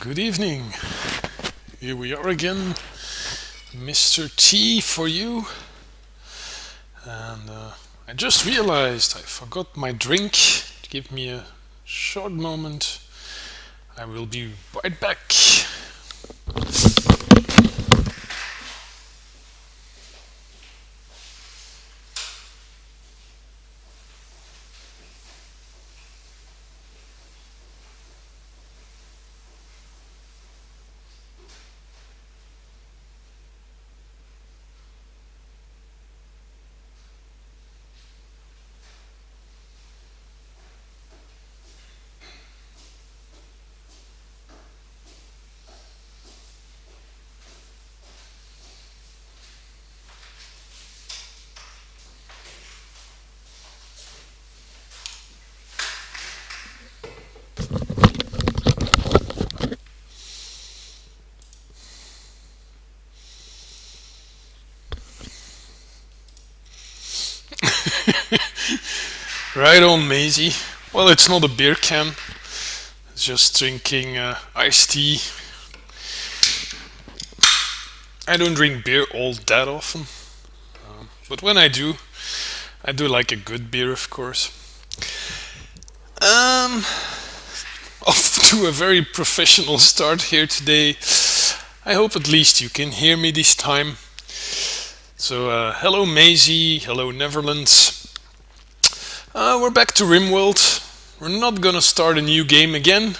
Good evening. Here we are again, Mr. T for you. And I just realized I forgot my drink. Give me a short moment. I will be right back. Right on, Maisie. Well, it's not a beer can. It's just drinking iced tea. I don't drink beer all that often, but when I do like a good beer, of course. Off to a very professional start here today. I hope at least you can hear me this time. So, hello Maisie, hello Netherlands. We're back to Rimworld. We're not gonna start a new game again.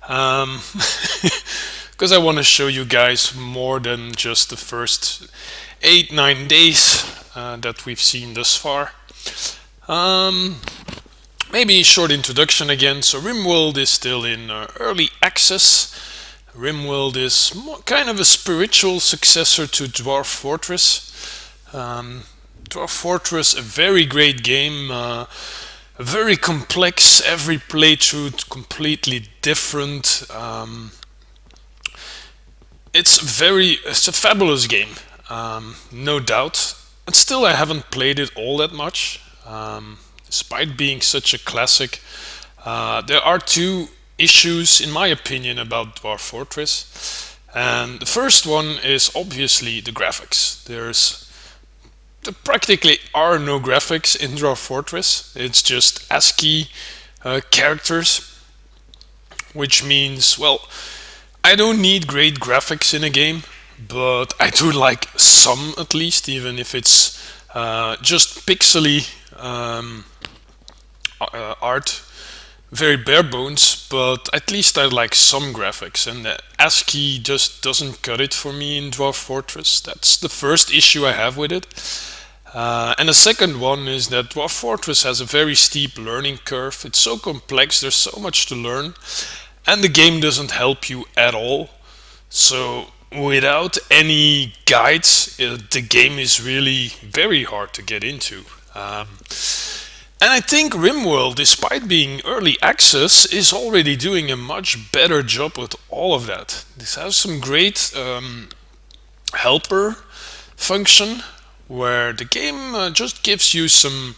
Because I want to show you guys more than just the first 8-9 days that we've seen thus far. Maybe a short introduction again. So Rimworld is still in early access. Rimworld is kind of a spiritual successor to Dwarf Fortress. Dwarf Fortress, a very great game, very complex, every playthrough completely different. It's a fabulous game, no doubt. But still, I haven't played it all that much, despite being such a classic. There are two issues, in my opinion, about Dwarf Fortress. And the first one is obviously the graphics. There practically are no graphics in Dwarf Fortress. It's just ASCII characters, which means, well, I don't need great graphics in a game, but I do like some at least, even if it's just pixely art, very bare bones, but at least I like some graphics, and the ASCII just doesn't cut it for me in Dwarf Fortress. That's the first issue I have with it. And the second one is that Dwarf Fortress has a very steep learning curve. It's so complex, there's so much to learn, and the game doesn't help you at all. So without any guides, the game is really very hard to get into. And I think Rimworld, despite being early access, is already doing a much better job with all of that. This has some great helper function, where the game just gives you some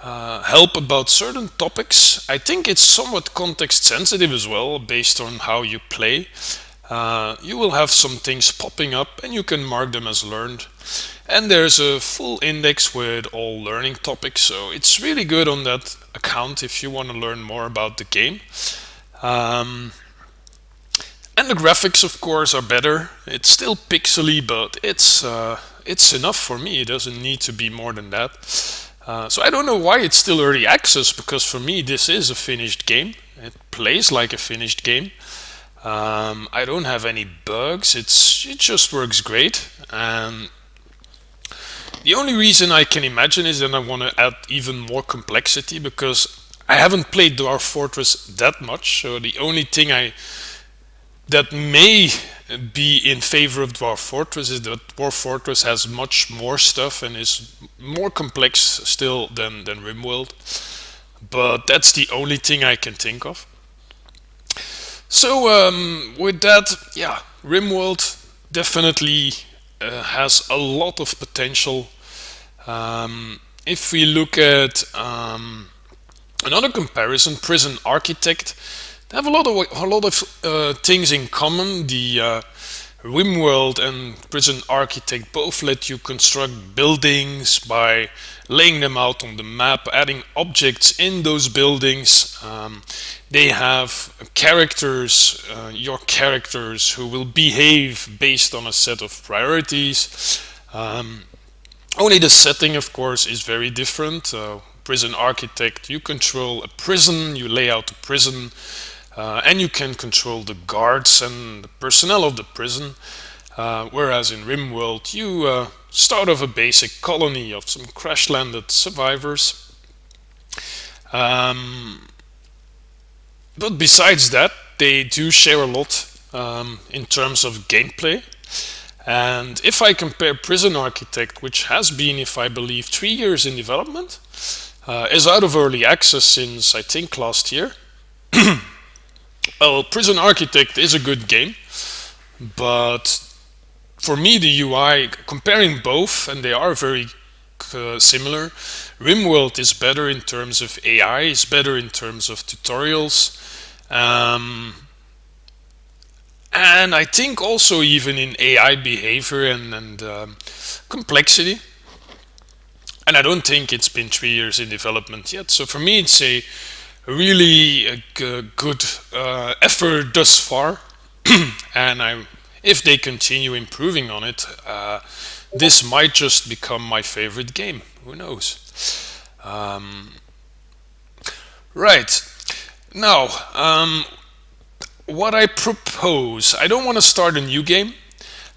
help about certain topics. I think it's somewhat context sensitive as well, based on how you play. You will have some things popping up and you can mark them as learned. And there's a full index with all learning topics, so it's really good on that account if you want to learn more about the game. And the graphics, of course, are better. It's still pixely, but it's enough for me. It doesn't need to be more than that. So I don't know why it's still early access, because for me this is a finished game. It plays like a finished game. I don't have any bugs. It just works great. And the only reason I can imagine is that I want to add even more complexity, because I haven't played Dwarf Fortress that much. So the only thing that may be in favor of Dwarf Fortress is that Dwarf Fortress has much more stuff and is more complex still than Rimworld. But that's the only thing I can think of. So with that, yeah, Rimworld definitely has a lot of potential. If we look at another comparison, Prison Architect, They have a lot of things in common. The Rimworld and Prison Architect both let you construct buildings by laying them out on the map, adding objects in those buildings. They have characters, your characters, who will behave based on a set of priorities. Only the setting, of course, is very different. Prison Architect, you control a prison, you lay out a prison, and you can control the guards and the personnel of the prison. Whereas in Rimworld, you start off a basic colony of some crash-landed survivors. But besides that, they do share a lot in terms of gameplay. And if I compare Prison Architect, which has been, if I believe, 3 years in development, is out of early access since I think last year. Well, Prison Architect is a good game, but for me the UI, comparing both, and they are very similar, Rimworld is better in terms of AI, is better in terms of tutorials, and I think also even in AI behavior and complexity. And I don't think it's been 3 years in development yet. So for me, it's a really good effort thus far. And if they continue improving on it, this might just become my favorite game. Who knows? Right. Now, what I propose, I don't want to start a new game.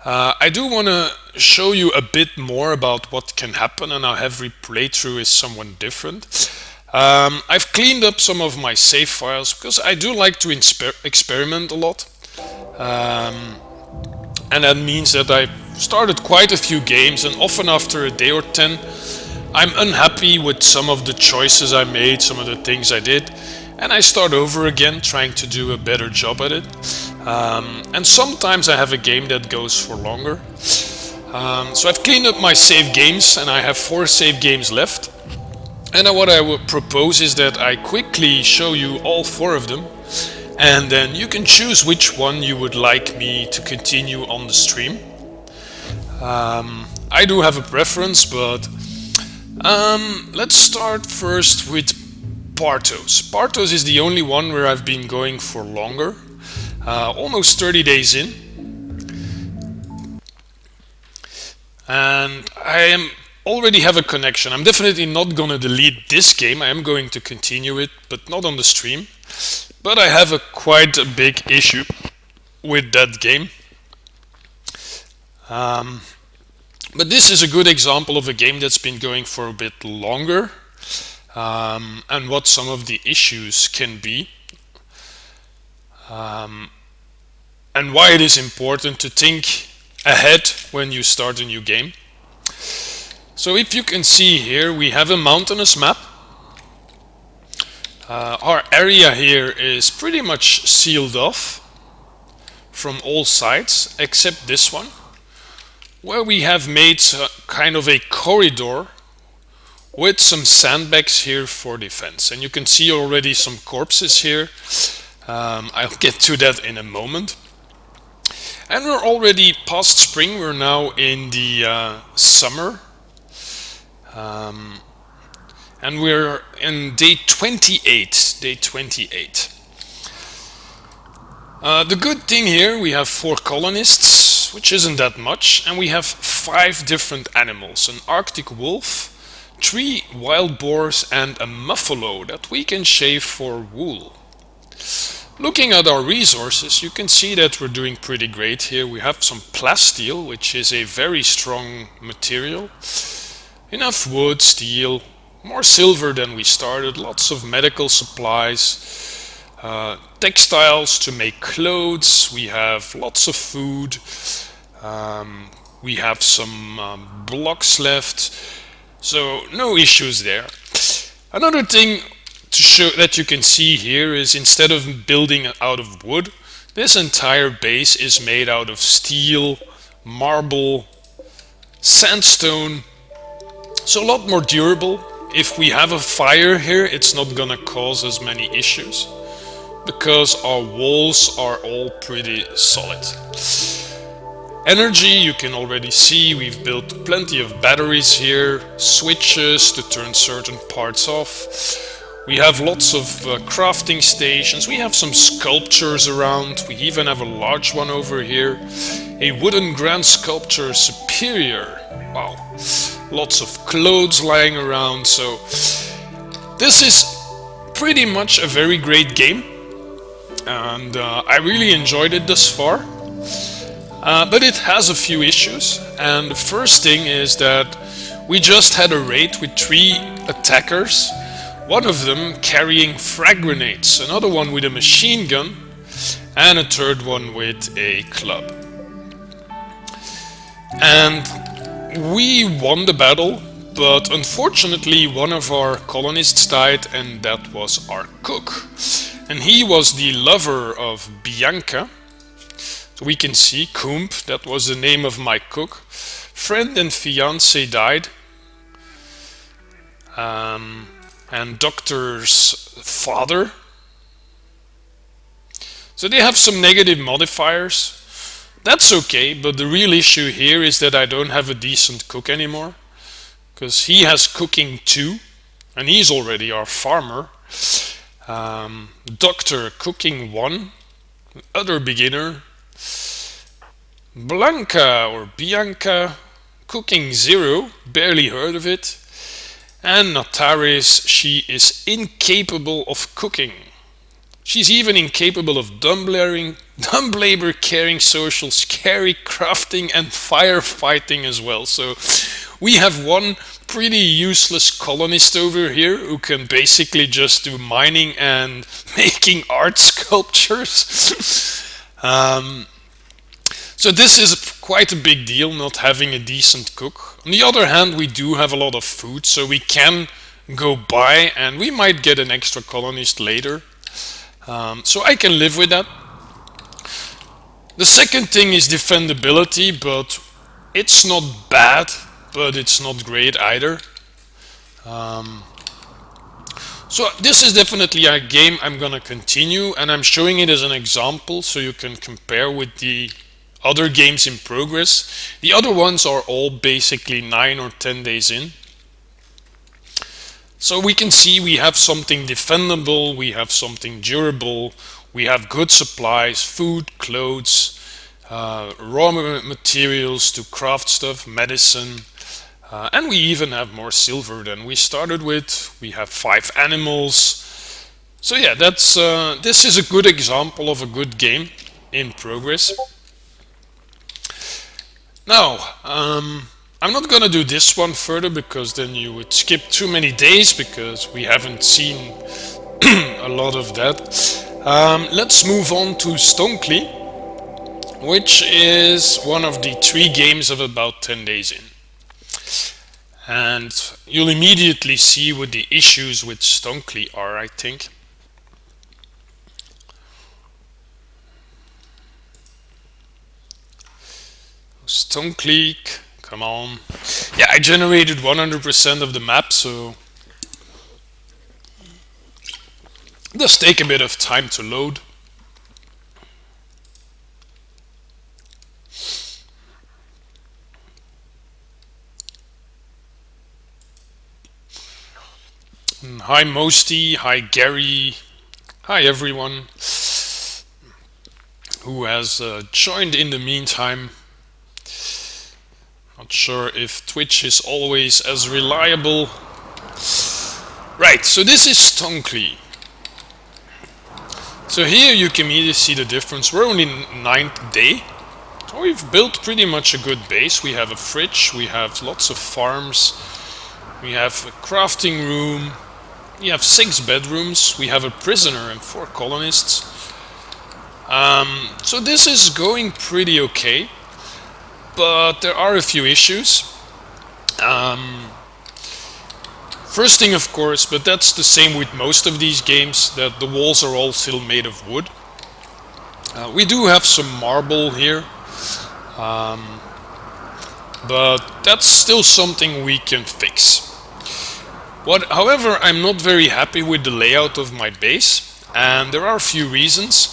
I do want to show you a bit more about what can happen, and how every playthrough is somewhat different. I've cleaned up some of my save files because I do like to experiment a lot. And that means that I've started quite a few games, and often after a day or 10, I'm unhappy with some of the choices I made, some of the things I did, and I start over again trying to do a better job at it. And sometimes I have a game that goes for longer. So I've cleaned up my save games, and I have 4 save games left. And what I would propose is that I quickly show you all 4 of them, and then you can choose which one you would like me to continue on the stream. I do have a preference, but let's start first with Partos. Partos is the only one where I've been going for longer, almost 30 days in. And I already have a connection. I'm definitely not going to delete this game. I am going to continue it, but not on the stream. But I have quite a big issue with that game. But this is a good example of a game that's been going for a bit longer, and what some of the issues can be, and why it is important to think ahead when you start a new game. So if you can see here, we have a mountainous map. Our area here is pretty much sealed off from all sides except this one, where we have made kind of a corridor with some sandbags here for defense. And you can see already some corpses here. I'll get to that in a moment. And we're already past spring, we're now in the summer. And we're in day 28. The good thing here, we have 4 colonists, which isn't that much, and we have 5 different animals: an Arctic wolf, 3 wild boars, and a muffalo that we can shave for wool. Looking at our resources, you can see that we're doing pretty great here. We have some plasteel, which is a very strong material, enough wood, steel, more silver than we started, lots of medical supplies, textiles to make clothes, we have lots of food, we have some blocks left, so no issues there. Another thing to show that you can see here is, instead of building out of wood, this entire base is made out of steel, marble, sandstone, so a lot more durable. If we have a fire here, it's not gonna cause as many issues. because our walls are all pretty solid. Energy, you can already see we've built plenty of batteries here, switches to turn certain parts off. We have lots of crafting stations, we have some sculptures around, we even have a large one over here. A wooden grand sculpture superior. Wow. Lots of clothes lying around, so this is pretty much a very great game. And I really enjoyed it thus far. But it has a few issues, and the first thing is that we just had a raid with 3 attackers, one of them carrying frag grenades, another one with a machine gun, and a third one with a club. And we won the battle, but unfortunately one of our colonists died, and that was our cook. And he was the lover of Bianca. So we can see Kump, that was the name of my cook. Friend and fiance died. And doctor's father. So they have some negative modifiers. That's okay, but the real issue here is that I don't have a decent cook anymore. Because he has cooking 2, and he's already our farmer. Doctor cooking 1, other beginner. Blanca or Bianca cooking 0, barely heard of it. And Nataris, she is incapable of cooking. She's even incapable of dumb labor, caring, social, scary, crafting and firefighting as well. So we have one pretty useless colonist over here who can basically just do mining and making art sculptures. So this is quite a big deal, not having a decent cook. On the other hand, we do have a lot of food, so we can go by, and we might get an extra colonist later. So I can live with that. The second thing is defendability, but it's not bad, but it's not great either. So this is definitely a game I'm gonna continue, and I'm showing it as an example so you can compare with the other games in progress. The other ones are all basically 9 or 10 days in. So we can see we have something defendable, we have something durable, we have good supplies, food, clothes, raw materials to craft stuff, medicine, and we even have more silver than we started with. We have 5 animals. So yeah, that's this is a good example of a good game in progress. Now, I'm not gonna do this one further because then you would skip too many days because we haven't seen a lot of that. Let's move on to Stonkley, which is one of the 3 games of about 10 days in. And you'll immediately see what the issues with Stonkley are, I think. Stonkley, come on. Yeah, I generated 100% of the map, so it does take a bit of time to load. Hi Mosty, hi Gary, hi everyone who has joined in the meantime. Not sure if Twitch is always as reliable. Right, so this is Stonkley. So here you can immediately see the difference. We're only 9th day. So we've built pretty much a good base. We have a fridge, we have lots of farms, we have a crafting room, we have 6 bedrooms, we have a prisoner and 4 colonists. So this is going pretty okay. But there are a few issues. First thing, of course, but that's the same with most of these games, that the walls are all still made of wood. We do have some marble here, but that's still something we can fix. However, I'm not very happy with the layout of my base. and there are a few reasons.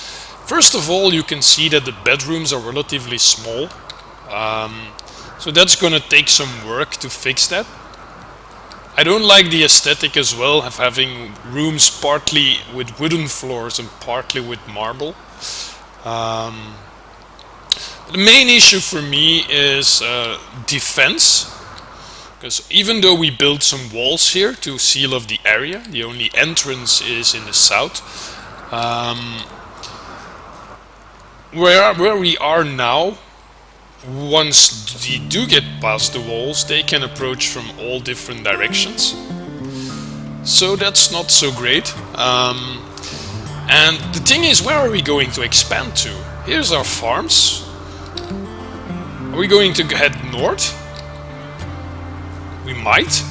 First of all, you can see that the bedrooms are relatively small, so that's gonna take some work to fix that. I don't like the aesthetic as well of having rooms partly with wooden floors and partly with marble. The main issue for me is defense, because even though we built some walls here to seal off the area, the only entrance is in the south. Where we are now, once they do get past the walls, they can approach from all different directions. So that's not so great. And the thing is, where are we going to expand to? Here's our farms. Are we going to head north? We might.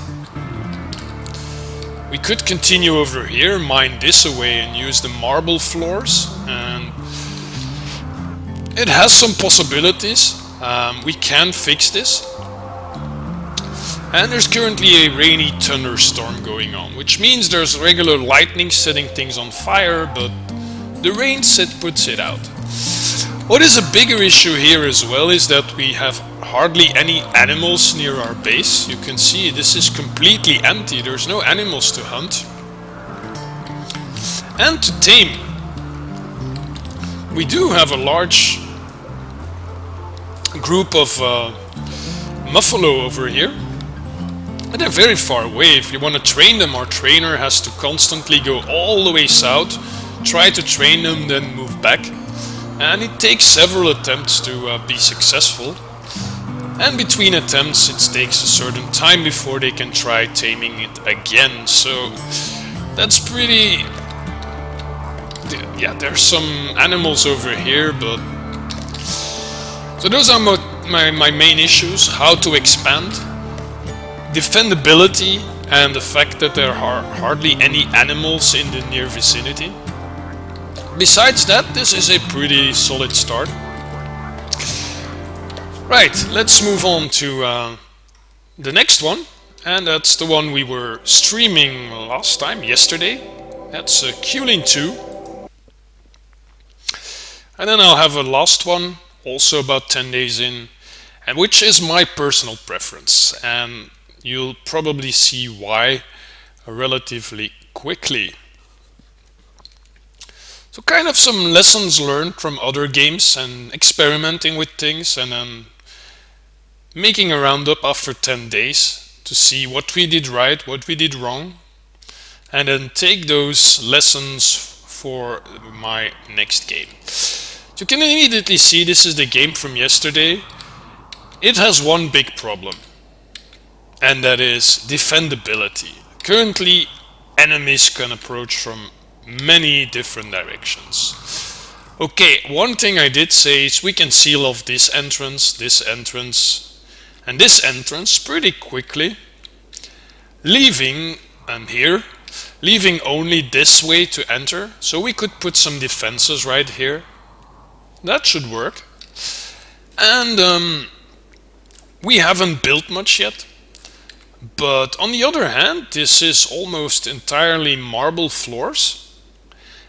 We could continue over here, mine this away and use the marble floors, and it has some possibilities. We can fix this. And there's currently a rainy thunderstorm going on, which means there's regular lightning setting things on fire, but the rain puts it out. What is a bigger issue here as well is that we have hardly any animals near our base. You can see this is completely empty, there's no animals to hunt. And to tame. We do have a large group of buffalo over here. But they're very far away. If you want to train them, our trainer has to constantly go all the way south, try to train them, then move back. And it takes several attempts to be successful. And between attempts it takes a certain time before they can try taming it again. So that's pretty... yeah, there's some animals over here, but... So those are my main issues. How to expand, defendability, and the fact that there are hardly any animals in the near vicinity. Besides that, this is a pretty solid start. Right, let's move on to the next one, and that's the one we were streaming last time, yesterday. That's Qling 2. And then I'll have a last one, also about 10 days in, and which is my personal preference, and you'll probably see why relatively quickly. So kind of some lessons learned from other games and experimenting with things, and then making a roundup after 10 days to see what we did right, what we did wrong, and then take those lessons for my next game. So you can immediately see this is the game from yesterday. It has one big problem, and that is defendability. Currently, enemies can approach from many different directions. Okay, one thing I did say is we can seal off this entrance, and this entrance pretty quickly, leaving, and here, leaving only this way to enter. So we could put some defenses right here. That should work. And we haven't built much yet. But on the other hand, this is almost entirely marble floors.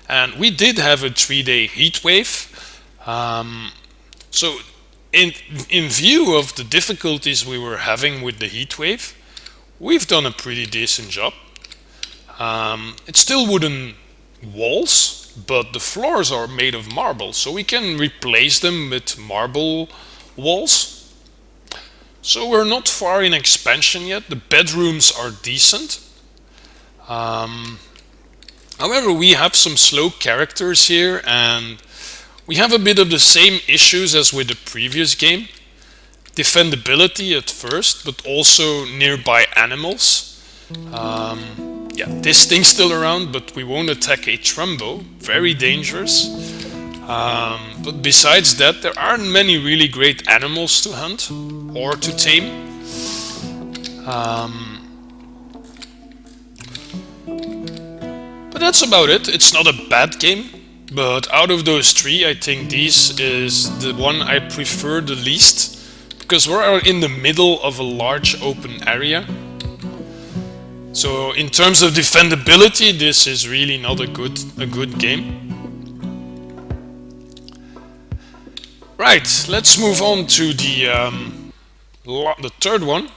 And we did have a 3-day heat wave. So in view of the difficulties we were having with the heat wave, we've done a pretty decent job. It's still wooden walls, but the floors are made of marble, so we can replace them with marble walls. So we're not far in expansion yet. The bedrooms are decent. However, we have some slow characters here, and we have a bit of the same issues as with the previous game. Defendability at first, but also nearby animals. Yeah, this thing's still around, but we won't attack a Trumbo. Very dangerous. But besides that, there aren't many really great animals to hunt or to tame. But that's about it. It's not a bad game, but out of those three, I think this is the one I prefer the least, because we're in the middle of a large open area. So in terms of defendability, this is really not a good game. Right, let's move on to the third one,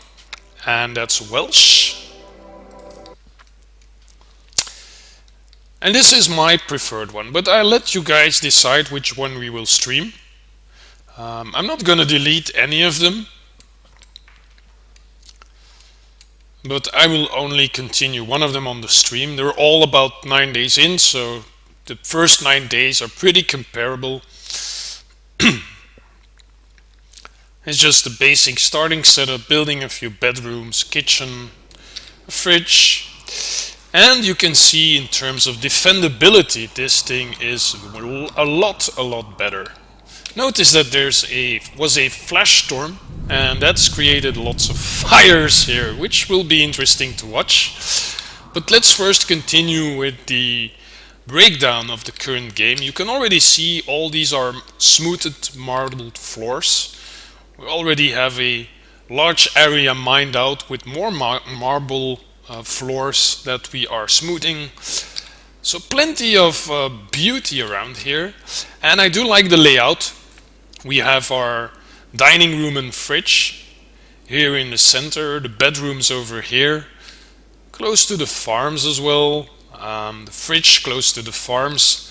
and that's Welsh. And this is my preferred one, but I'll let you guys decide which one we will stream. I'm not gonna delete any of them, but I will only continue one of them on the stream. They're all about 9 days in, so the first 9 days are pretty comparable. It's just the basic starting setup, building a few bedrooms, kitchen, a fridge, and you can see in terms of defendability, this thing is a lot better. Notice that was a flash storm, and that's created lots of fires here, which will be interesting to watch. But let's first continue with the breakdown of the current game. You can already see all these are smoothed marbled floors. We already have a large area mined out with more marble floors that we are smoothing. So plenty of beauty around here, and I do like the layout. We have our dining room and fridge here in the center, the bedrooms over here, close to the farms as well, the fridge close to the farms.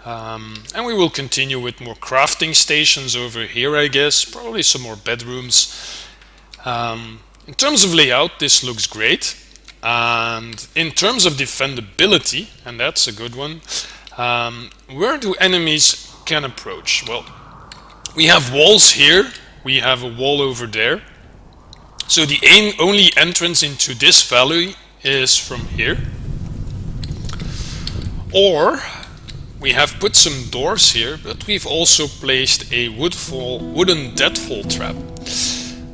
And we will continue with more crafting stations over here, I guess, probably some more bedrooms. In terms of layout, this looks great. And in terms of defendability, and that's a good one, where do enemies can approach? Well, we have walls here, we have a wall over there. So the only entrance into this valley is from here. Or we have put some doors here, but we've also placed a wooden deadfall trap.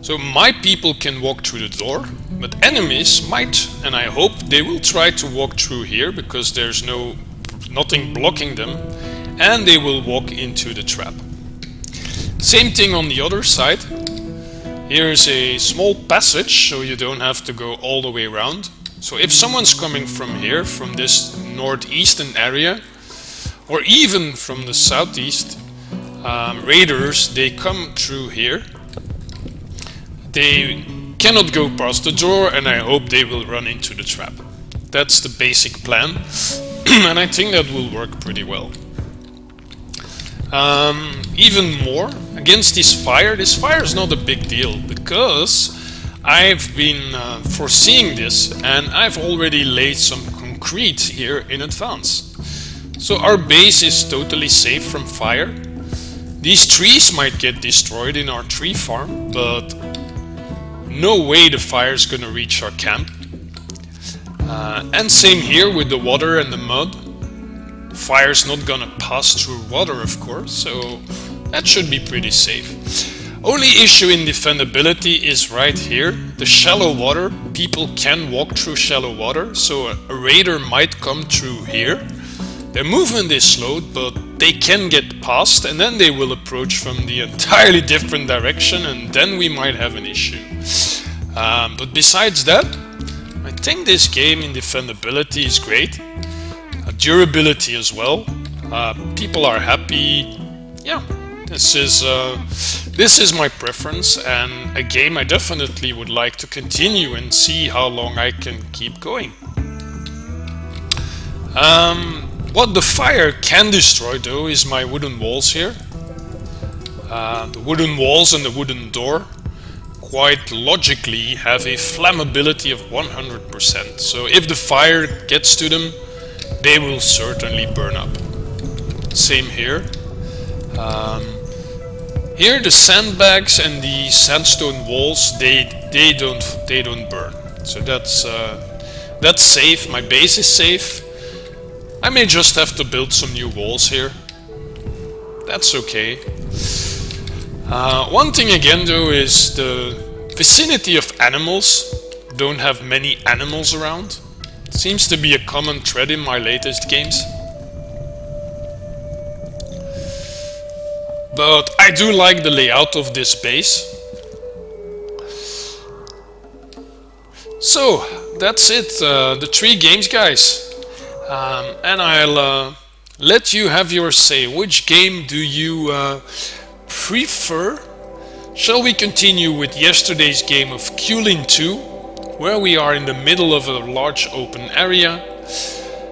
So my people can walk through the door, but enemies might, and I hope they will try to walk through here because there's nothing blocking them, and they will walk into the trap. Same thing on the other side. Here's a small passage, so you don't have to go all the way around. So if someone's coming from here, from this northeastern area, or even from the southeast, raiders, they come through here. They cannot go past the door, and I hope they will run into the trap. That's the basic plan, and I think that will work pretty well. Even more, against this fire is not a big deal, because I've been foreseeing this, and I've already laid some concrete here in advance. So our base is totally safe from fire. These trees might get destroyed in our tree farm, but no way the fire is gonna reach our camp. And same here with the water and the mud. Fire's not gonna pass through water, of course, so that should be pretty safe. Only issue in defendability is right here, the shallow water. People can walk through shallow water, so a raider might come through here. Their movement is slowed, but they can get past, and then they will approach from the entirely different direction, and then we might have an issue. But besides that, I think this game in defendability is great. Durability as well. People are happy. Yeah, this is my preference, and a game I definitely would like to continue and see how long I can keep going. What the fire can destroy though is my wooden walls here. The wooden walls and the wooden door quite logically have a flammability of 100%. So if the fire gets to them, they will certainly burn up. Same here. Here the sandbags and the sandstone walls, they don't burn. So that's safe. My base is safe. I may just have to build some new walls here. That's okay. One thing again though is the vicinity of animals. Don't have many animals around. Seems to be a common thread in my latest games. But I do like the layout of this base. So, that's it. The 3 games, guys. And I'll let you have your say. Which game do you prefer? Shall we continue with yesterday's game of Kulin 2, where we are in the middle of a large open area?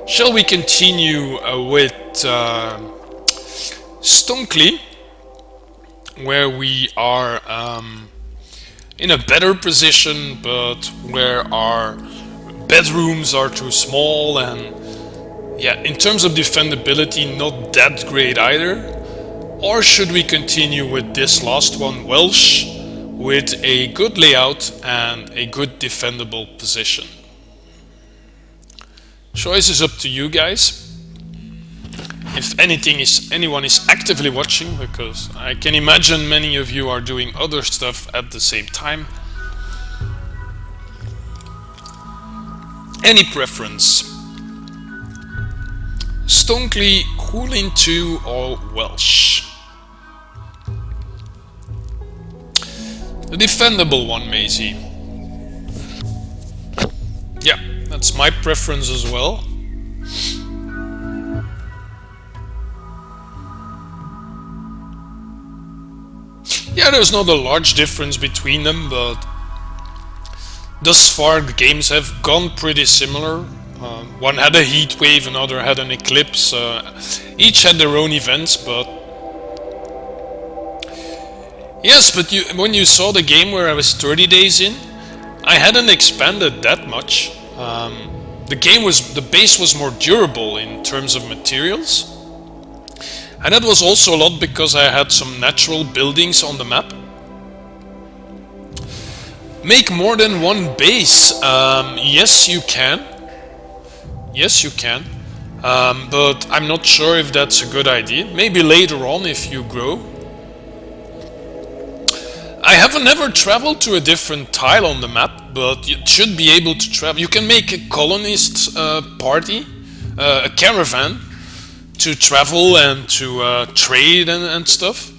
Shall we continue with Stonkley, where we are in a better position, but where our bedrooms are too small and, yeah, in terms of defendability, not that great either? Or should we continue with this last one, Welsh, with a good layout and a good defendable position? Choice is up to you guys. If anyone is actively watching, because I can imagine many of you are doing other stuff at the same time. Any preference? Stonkley, Kulin 2 or Welsh? The defendable one, Maisie. Yeah, that's my preference as well. Yeah, there's not a large difference between them, but thus far the games have gone pretty similar. One had a heat wave, another had an eclipse. Each had their own events, but yes, but when you saw the game where I was 30 days in, I hadn't expanded that much. The base was more durable in terms of materials, and that was also a lot because I had some natural buildings on the map. Make more than one base. Yes, you can. Yes, you can. But I'm not sure if that's a good idea. Maybe later on if you grow. I have never traveled to a different tile on the map, but you should be able to travel. You can make a colonist party, a caravan, to travel and to trade and stuff.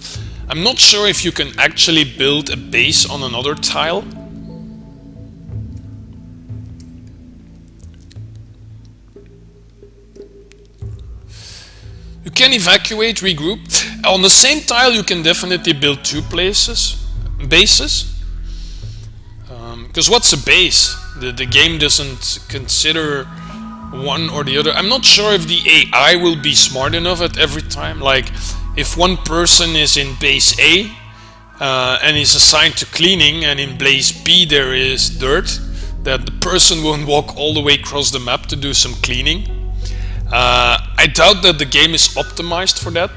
I'm not sure if you can actually build a base on another tile. You can evacuate, regroup. On the same tile you can definitely build 2 bases. Because what's a base? The game doesn't consider one or the other. I'm not sure if the AI will be smart enough at every time. Like, if one person is in base A and is assigned to cleaning, and in base B there is dirt, that the person won't walk all the way across the map to do some cleaning. I doubt that the game is optimized for that.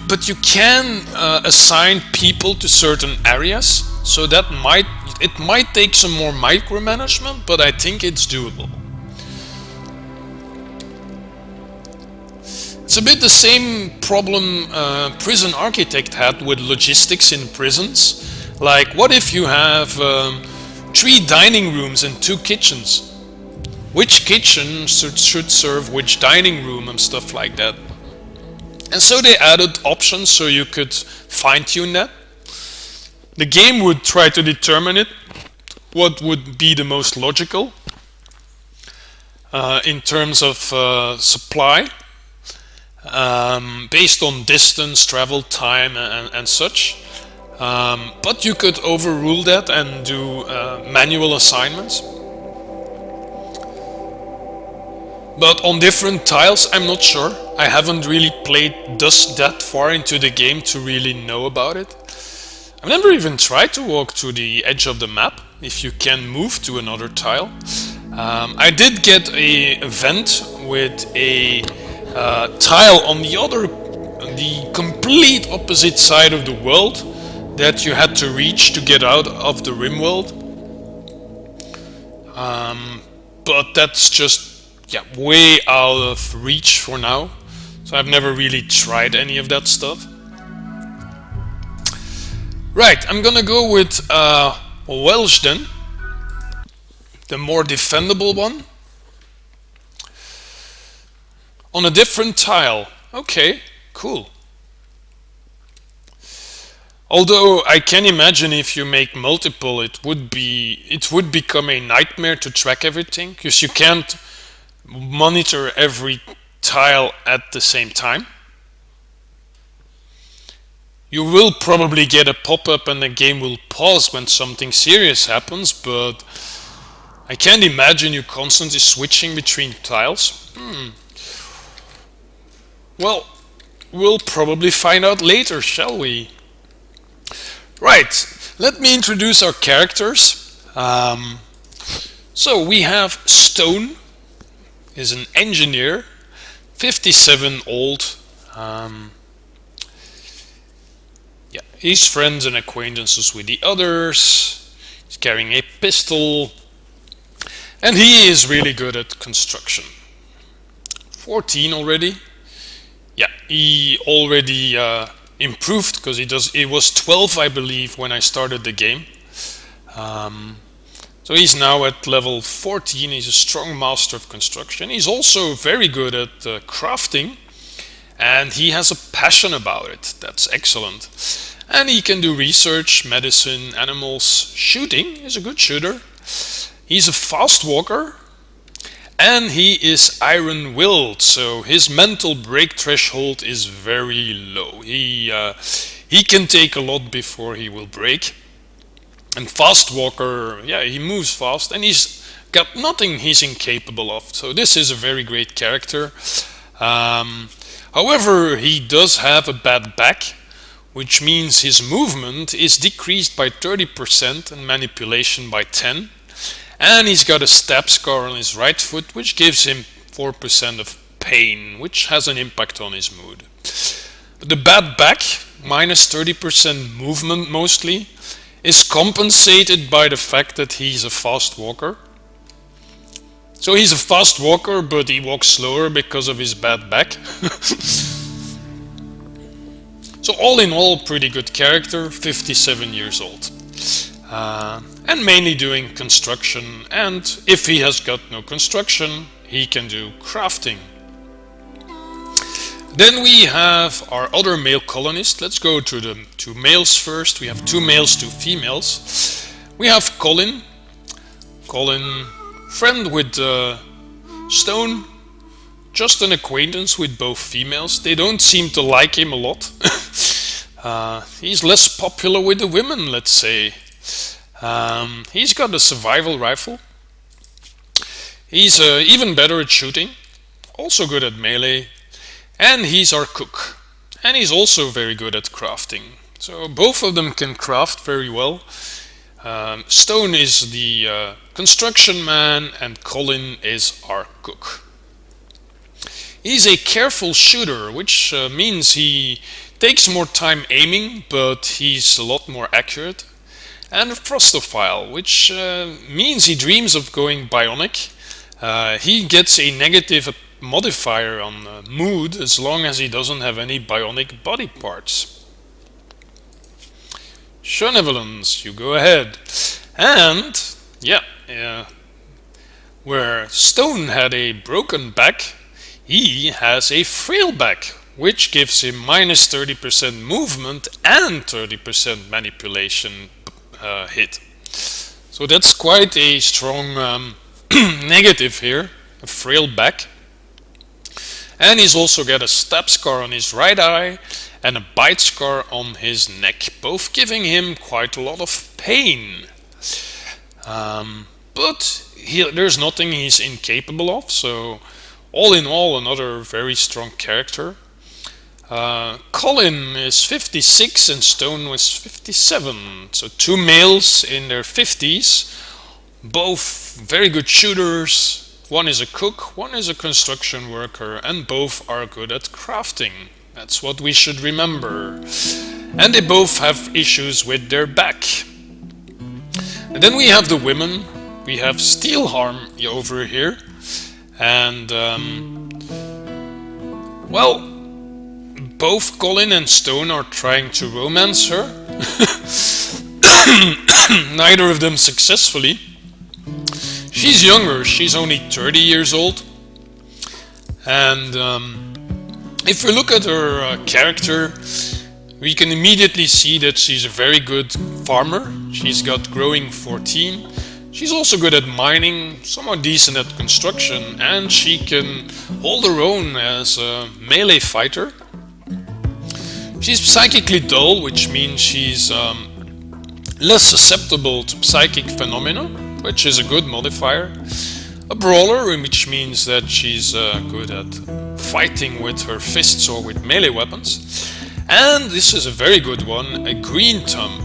But you can assign people to certain areas, so that it might take some more micromanagement, but I think it's doable. It's a bit the same problem Prison Architect had with logistics in prisons. Like, what if you have 3 dining rooms and 2 kitchens? Which kitchen should serve which dining room and stuff like that? And so they added options so you could fine-tune that. The game would try to determine it, what would be the most logical in terms of supply, based on distance, travel time and such. But you could overrule that and do manual assignments. But on different tiles, I'm not sure. I haven't really played that far into the game to really know about it. I've never even tried to walk to the edge of the map, if you can move to another tile. I did get an event with a tile on the complete opposite side of the world that you had to reach to get out of the Rimworld. But that's just way out of reach for now, so I've never really tried any of that stuff. Right, I'm gonna go with Welsh then, the more defendable one, on a different tile. Okay, cool. Although I can imagine if you make multiple, it would become a nightmare to track everything because you can't monitor every tile at the same time. You will probably get a pop-up and the game will pause when something serious happens, but I can't imagine you constantly switching between tiles. Well, we'll probably find out later, shall we? Right, let me introduce our characters. So we have Stone, is an engineer, 57 old. He's friends and acquaintances with the others. He's carrying a pistol. And he is really good at construction. 14 already. Yeah, he already improved because it was 12, I believe, when I started the game. So he's now at level 14. He's a strong master of construction. He's also very good at crafting, and he has a passion about it. That's excellent. And he can do research, medicine, animals, shooting. He's a good shooter. He's a fast walker, and he is iron-willed, so his mental break threshold is very low. He can take a lot before he will break. And fast walker, yeah, he moves fast, and he's got nothing he's incapable of. So this is a very great character. However, he does have a bad back, which means his movement is decreased by 30% and manipulation by 10%. And he's got a stab scar on his right foot, which gives him 4% of pain, which has an impact on his mood. But the bad back, minus 30% movement mostly, is compensated by the fact that he's a fast walker. So he's a fast walker, but he walks slower because of his bad back. So all in all, pretty good character, 57 years old. And mainly doing construction, and if he has got no construction, he can do crafting. Then we have our other male colonist. Let's go to the two males first. We have two males, two females. We have Colin. Colin, friend with Stone, just an acquaintance with both females. They don't seem to like him a lot. He's less popular with the women, let's say. He's got a survival rifle. He's even better at shooting, also good at melee, and he's our cook. And he's also very good at crafting. So both of them can craft very well. Stone is the construction man and Colin is our cook. He's a careful shooter, which means he takes more time aiming, but he's a lot more accurate. And a frostophile, which means he dreams of going bionic. He gets a negative modifier on mood as long as he doesn't have any bionic body parts. Benevolence, you go ahead. And, where Stone had a broken back, he has a frail back, which gives him minus 30% movement and 30% manipulation hit. So that's quite a strong negative here, a frail back. And he's also got a stab scar on his right eye and a bite scar on his neck, both giving him quite a lot of pain. But there's nothing he's incapable of, so all in all, another very strong character. Colin is 56 and Stone was 57, so two males in their 50s, both very good shooters. One is a cook, one is a construction worker, and both are good at crafting. That's what we should remember. And they both have issues with their back. And then we have the women. We have Steelharm over here, and both Colin and Stone are trying to romance her. Neither of them successfully. She's younger, she's only 30 years old. And if we look at her character, We can immediately see that she's a very good farmer. She's got growing 14. She's also good at mining, somewhat decent at construction, and she can hold her own as a melee fighter. She's psychically dull, which means she's less susceptible to psychic phenomena, which is a good modifier. A brawler, which means that she's good at fighting with her fists or with melee weapons. And this is a very good one, a green thumb.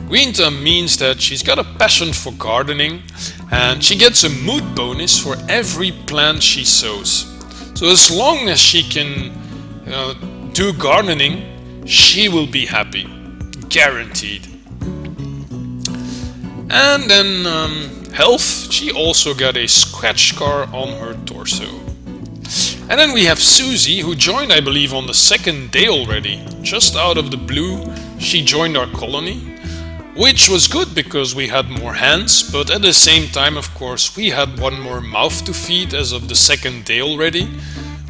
Green thumb means that she's got a passion for gardening, and she gets a mood bonus for every plant she sows. So as long as she can do gardening, she will be happy, guaranteed. And then health, she also got a scratch scar on her torso. And then we have Susie, who joined, I believe, on the second day already. Just out of the blue, she joined our colony, which was good because we had more hands, but at the same time, of course, we had one more mouth to feed as of the second day already,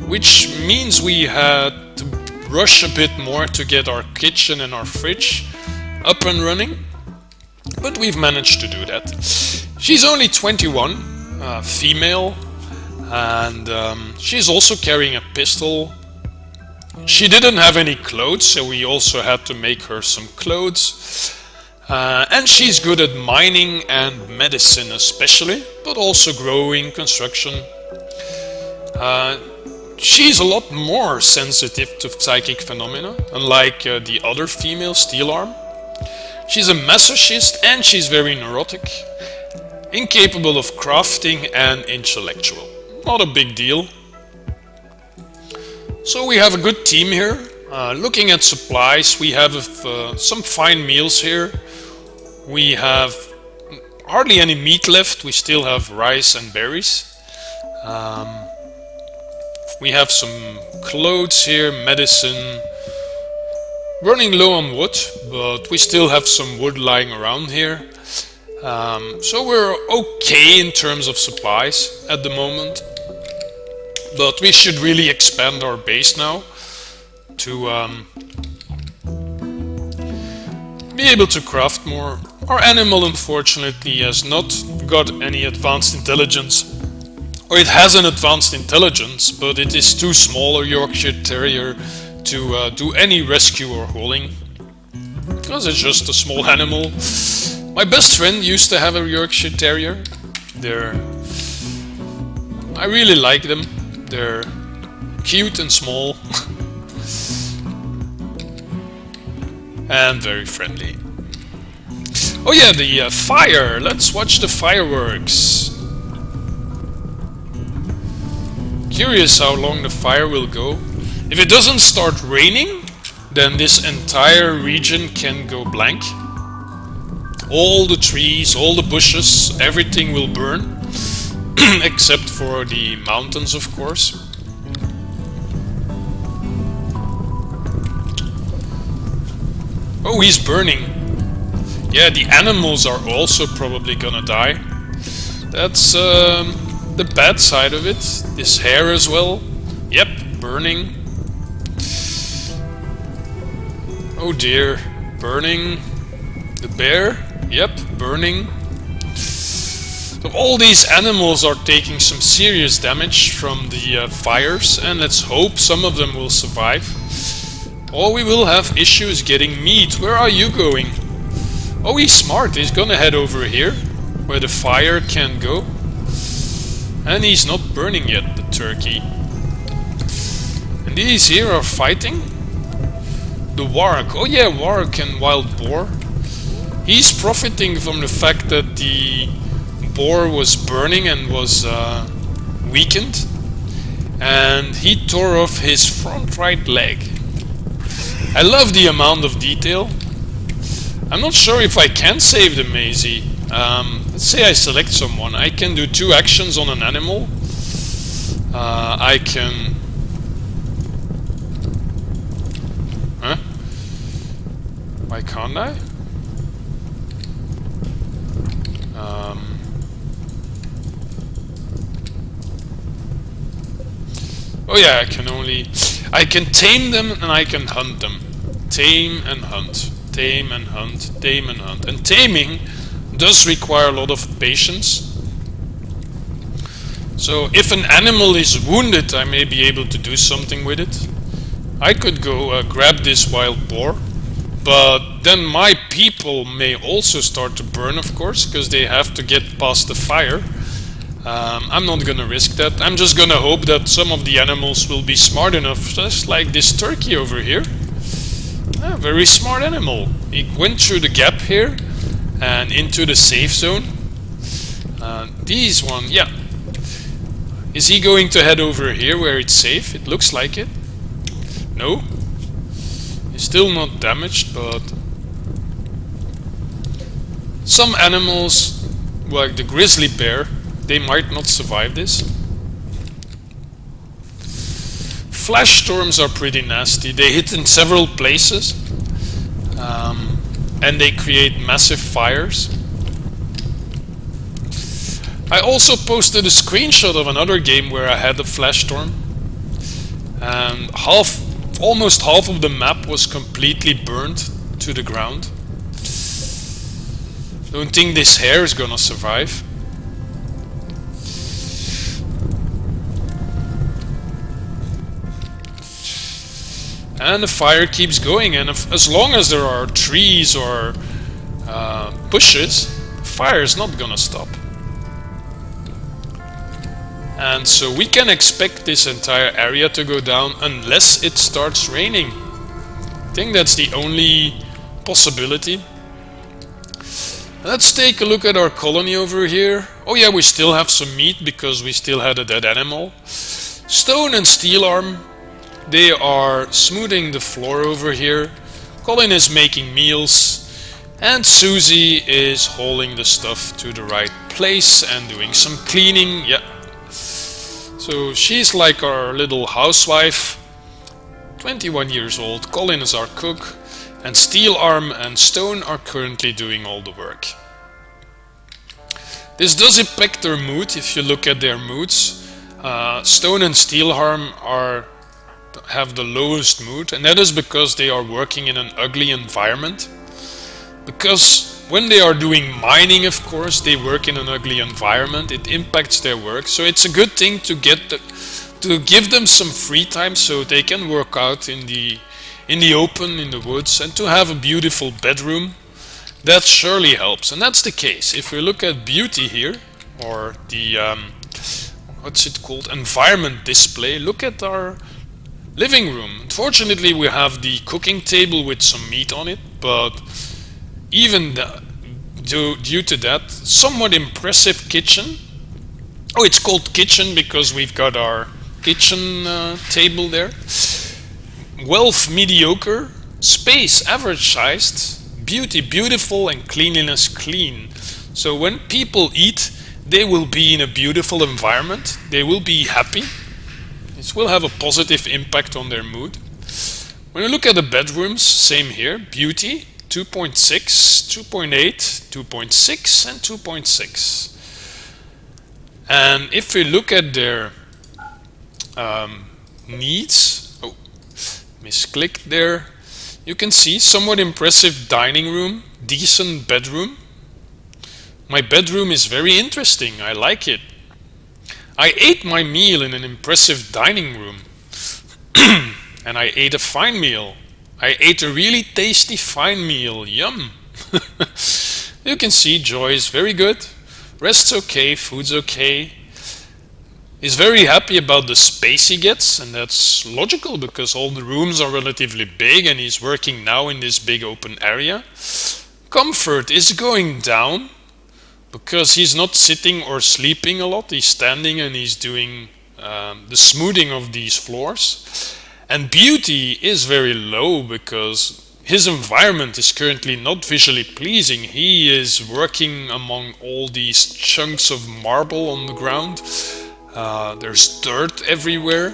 which means we had to rush a bit more to get our kitchen and our fridge up and running, but we've managed to do that. She's only 21, female, and she's also carrying a pistol. She didn't have any clothes, so we also had to make her some clothes. And she's good at mining and medicine especially, but also growing, construction. She's a lot more sensitive to psychic phenomena, unlike the other female steel arm. She's a masochist and she's very neurotic, incapable of crafting and intellectual. Not a big deal. So we have a good team here. Looking at supplies, we have some fine meals here. We have hardly any meat left. We still have rice and berries. We have some clothes here, medicine. Running low on wood, but we still have some wood lying around here. So we're okay in terms of supplies at the moment. But we should really expand our base now to be able to craft more. Our animal unfortunately has not got any advanced intelligence, or it has an advanced intelligence, but it is too small a Yorkshire Terrier to do any rescue or hauling, because it's just a small animal. My best friend used to have a Yorkshire Terrier. I really like them. They're cute and small and very friendly. Oh yeah, the fire. Let's watch the fireworks. Curious how long the fire will go. If it doesn't start raining, then this entire region can go blank. All the trees, all the bushes, everything will burn. Except for the mountains, of course. Oh, he's burning. Yeah, the animals are also probably gonna die. That's the bad side of it. This hare as well. Yep, burning. Oh dear, burning. The bear. Yep, burning. So all these animals are taking some serious damage from the fires, and let's hope some of them will survive. Or we will have issues getting meat. Where are you going? Oh, he's smart. He's gonna head over here, where the fire can go. And he's not burning yet, the turkey. And these here are fighting. The warg. Oh yeah, warg and wild boar. He's profiting from the fact that the boar was burning and was weakened, and he tore off his front right leg. I love the amount of detail. I'm not sure if I can save the Maisie. Let's say I select someone. I can do 2 actions on an animal. I can... Huh? Why can't I? Oh yeah, I can tame them and I can hunt them. Tame and hunt. Tame and hunt. Tame and hunt. And taming does require a lot of patience. So if an animal is wounded, I may be able to do something with it. I could go grab this wild boar, but then my people may also start to burn, of course, because they have to get past the fire. I'm not gonna risk that. I'm just gonna hope that some of the animals will be smart enough, just like this turkey over here. A very smart animal. He went through the gap here and into the safe zone. These one, yeah. Is he going to head over here where it's safe? It looks like it. No. He's still not damaged, but some animals, like the grizzly bear, they might not survive this. Flash storms are pretty nasty. They hit in several places, and they create massive fires. I also posted a screenshot of another game where I had a flash storm, and almost half of the map was completely burned to the ground. Don't think this hare is gonna survive. And the fire keeps going, and as long as there are trees or bushes, the fire is not gonna stop. And so we can expect this entire area to go down unless it starts raining. I think that's the only possibility. Let's take a look at our colony over here. Oh yeah, we still have some meat because we still had a dead animal. Stone and steel arm, they are smoothing the floor over here. Colin is making meals. And Susie is hauling the stuff to the right place and doing some cleaning. Yeah. So she's like our little housewife, 21 years old. Colin is our cook, and Steel Arm and Stone are currently doing all the work. This does impact their mood if you look at their moods. Stone and Steel Arm have the lowest mood, and that is because they are working in an ugly environment. Because when they are doing mining, of course, they work in an ugly environment. It impacts their work. So it's a good thing to give them some free time so they can work out in the open, in the woods, and to have a beautiful bedroom. That surely helps, and that's the case. If we look at beauty here, or the what's it called, environment display, look at our living room. Unfortunately, we have the cooking table with some meat on it, but even due to that, somewhat impressive kitchen. Oh, it's called kitchen because we've got our kitchen table there. Wealth mediocre, space average sized, beauty beautiful, and cleanliness clean. So when people eat, they will be in a beautiful environment. They will be happy. This will have a positive impact on their mood. When you look at the bedrooms, same here. Beauty, 2.6, 2.8, 2.6, and 2.6. And if we look at their needs, oh, misclicked there, you can see somewhat impressive dining room, decent bedroom. My bedroom is very interesting, I like it. I ate my meal in an impressive dining room. And I ate a fine meal. I ate a really tasty fine meal, yum! You can see Joy is very good, rest's okay, food's okay. He's very happy about the space he gets, and that's logical because all the rooms are relatively big and he's working now in this big open area. Comfort is going down because he's not sitting or sleeping a lot, he's standing and he's doing the smoothing of these floors. And beauty is very low because his environment is currently not visually pleasing. He is working among all these chunks of marble on the ground. There's dirt everywhere.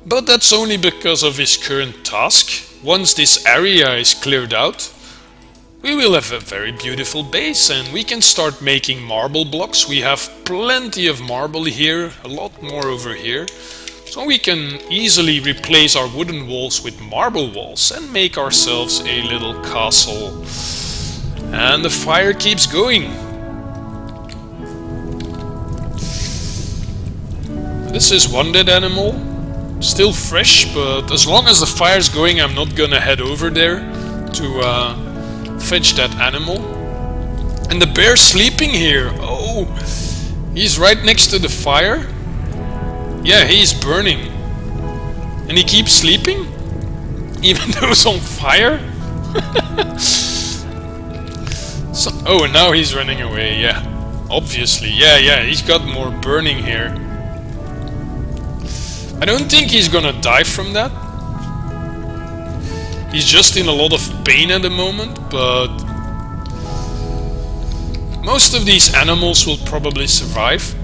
But that's only because of his current task. Once this area is cleared out, we will have a very beautiful base and we can start making marble blocks. We have plenty of marble here, a lot more over here. So we can easily replace our wooden walls with marble walls and make ourselves a little castle. And the fire keeps going. This is one dead animal. Still fresh, but as long as the fire's going, I'm not gonna head over there to fetch that animal. And the bear's sleeping here. Oh, he's right next to the fire. Yeah, he's burning. And he keeps sleeping? Even though it's on fire? So, oh, and now he's running away, yeah. Obviously, yeah, he's got more burning here. I don't think he's gonna die from that. He's just in a lot of pain at the moment, but most of these animals will probably survive.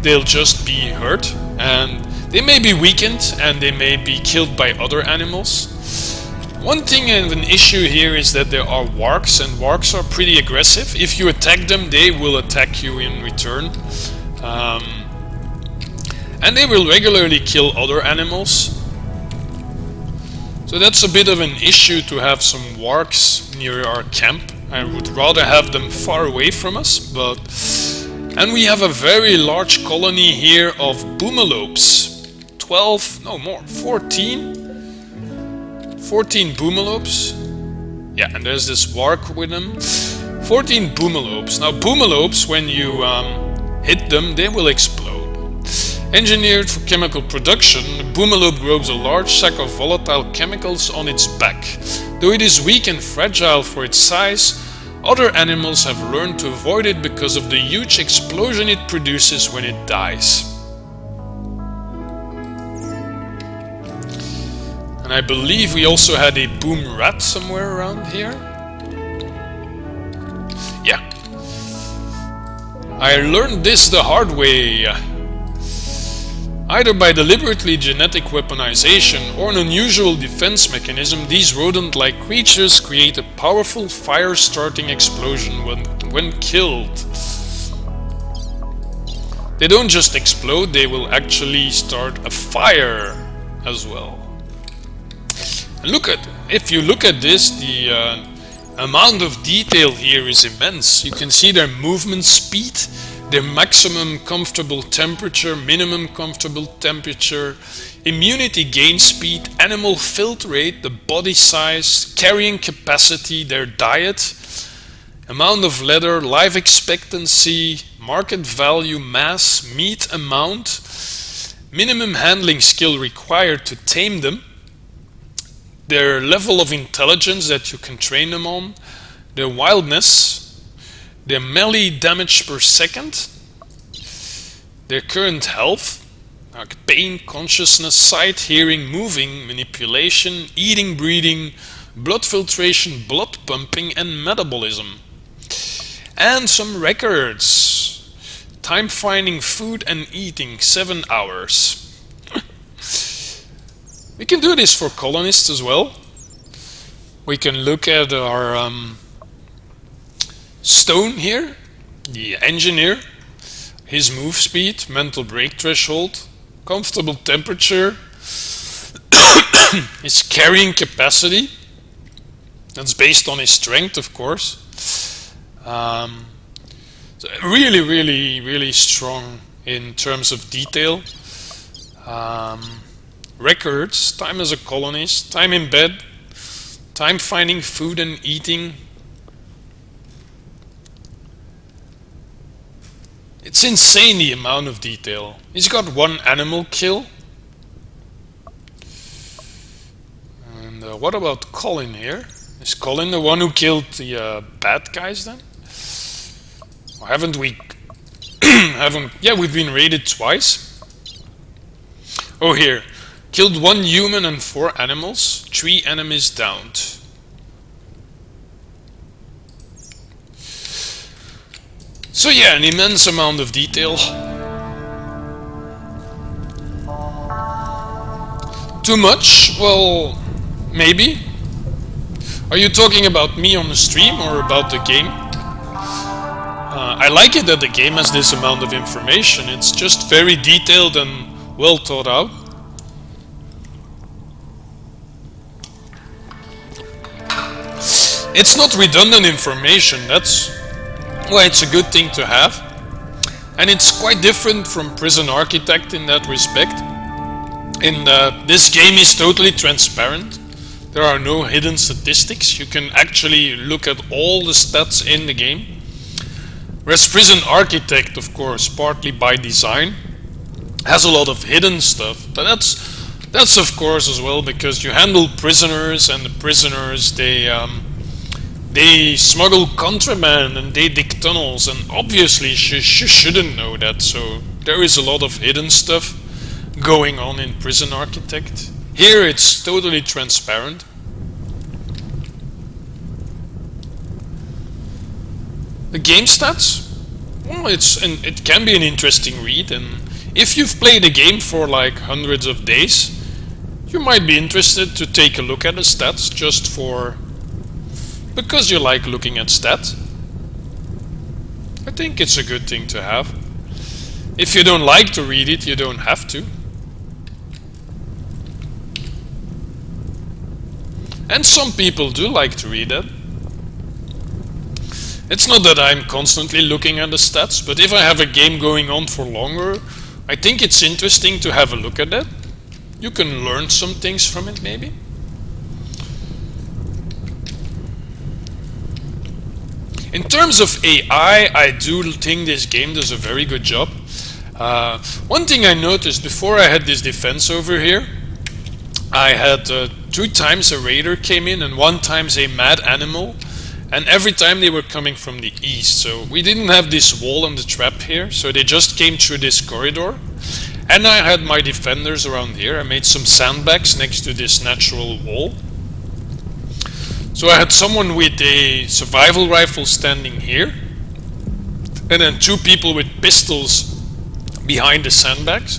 They'll just be hurt, and they may be weakened, and they may be killed by other animals. One thing and an issue here is that there are wargs, and wargs are pretty aggressive. If you attack them, they will attack you in return. And they will regularly kill other animals. So that's a bit of an issue to have some wargs near our camp. I would rather have them far away from us, but... And we have a very large colony here of boomalopes. 12, no more, 14 boomalopes. Yeah, and there's this warg with them. 14 boomalopes. Now boomalopes, when you hit them, they will explode. Engineered for chemical production, the boomalope grows a large sack of volatile chemicals on its back. Though it is weak and fragile for its size, other animals have learned to avoid it because of the huge explosion it produces when it dies. And I believe we also had a boom rat somewhere around here. Yeah. I learned this the hard way. Either by deliberately genetic weaponization or an unusual defense mechanism, these rodent-like creatures create a powerful fire-starting explosion when killed. They don't just explode, they will actually start a fire as well. And if you look at this, the amount of detail here is immense. You can see their movement speed, their maximum comfortable temperature, minimum comfortable temperature, immunity gain speed, animal filth rate, the body size, carrying capacity, their diet, amount of leather, life expectancy, market value, mass, meat amount, minimum handling skill required to tame them, their level of intelligence that you can train them on, their wildness, their melee damage per second, their current health, like pain, consciousness, sight, hearing, moving, manipulation, eating, breathing, blood filtration, blood pumping, and metabolism. And some records. Time finding food and eating, 7 hours. We can do this for colonists as well. We can look at our Stone here, the engineer, his move speed, mental break threshold, comfortable temperature, his carrying capacity, that's based on his strength, of course. So really strong in terms of detail. Records, time as a colonist, time in bed, time finding food and eating. It's insane the amount of detail. He's got one animal kill. And what about Colin here? Is Colin the one who killed the bad guys then? Or haven't we... Yeah, we've been raided twice. Oh, here. Killed 1 human and 4 animals. 3 enemies downed. So yeah, an immense amount of detail. Too much? Well, maybe. Are you talking about me on the stream or about the game? I like it that the game has this amount of information. It's just very detailed and well thought out. It's not redundant information, that's why it's a good thing to have. And it's quite different from Prison Architect in that respect. In that this game is totally transparent. There are no hidden statistics. You can actually look at all the stats in the game. Whereas Prison Architect, of course, partly by design, has a lot of hidden stuff. But that's of course as well because you handle prisoners, and the prisoners they smuggle contraband and they dig tunnels, and obviously you shouldn't know that. So there is a lot of hidden stuff going on in Prison Architect. Here it's totally transparent. The game stats? Well, it can be an interesting read, and if you've played the game for like hundreds of days, you might be interested to take a look at the stats just because you like looking at stats. I think it's a good thing to have. If you don't like to read it, you don't have to. And some people do like to read it. It's not that I'm constantly looking at the stats, but if I have a game going on for longer, I think it's interesting to have a look at that. You can learn some things from it, maybe. In terms of AI, I do think this game does a very good job. One thing I noticed before I had this defense over here, I had 2 times a raider came in and 1 times a mad animal, and every time they were coming from the east. So we didn't have this wall and the trap here, so they just came through this corridor. And I had my defenders around here. I made some sandbags next to this natural wall. So I had someone with a survival rifle standing here, and then 2 people with pistols behind the sandbags.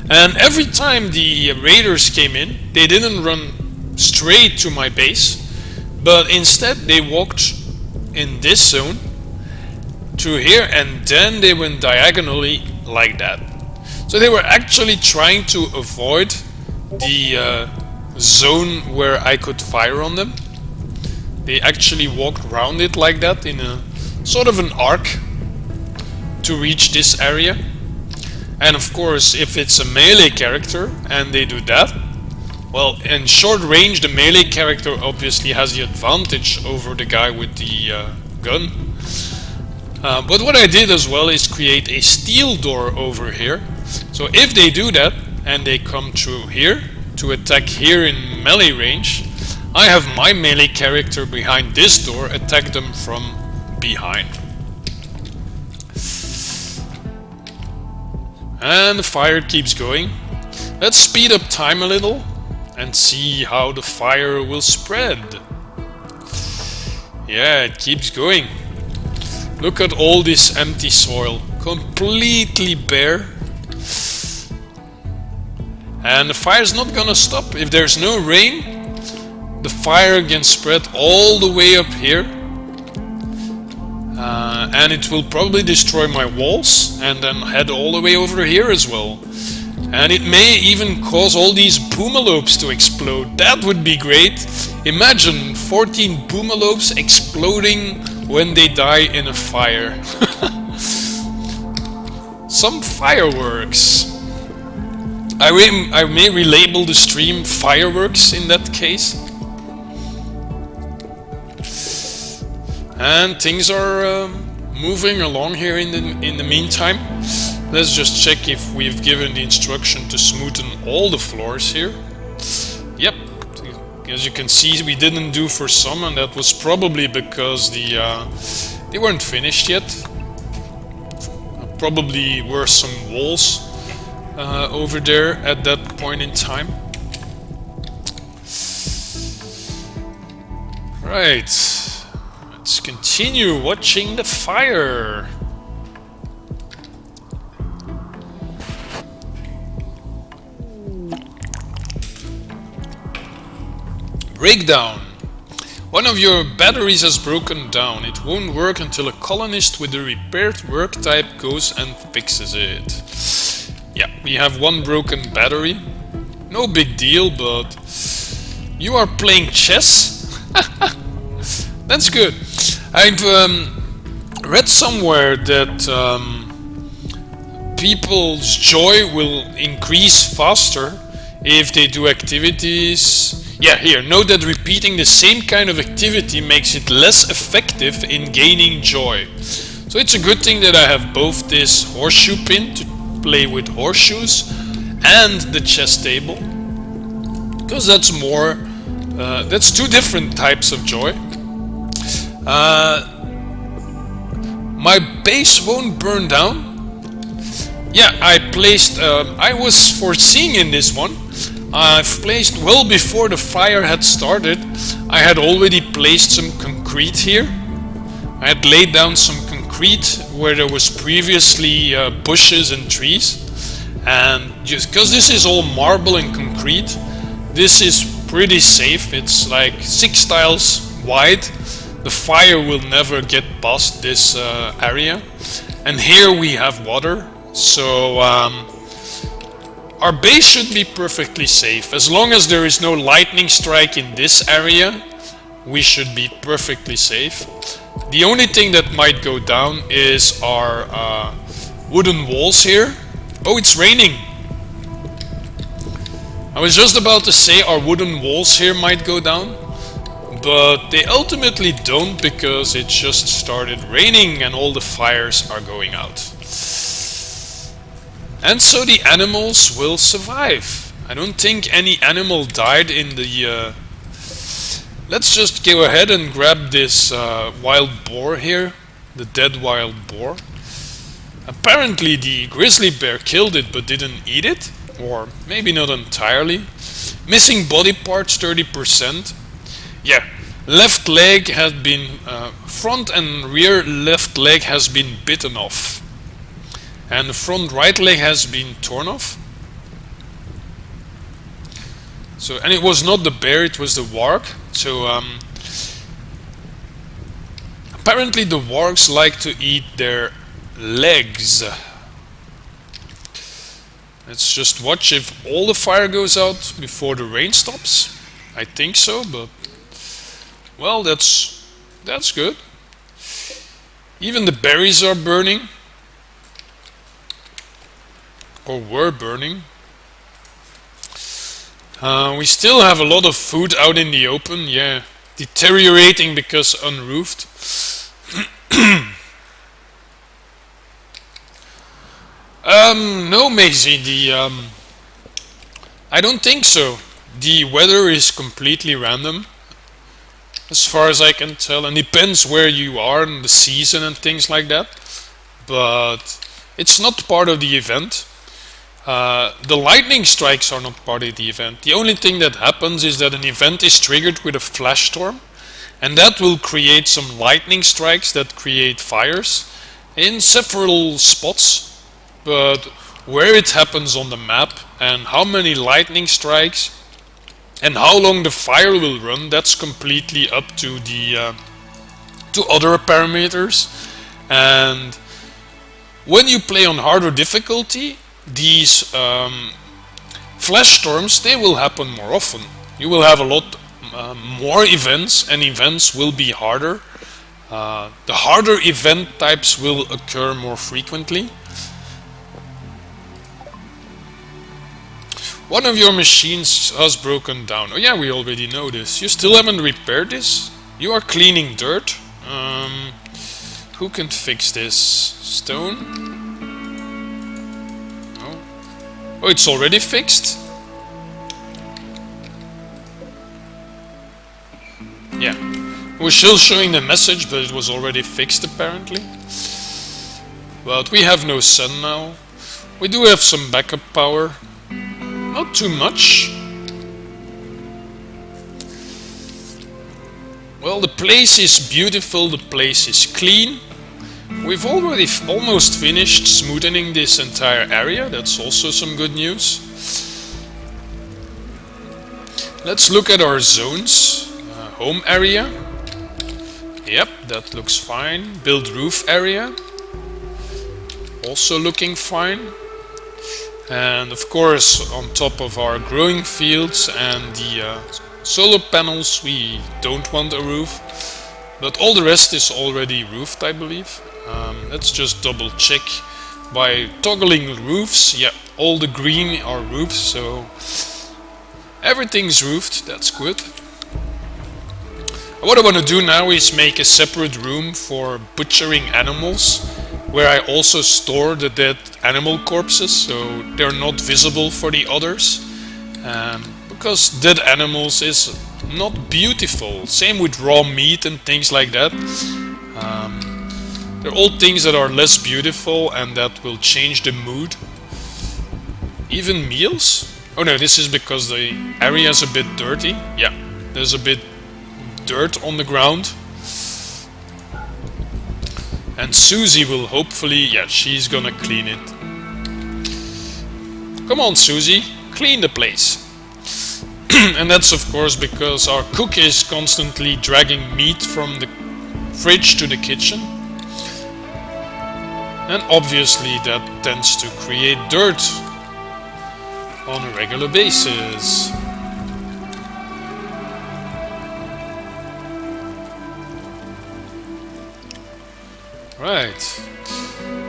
And every time the raiders came in, they didn't run straight to my base, but instead they walked in this zone to here, and then they went diagonally like that. So they were actually trying to avoid the zone where I could fire on them. They actually walked around it like that in a sort of an arc to reach this area. And of course, if it's a melee character and they do that, well, in short range the melee character obviously has the advantage over the guy with the gun. But what I did as well is create a steel door over here. So if they do that and they come through here to attack here in melee range, I have my melee character behind this door attack them from behind. And the fire keeps going. Let's speed up time a little and see how the fire will spread. Yeah, it keeps going. Look at all this empty soil, completely bare. And the fire's not gonna stop. If there's no rain, the fire can spread all the way up here. And it will probably destroy my walls and then head all the way over here as well. And it may even cause all these boomalopes to explode. That would be great. Imagine 14 boomalopes exploding when they die in a fire. Some fireworks. I may relabel the stream fireworks in that case. And things are moving along here in the meantime. Let's just check if we've given the instruction to smoothen all the floors here. Yep, as you can see, we didn't do for some, and that was probably because they weren't finished yet. Probably were some walls over there at that point in time. Right, let's continue watching the fire. Breakdown. One of your batteries has broken down. It won't work until a colonist with a repaired work type goes and fixes it. Yeah, we have one broken battery. No big deal, but you are playing chess? That's good. I've read somewhere that people's joy will increase faster if they do activities. Yeah, here, note that repeating the same kind of activity makes it less effective in gaining joy. So it's a good thing that I have both this horseshoe pin to play with horseshoes and the chess table, because that's more, that's two different types of joy. My base won't burn down. Yeah, I was foreseeing in this one. I've placed, well before the fire had started, I had already placed some concrete here. I had laid down some concrete where there was previously bushes and trees. And just because this is all marble and concrete, this is pretty safe. It's like 6 tiles wide. The fire will never get past this area. And here we have water. So our base should be perfectly safe. As long as there is no lightning strike in this area, we should be perfectly safe. The only thing that might go down is our wooden walls here. Oh, it's raining. I was just about to say our wooden walls here might go down, but they ultimately don't, because it just started raining and all the fires are going out. And so the animals will survive. I don't think any animal died in the... Let's just go ahead and grab this wild boar here, the dead wild boar. Apparently the grizzly bear killed it but didn't eat it, or maybe not entirely. Missing body parts 30%. Yeah, left leg has been, front and rear left leg has been bitten off. And the front right leg has been torn off. So, and it was not the bear, it was the warg. So apparently the wargs like to eat their legs. Let's just watch if all the fire goes out before the rain stops. I think so, but well, that's good. Even the berries are burning. Or were burning. We still have a lot of food out in the open, yeah. Deteriorating because unroofed. No, Maisie, I don't think so. The weather is completely random, as far as I can tell, and depends where you are in the season and things like that. But it's not part of the event. The lightning strikes are not part of the event. The only thing that happens is that an event is triggered with a flash storm, and that will create some lightning strikes that create fires in several spots. But where it happens on the map and how many lightning strikes and how long the fire will run, that's completely up to the to other parameters. And when you play on harder difficulty, these flash storms, they will happen more often. You will have a lot more events, and events will be harder. The harder event types will occur more frequently. One of your machines has broken down. Oh yeah, we already know this. You still haven't repaired this? You are cleaning dirt. Who can fix this? Stone? No. Oh, it's already fixed? Yeah. It was still showing the message, but it was already fixed apparently. But we have no sun now. We do have some backup power. Not too much. Well, the place is beautiful, the place is clean. We've already almost finished smoothing this entire area. That's also some good news. Let's look at our zones. Home area. Yep, that looks fine. Build roof area. Also looking fine. And of course, on top of our growing fields and the solar panels, we don't want a roof. But all the rest is already roofed, I believe. Let's just double check by toggling roofs. Yeah, all the green are roofs, so everything's roofed. That's good. What I want to do now is make a separate room for butchering animals, where I also store the dead animal corpses, so they're not visible for the others. Because dead animals is not beautiful. Same with raw meat and things like that. They're all things that are less beautiful and that will change the mood. Even meals? Oh no, this is because the area is a bit dirty. Yeah, there's a bit dirt on the ground. And Susie will hopefully, yeah, she's gonna clean it. Come on, Susie, clean the place. And that's of course because our cook is constantly dragging meat from the fridge to the kitchen. And obviously that tends to create dirt on a regular basis. Right.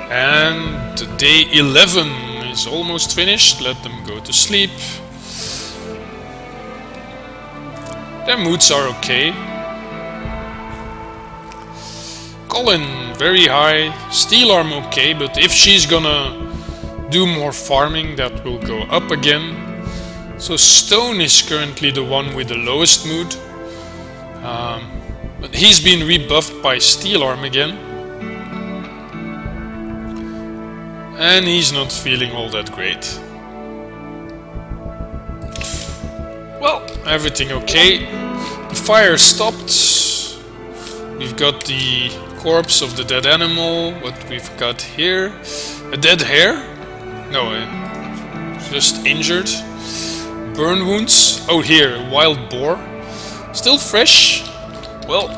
And day 11 is almost finished. Let them go to sleep. Their moods are okay. Colin, very high. Steel arm okay, but if she's gonna do more farming, that will go up again. So Stone is currently the one with the lowest mood. But he's been rebuffed by Steel arm again. And he's not feeling all that great. Well, everything okay. The fire stopped. We've got the corpse of the dead animal. What we've got here? A dead hare? No, just injured. Burn wounds. Oh, here, wild boar. Still fresh. Well,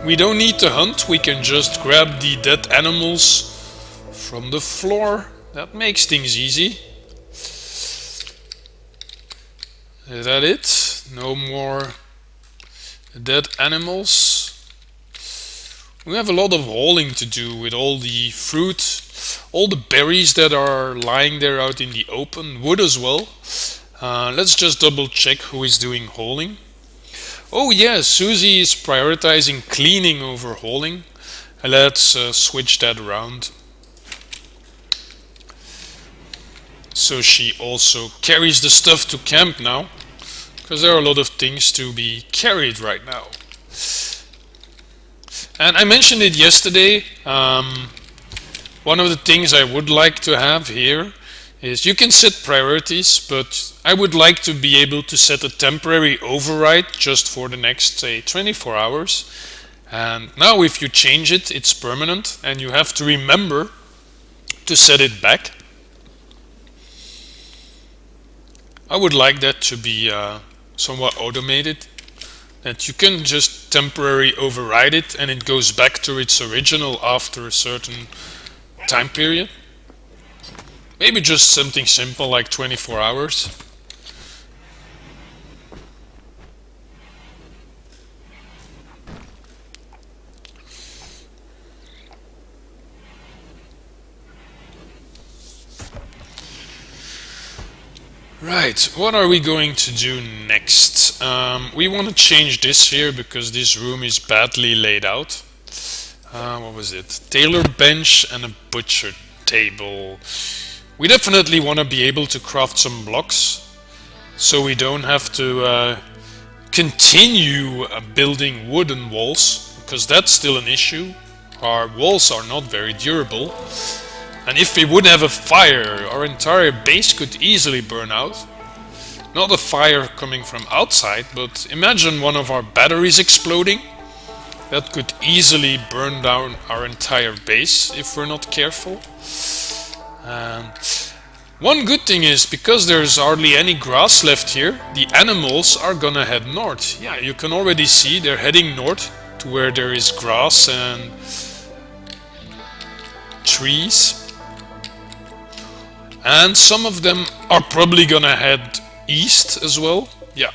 we don't need to hunt. We can just grab the dead animals from the floor. That makes things easy. Is that it? No more dead animals. We have a lot of hauling to do with all the fruit, all the berries that are lying there out in the open, wood as well. Let's just double check who is doing hauling. Oh yeah, Susie is prioritizing cleaning over hauling. Let's switch that around. So she also carries the stuff to camp now, because there are a lot of things to be carried right now. And I mentioned it yesterday, one of the things I would like to have here is you can set priorities, but I would like to be able to set a temporary override just for the next, say, 24 hours. And now if you change it, it's permanent, and you have to remember to set it back. I would like that to be somewhat automated, that you can just temporarily override it and it goes back to its original after a certain time period. Maybe just something simple like 24 hours. Right, what are we going to do next? We want to change this here because this room is badly laid out. What was it? Tailor bench and a butcher table. We definitely want to be able to craft some blocks so we don't have to continue building wooden walls, because that's still an issue. Our walls are not very durable. And if we would have a fire, our entire base could easily burn out. Not a fire coming from outside, but imagine one of our batteries exploding. That could easily burn down our entire base if we're not careful. One good thing is, because there's hardly any grass left here, the animals are gonna head north. Yeah, you can already see they're heading north to where there is grass and trees. And some of them are probably gonna head east as well. Yeah,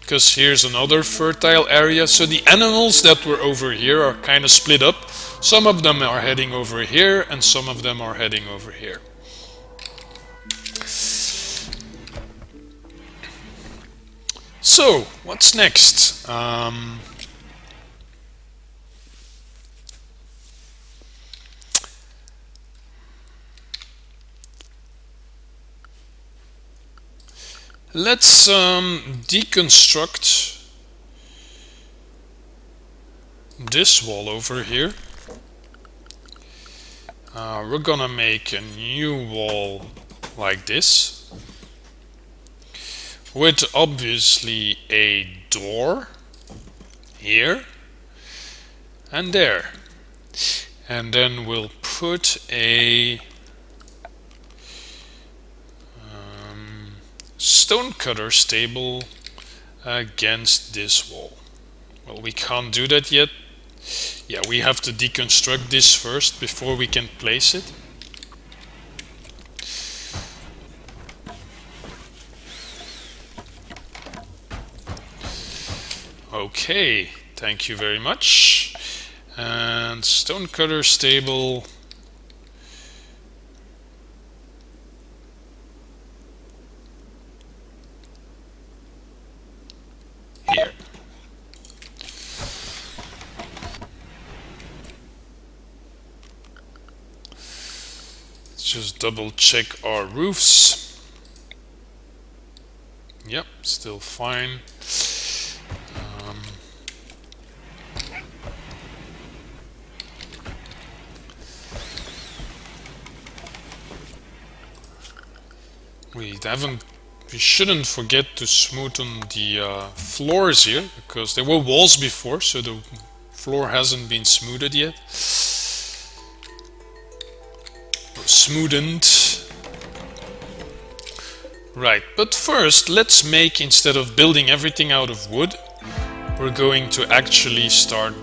because here's another fertile area. So the animals that were over here are kind of split up. Some of them are heading over here and some of them are heading over here. So, what's next? Let's deconstruct this wall over here. We're gonna make a new wall like this, with obviously a door here and there. And then we'll put a stonecutter stable against this wall. Well, we can't do that yet. Yeah, we have to deconstruct this first before we can place it. Okay, thank you very much. And stonecutter stable. Here. Let's just double check our roofs. Yep, still fine. We shouldn't forget to smoothen the floors here, because there were walls before, so the floor hasn't been smoothed yet. Or smoothened. Right, but first let's make, instead of building everything out of wood, we're going to actually start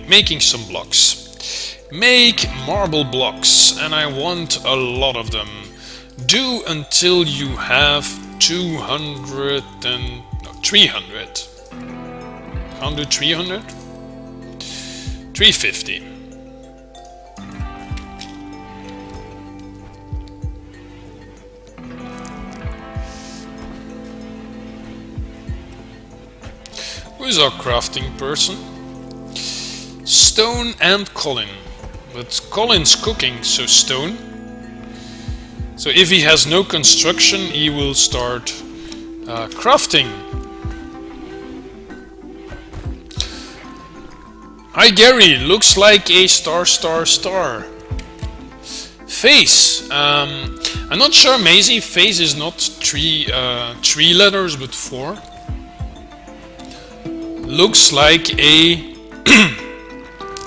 making some blocks. Make marble blocks, and I want a lot of them. Do until you have 200 and... no, 300. Can't do 300? 350. Who is our crafting person? Stone and Colin. But Colin's cooking, so stone. So if he has no construction, he will start crafting. Hi Gary, looks like a star. Face. I'm not sure, Maisie. Face is not three letters, but 4. Looks like a.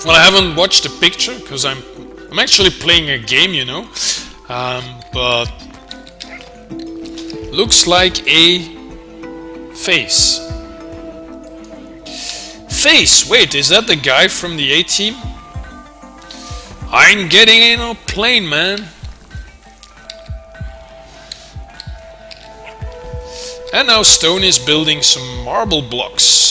Well, I haven't watched the picture because I'm actually playing a game, you know. But looks like a face. Face! Wait, is that the guy from the A-team? I'm getting in a plane, man. And now Stone is building some marble blocks.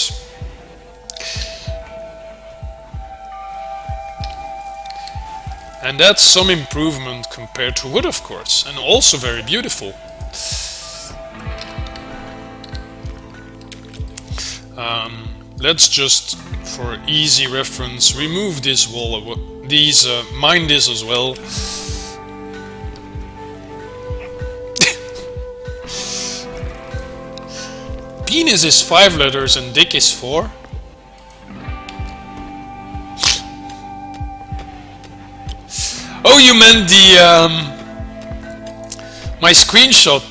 And that's some improvement compared to wood, of course, and also very beautiful. Let's just, for easy reference, remove this wall, mine this as well. Penis is 5 letters and dick is 4. Oh, you meant my screenshot.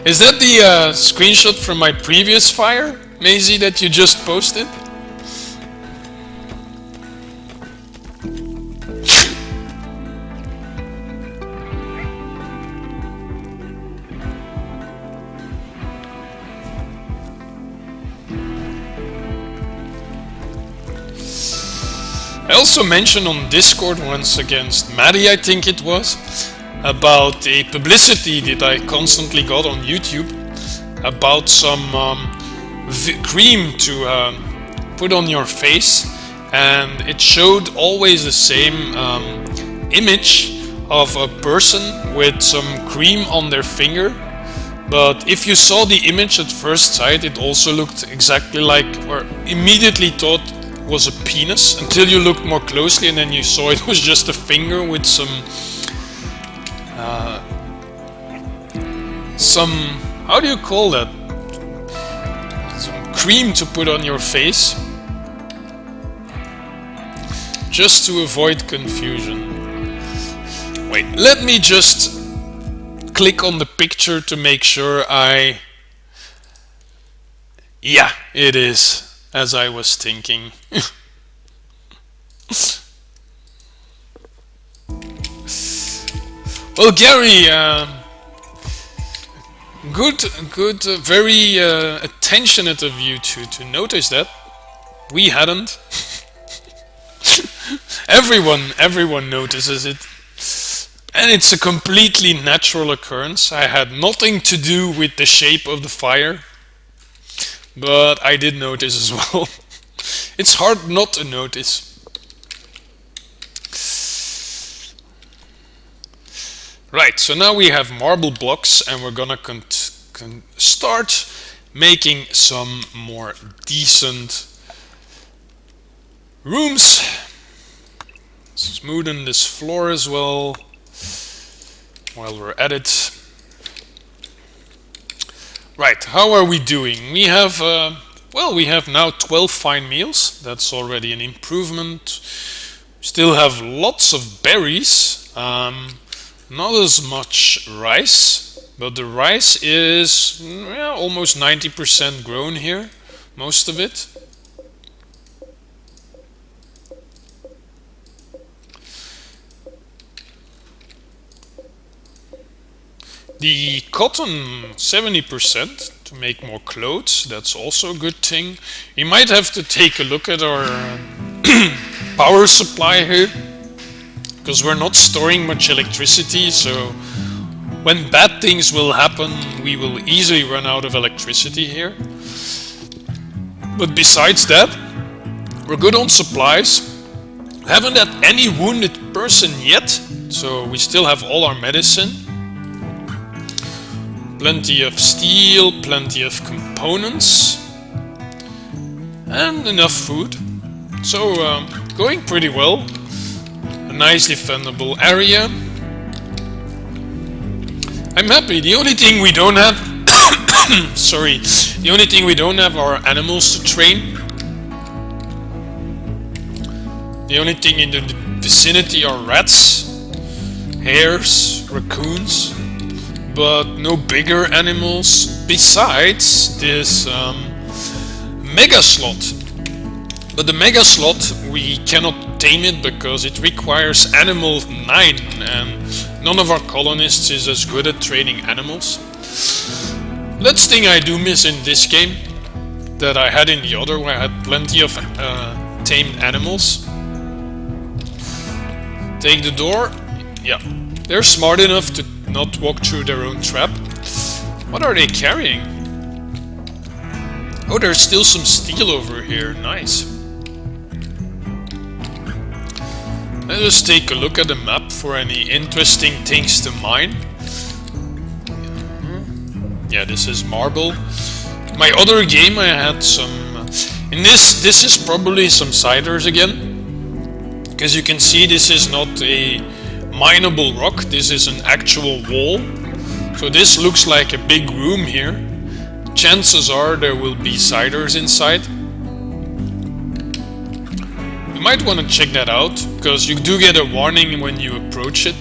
Is that the screenshot from my previous fire, Maisie, that you just posted? I also mentioned on Discord once against Maddie, I think it was, about a publicity that I constantly got on YouTube about some cream to put on your face, and it showed always the same image of a person with some cream on their finger. But if you saw the image at first sight, it also looked exactly like, or immediately thought was a penis, until you looked more closely and then you saw it was just a finger with some how do you call that? Some cream to put on your face, just to avoid confusion. Wait, let me just click on the picture to make sure yeah, it is as I was thinking. Well, Gary, good, very attentionate of you to notice that. We hadn't. Everyone notices it. And it's a completely natural occurrence. I had nothing to do with the shape of the fire, but I did notice as well. It's hard not to notice. Right, so now we have marble blocks, and we're gonna start making some more decent rooms. Smoothen this floor as well while we're at it. Right, how are we doing? We have we have now 12 fine meals. That's already an improvement. Still have lots of berries. Not as much rice, but the rice is almost 90% grown here, most of it. The cotton 70% to make more clothes, that's also a good thing. We might have to take a look at our power supply here, because we're not storing much electricity, so when bad things will happen, we will easily run out of electricity here. But besides that, we're good on supplies. We haven't had any wounded person yet, so we still have all our medicine. Plenty of steel, plenty of components, and enough food. So going pretty well. Nice defendable area. I'm happy. The only thing we don't have sorry, the only thing we don't have are animals to train. The only thing in the vicinity are rats, hares, raccoons, but no bigger animals besides this mega slot. But the mega slot, we cannot tame it because it requires animal 9, and none of our colonists is as good at training animals. That's the thing I do miss in this game that I had in the other, where I had plenty of tamed animals. Take the door. Yeah, they're smart enough to not walk through their own trap. What are they carrying? Oh, there's still some steel over here. Nice. Let's just take a look at the map for any interesting things to mine. Yeah, this is marble. My other game I had some... in this is probably some ciders again. Because you can see this is not a mineable rock, this is an actual wall. So this looks like a big room here. Chances are there will be ciders inside. You might want to check that out, because you do get a warning when you approach it.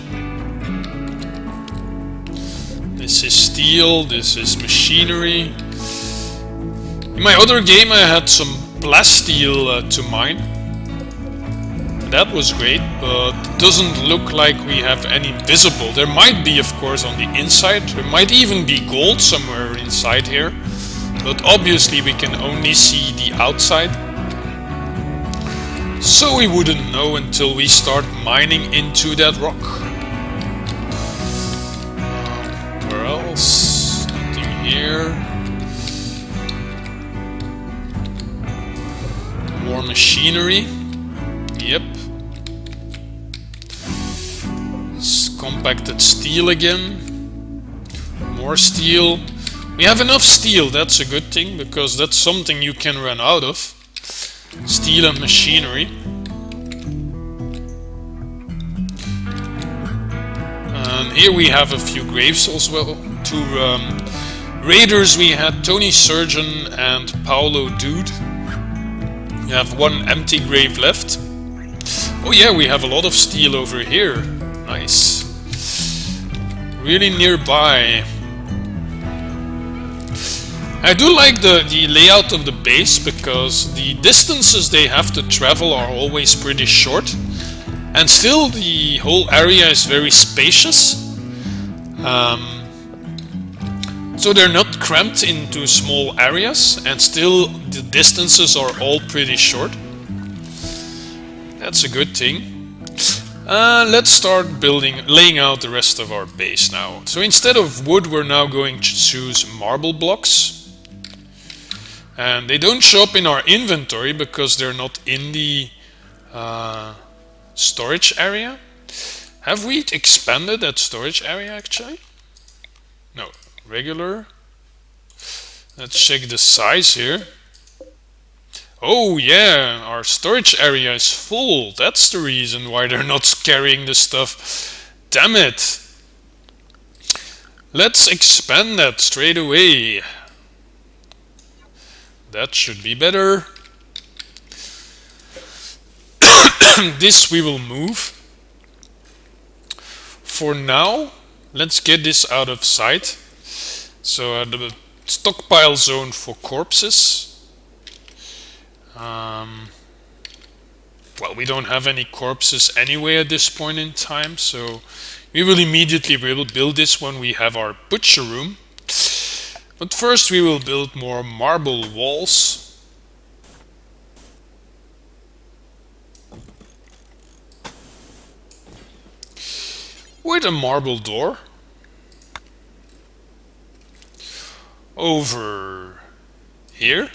This is steel, this is machinery. In my other game I had some plasteel to mine. That was great, but it doesn't look like we have any visible. There might be, of course, on the inside. There might even be gold somewhere inside here. But obviously we can only see the outside. So we wouldn't know until we start mining into that rock. machinery. Yep. Compacted steel again. More steel. We have enough steel, that's a good thing, because that's something you can run out of. Steel and machinery. And here we have a few graves as well. Two raiders we had, Tony Surgeon and Paolo Dude. We have one empty grave left. Oh yeah, we have a lot of steel over here. Nice. Really nearby. I do like the layout of the base, because the distances they have to travel are always pretty short, and still the whole area is very spacious. So they're not cramped into small areas, and still the distances are all pretty short. That's a good thing. Let's start laying out the rest of our base now. So instead of wood, we're now going to choose marble blocks. And they don't show up in our inventory because they're not in the storage area. Have we expanded that storage area actually? No, regular. Let's check the size here. Oh yeah, our storage area is full. That's the reason why they're not carrying the stuff. Damn it. Let's expand that straight away. That should be better. This we will move. For now, let's get this out of sight. So the stockpile zone for corpses. Well, we don't have any corpses anyway at this point in time, so we will immediately build this when we have our butcher room. But first we will build more marble walls. With a marble door. Over here.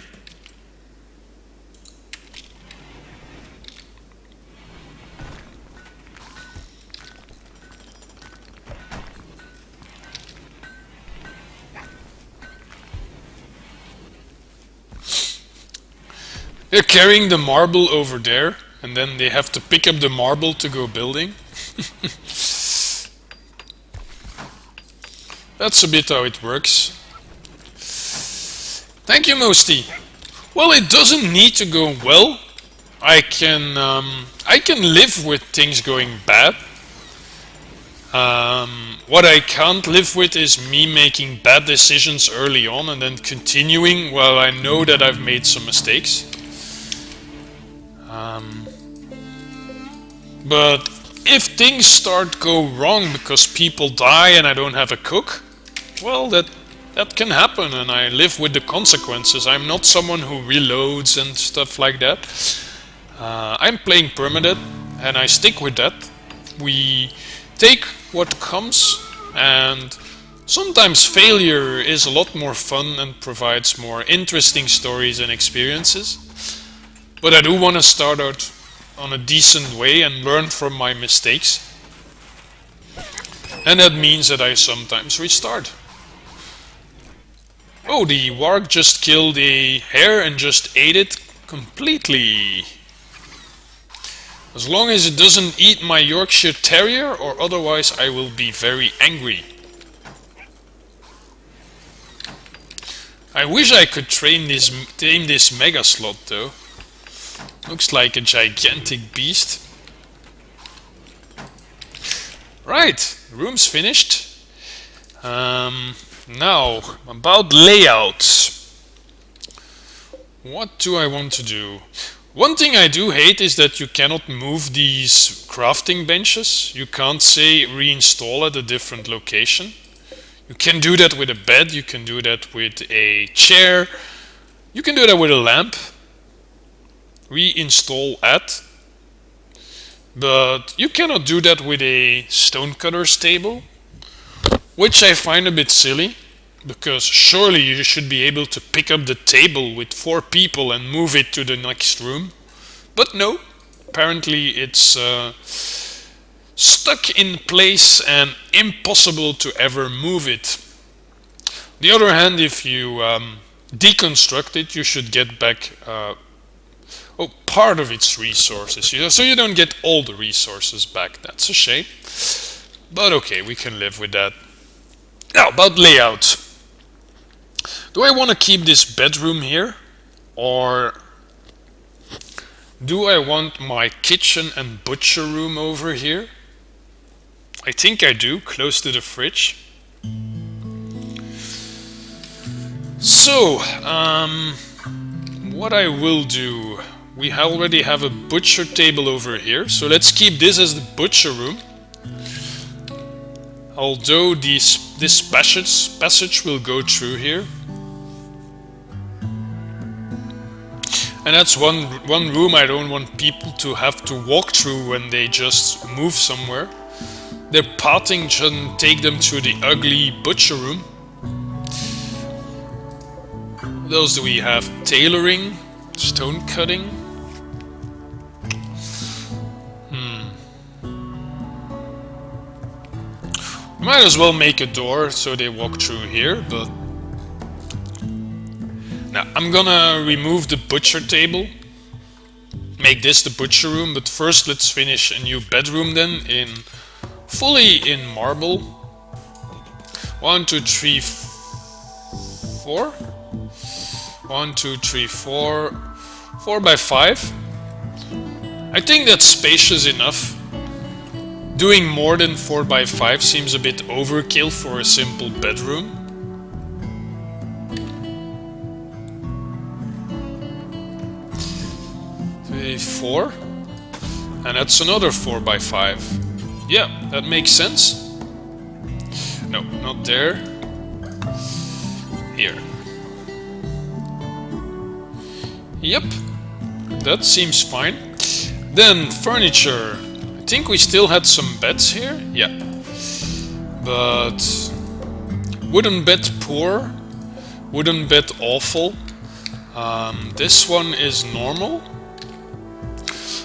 They're carrying the marble over there, and then they have to pick up the marble to go building. That's a bit how it works. Thank you, Mosty. Well, it doesn't need to go well. I can live with things going bad. What I can't live with is me making bad decisions early on and then continuing while I know that I've made some mistakes. But if things start go wrong because people die and I don't have a cook, well, that can happen, and I live with the consequences. I'm not someone who reloads and stuff like that. I'm playing permadeath, and I stick with that. We take what comes, and sometimes failure is a lot more fun and provides more interesting stories and experiences. But I do want to start out on a decent way and learn from my mistakes. And that means that I sometimes restart. Oh, the warg just killed a hare and just ate it completely. As long as it doesn't eat my Yorkshire Terrier, or otherwise I will be very angry. I wish I could tame this mega slot though. Looks like a gigantic beast. Right, room's finished. Now, about layouts. What do I want to do? One thing I do hate is that you cannot move these crafting benches. You can't say reinstall at a different location. You can do that with a bed, you can do that with a chair, you can do that with a lamp. Reinstall at. But you cannot do that with a stonecutter's table, which I find a bit silly, because surely you should be able to pick up the table with 4 people and move it to the next room. But no, apparently it's stuck in place and impossible to ever move it. On the other hand, if you deconstruct it, you should get back part of its resources. So you don't get all the resources back. That's a shame. But okay, we can live with that. Now, about layout. Do I want to keep this bedroom here? Or do I want my kitchen and butcher room over here? I think I do, close to the fridge. So, what I will do, we already have a butcher table over here, so let's keep this as the butcher room. Although this passage will go through here. And that's one room I don't want people to have to walk through when they just move somewhere. Their pathing shouldn't take them to the ugly butcher room. What else do we have? Tailoring, stone cutting. Might as well make a door so they walk through here, but now I'm gonna remove the butcher table, make this the butcher room, but first let's finish a new bedroom then fully in marble. 1, 2, 3, 4. 1, 2, 3, 4. 4 by 5. I think that's spacious enough. Doing more than 4 by 5 seems a bit overkill for a simple bedroom. 4, and that's another 4 by 5. Yeah, that makes sense. No, not there. Here. Yep, that seems fine. Then furniture. I think we still had some beds here. Yeah, but wooden bed poor, wooden bed awful. This one is normal.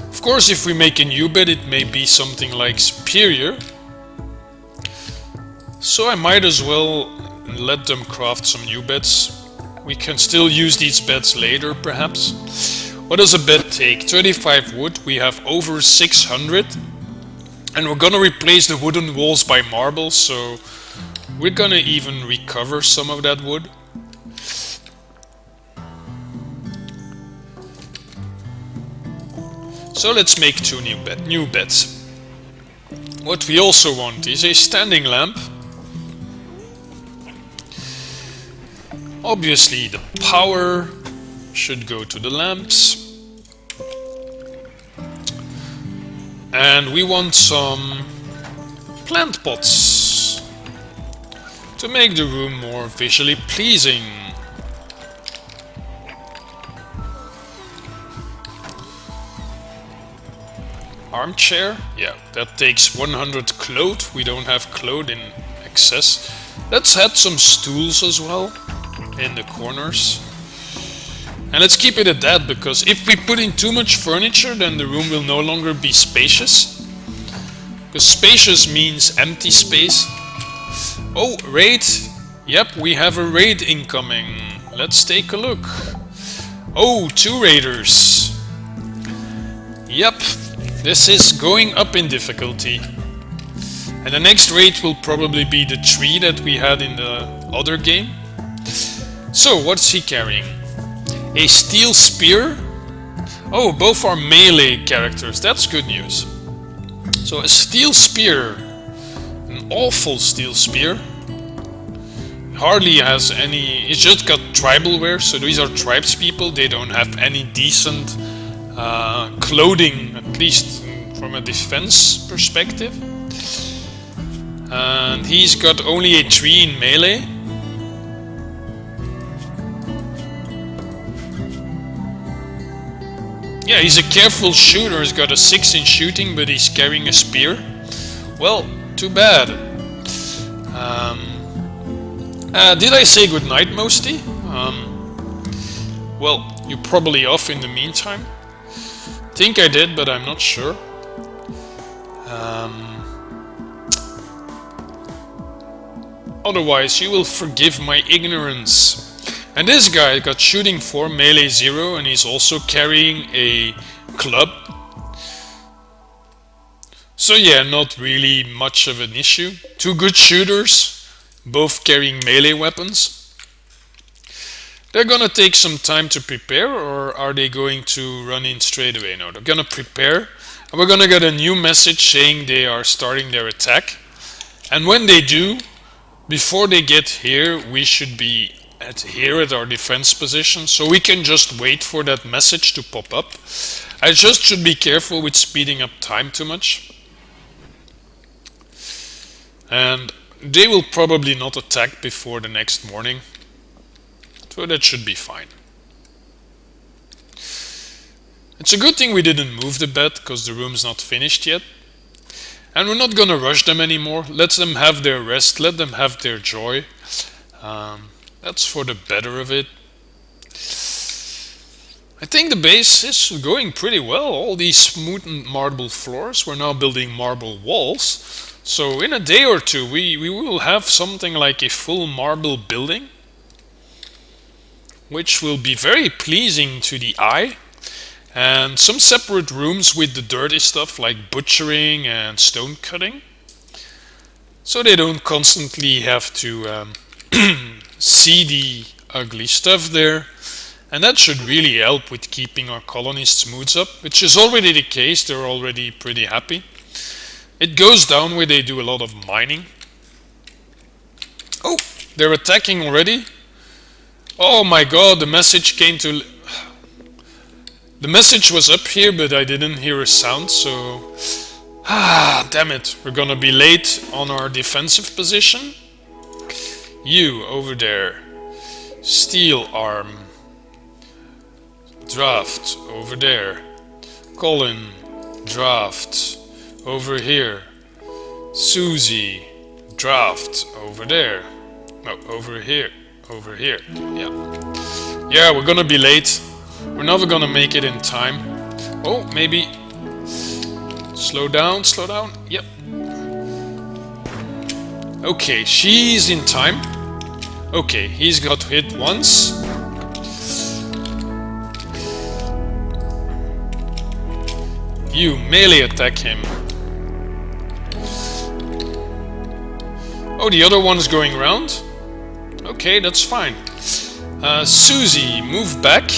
Of course, if we make a new bed, it may be something like superior. So I might as well let them craft some new beds. We can still use these beds later, perhaps. What does a bed take? 35 wood. We have over 600. And we're gonna replace the wooden walls by marble, so we're gonna even recover some of that wood. So let's make 2 new beds. What we also want is a standing lamp. Obviously the power should go to the lamps. And we want some plant pots to make the room more visually pleasing. Armchair, yeah, that takes 100 cloth. We don't have cloth in excess. Let's add some stools as well in the corners. And let's keep it at that, because if we put in too much furniture, then the room will no longer be spacious. Because spacious means empty space. Oh, raid. Yep, we have a raid incoming. Let's take a look. Oh, 2 raiders. Yep. This is going up in difficulty. And the next raid will probably be the 3 that we had in the other game. So, what's he carrying? A steel spear? Oh, both are melee characters. That's good news. So, a steel spear. An awful steel spear. Hardly has any... It's just got tribal wear, so these are tribes people. They don't have any decent clothing, at least from a defense perspective. And he's got only a 3 in melee. Yeah, he's a careful shooter. He's got a 6 in shooting, but he's carrying a spear. Well, too bad. Did I say goodnight, Mosty? Well, you're probably off in the meantime. Think I did, but I'm not sure. Otherwise, you will forgive my ignorance. And this guy got shooting 4, melee 0, and he's also carrying a club. So yeah, not really much of an issue. Two good shooters, both carrying melee weapons. They're gonna take some time to prepare, or are they going to run in straight away? No, they're gonna prepare, and we're gonna get a new message saying they are starting their attack. And when they do, before they get here, we should be here at our defense position, so we can just wait for that message to pop up. I just should be careful with speeding up time too much. And they will probably not attack before the next morning, so that should be fine. It's a good thing we didn't move the bed, because the room's not finished yet. And we're not gonna rush them anymore. Let them have their rest, let them have their joy. That's for the better of it. I think the base is going pretty well. All these smoothened marble floors. We're now building marble walls. So in a day or two we will have something like a full marble building, which will be very pleasing to the eye. And some separate rooms with the dirty stuff like butchering and stone cutting, so they don't constantly have to see the ugly stuff there. And that should really help with keeping our colonists' moods up, which is already the case. They're already pretty happy. It goes down where they do a lot of mining. Oh, they're attacking already. Oh my god, the message came to... The message was up here, but I didn't hear a sound, so... damn it. We're gonna be late on our defensive position. You, over there. Steel arm. Draft, over there. Colin, draft, over here. Susie, draft, over there. No, over here. Over here. Yeah. Yeah, we're gonna be late. We're never gonna make it in time. Oh, maybe. Slow down, slow down. Yep. Okay, she's in time. Okay, he's got hit once. You melee attack him. Oh, the other one's going around? Okay, that's fine. Susie, move back.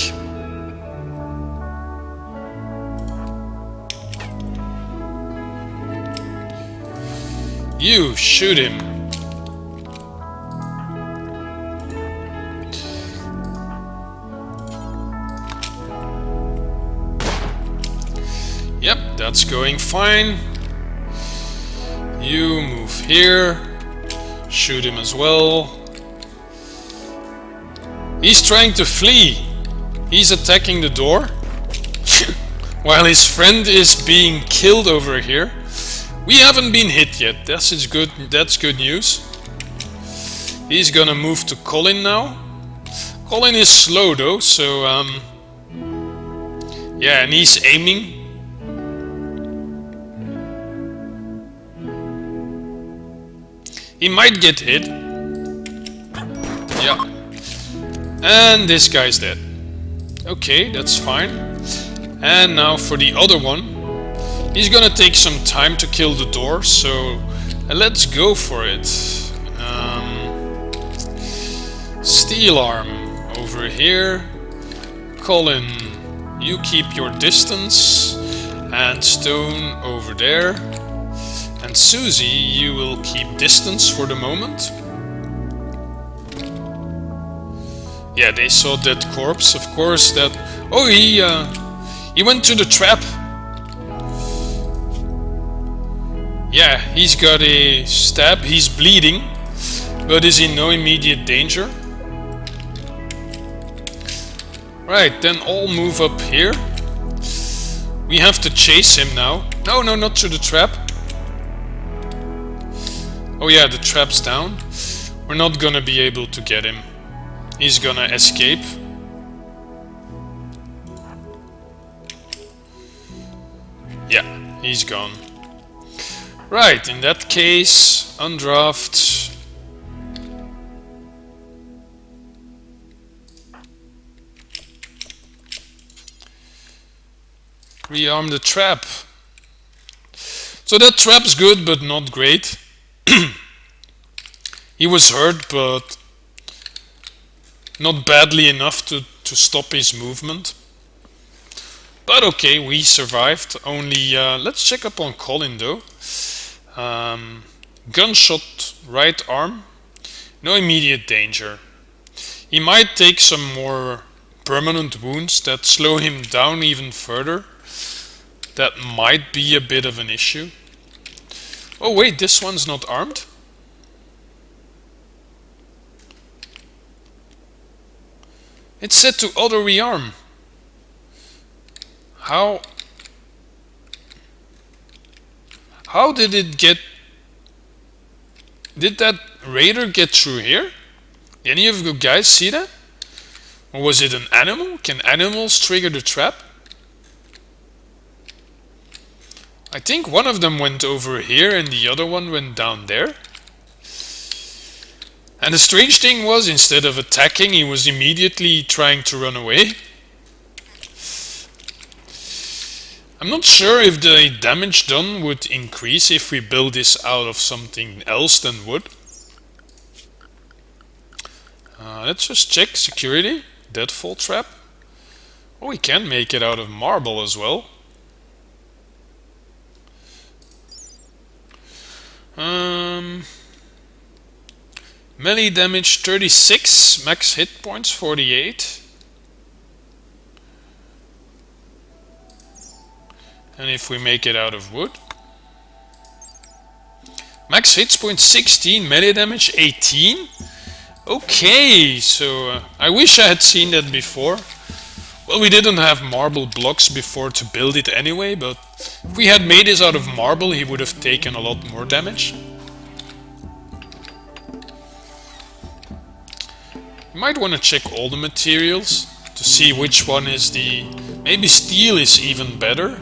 You shoot him. Yep, that's going fine. You move here. Shoot him as well. He's trying to flee. He's attacking the door. While his friend is being killed over here. We haven't been hit yet. That's good. That's good news. He's gonna move to Colin now. Colin is slow though, so yeah, and he's aiming. He might get hit. Yeah. And this guy's dead. Okay, that's fine. And now for the other one. He's gonna take some time to kill the door, so let's go for it. Steel arm over here. Colin, you keep your distance. And stone over there. And Susie, you will keep distance for the moment. Yeah, they saw that corpse, of course. That. Oh, he went to the trap. Yeah, he's got a stab, he's bleeding, but is in no immediate danger. Right, then all move up here. We have to chase him now. No, not through the trap. Oh yeah, the trap's down. We're not gonna be able to get him. He's gonna escape. Yeah, he's gone. Right, in that case, undraft. Rearm the trap. So that trap's good, but not great. He was hurt, but not badly enough to stop his movement. But okay, we survived. Only, let's check up on Colin though. Gunshot right arm. No immediate danger. He might take some more permanent wounds that slow him down even further. That might be a bit of an issue. Oh wait, this one's not armed? It's set to auto rearm. How did it get... Did that raider get through here? Any of you guys see that? Or was it an animal? Can animals trigger the trap? I think one of them went over here and the other one went down there. And the strange thing was, instead of attacking, he was immediately trying to run away. I'm not sure if the damage done would increase if we build this out of something else than wood. Let's just check security. Deadfall trap. Oh, we can make it out of marble as well. Melee damage 36, max hit points 48. And if we make it out of wood, max hit points 16, melee damage 18. Okay, so I wish I had seen that before. Well, we didn't have marble blocks before to build it anyway, but if we had made this out of marble, he would have taken a lot more damage. You might want to check all the materials to see which one is the... Maybe steel is even better.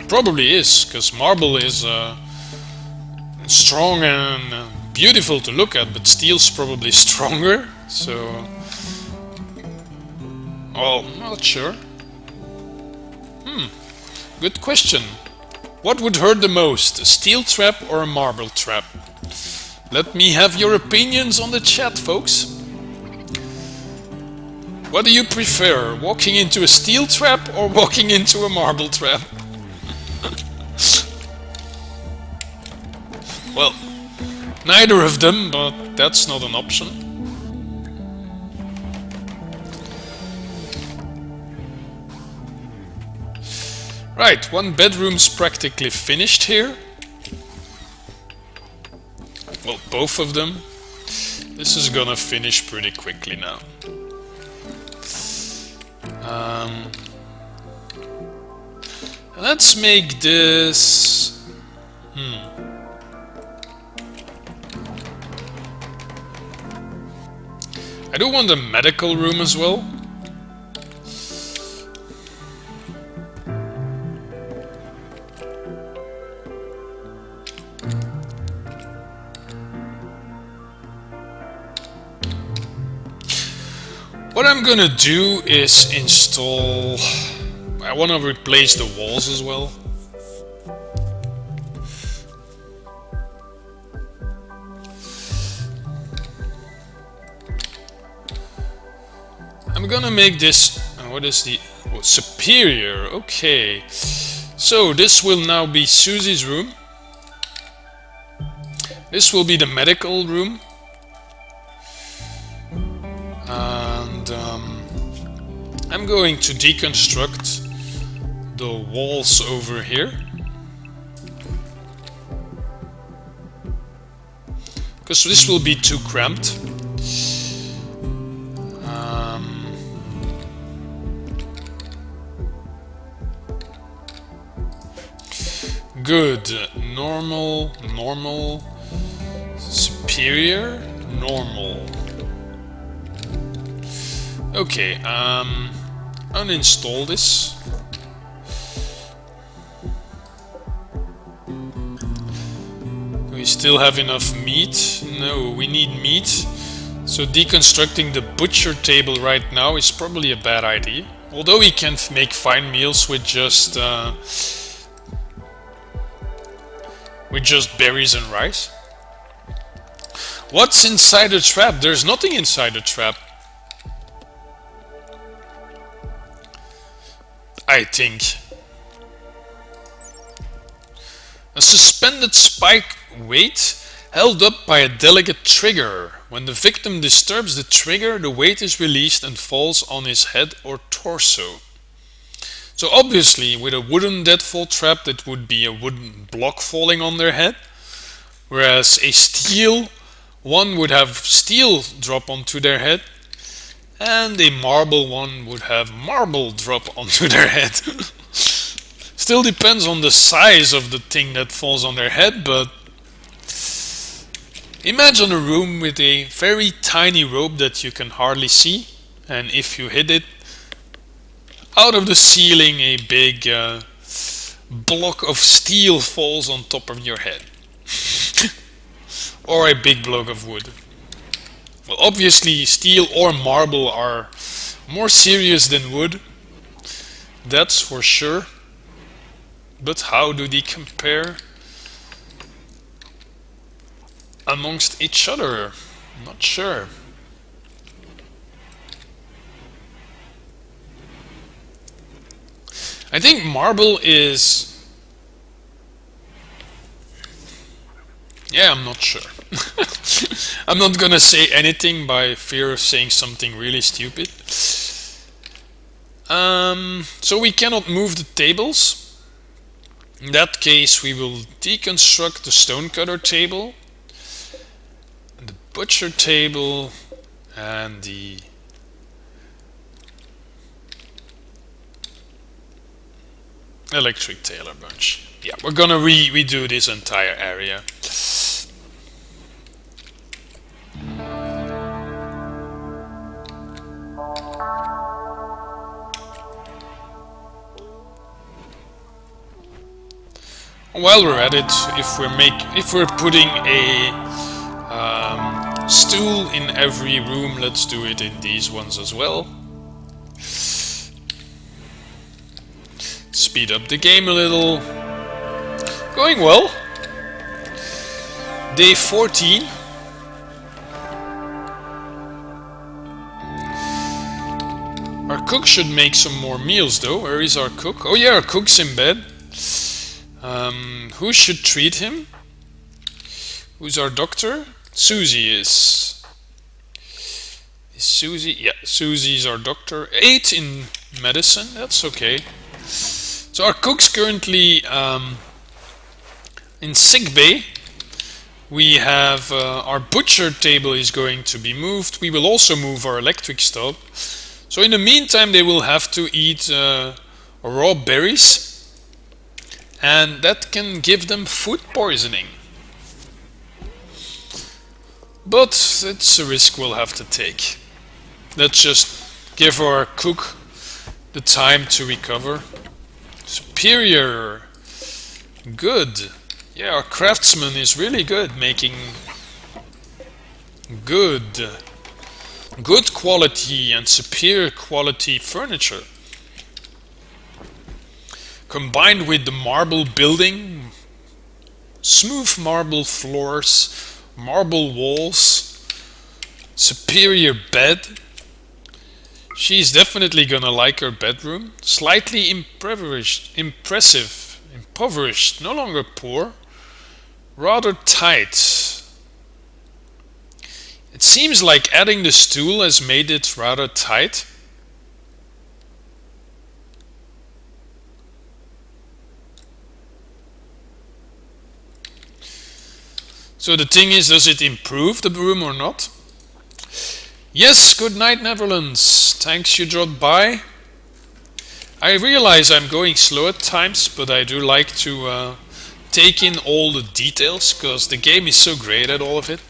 Probably is, because marble is strong and beautiful to look at, but steel's probably stronger, so... Well, not sure. Good question. What would hurt the most, a steel trap or a marble trap? Let me have your opinions on the chat, folks. What do you prefer, walking into a steel trap or walking into a marble trap? Well, neither of them, but that's not an option. Right, one bedroom's practically finished here. Well, both of them. This is gonna finish pretty quickly now. Let's make this... I do want a medical room as well. What I'm gonna do is install... I want to replace the walls as well. I'm gonna make this... what is the... oh, superior, okay. So this will now be Susie's room. This will be the medical room. And I'm going to deconstruct the walls over here. Because this will be too cramped. Good. Normal, normal, superior, normal. Okay, uninstall this. still have enough meat? No, we need meat. So deconstructing the butcher table right now is probably a bad idea. Although we can make fine meals with just berries and rice. What's inside the trap? There's nothing inside the trap. I think. A suspended spike weight held up by a delicate trigger. When the victim disturbs the trigger, the weight is released and falls on his head or torso. So obviously with a wooden deadfall trap that would be a wooden block falling on their head, whereas a steel one would have steel drop onto their head, and a marble one would have marble drop onto their head. Still depends on the size of the thing that falls on their head, but imagine a room with a very tiny rope that you can hardly see, and if you hit it, out of the ceiling a big block of steel falls on top of your head. Or a big block of wood. Well, obviously steel or marble are more serious than wood, that's for sure. But how do they compare amongst each other? Not sure. I think marble is... Yeah, I'm not sure. I'm not gonna say anything by fear of saying something really stupid. So we cannot move the tables. In that case, we will deconstruct the stonecutter table, the butcher table, and the electric tailor bunch. Yeah, we're gonna redo this entire area. While we're at it, if we're putting a stool in every room, let's do it in these ones as well. Speed up the game a little. Going well. Day 14. Our cook should make some more meals though. Where is our cook? Oh yeah, our cook's in bed. Who should treat him? Who's our doctor? Susie is. Is Susie? Yeah, Susie's our doctor. 8 in medicine, that's okay. So our cook's currently in sick bay. We have our butcher table is going to be moved. We will also move our electric stove. So in the meantime they will have to eat raw berries. And that can give them food poisoning. But it's a risk we'll have to take. Let's just give our cook the time to recover. Superior. Good. Yeah, our craftsman is really good, making good quality and superior quality furniture. Combined with the marble building, smooth marble floors, marble walls, superior bed. She's definitely gonna like her bedroom. Slightly impoverished, no longer poor, rather tight. It seems like adding the stool has made it rather tight. So the thing is, does it improve the room or not? Yes, good night Netherlands. Thanks you dropped by. I realize I'm going slow at times, but I do like to take in all the details because the game is so great at all of it.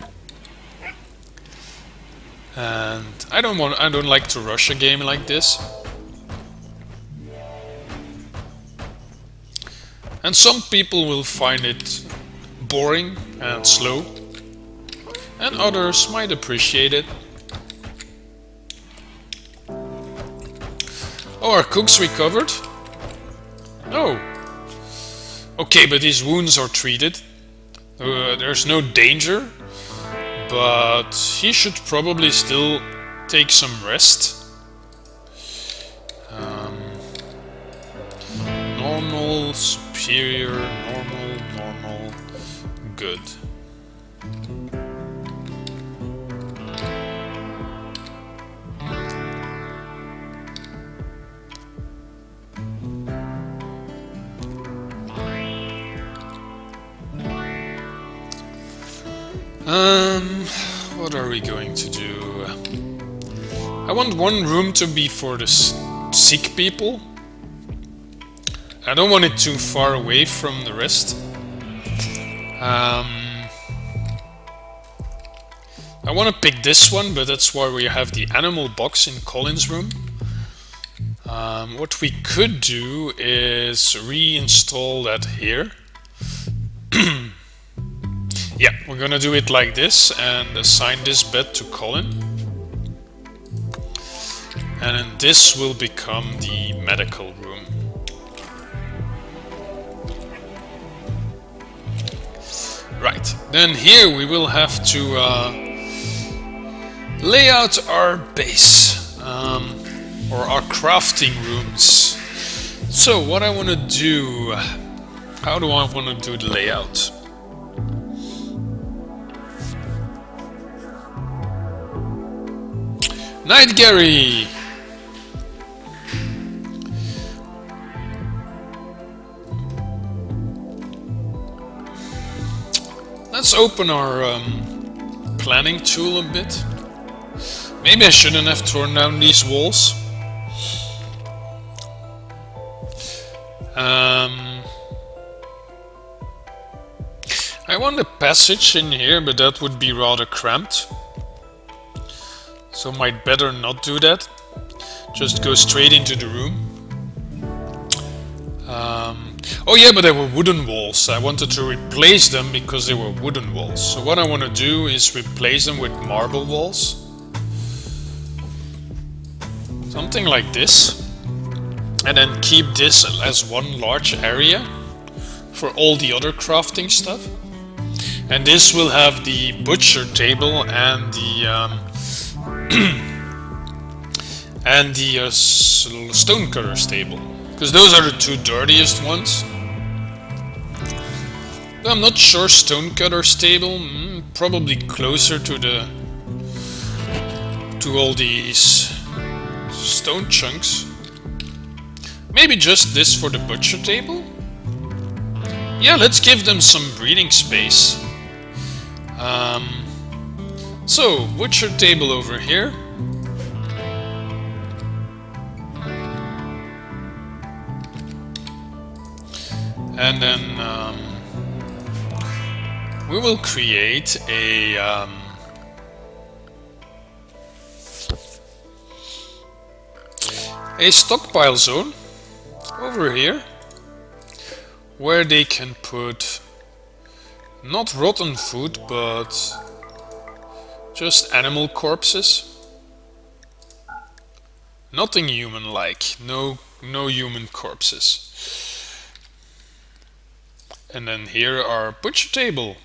And I don't like to rush a game like this. And some people will find it boring and slow, and others might appreciate it. Oh, our cook's recovered? No. Okay, but his wounds are treated. There's no danger, but he should probably still take some rest. Normal, superior, normal, good. What are we going to do? I want one room to be for the sick people. I don't want it too far away from the rest. I want to pick this one, but that's why we have the animal box in Colin's room. What we could do is reinstall that here. Yeah, we're gonna do it like this and assign this bed to Colin. And then this will become the medical room. Right, then here we will have to lay out our base, or our crafting rooms. So what I want to do, how do I want to do the layout? Night Gary! Let's open our planning tool a bit. Maybe I shouldn't have torn down these walls. I want a passage in here, but that would be rather cramped. So might better not do that. Just go straight into the room. Oh yeah, but they were wooden walls. I wanted to replace them because they were wooden walls. So what I want to do is replace them with marble walls. Something like this. And then keep this as one large area for all the other crafting stuff. And this will have the butcher table and the stonecutter's table, because those are the two dirtiest ones. But I'm not sure stonecutter's table, probably closer to all these stone chunks. Maybe just this for the butcher table? Yeah, let's give them some breathing space. So, butcher table over here. And then we will create a stockpile zone over here where they can put not rotten food, but just animal corpses. Nothing human-like, no human corpses. And then here our butcher table,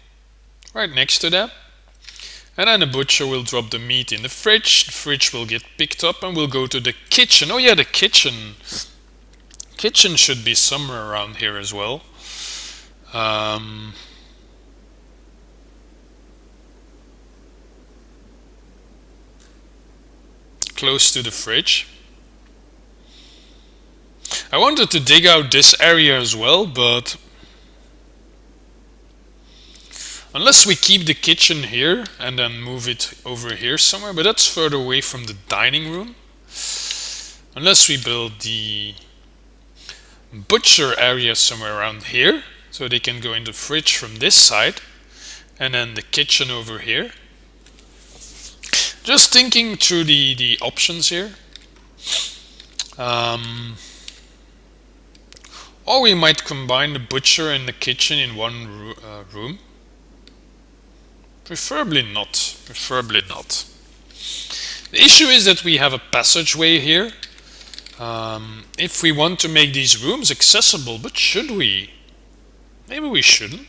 right next to that. And then the butcher will drop the meat in the fridge will get picked up and we'll go to the kitchen. Oh yeah, the kitchen. Kitchen should be somewhere around here as well. Close to the fridge. I wanted to dig out this area as well, but unless we keep the kitchen here and then move it over here somewhere, but that's further away from the dining room. Unless we build the butcher area somewhere around here, so they can go in the fridge from this side, and then the kitchen over here. Just thinking through the options here. Or we might combine the butcher and the kitchen in one room. Preferably not. Preferably not. The issue is that we have a passageway here. If we want to make these rooms accessible, but should we? Maybe we shouldn't.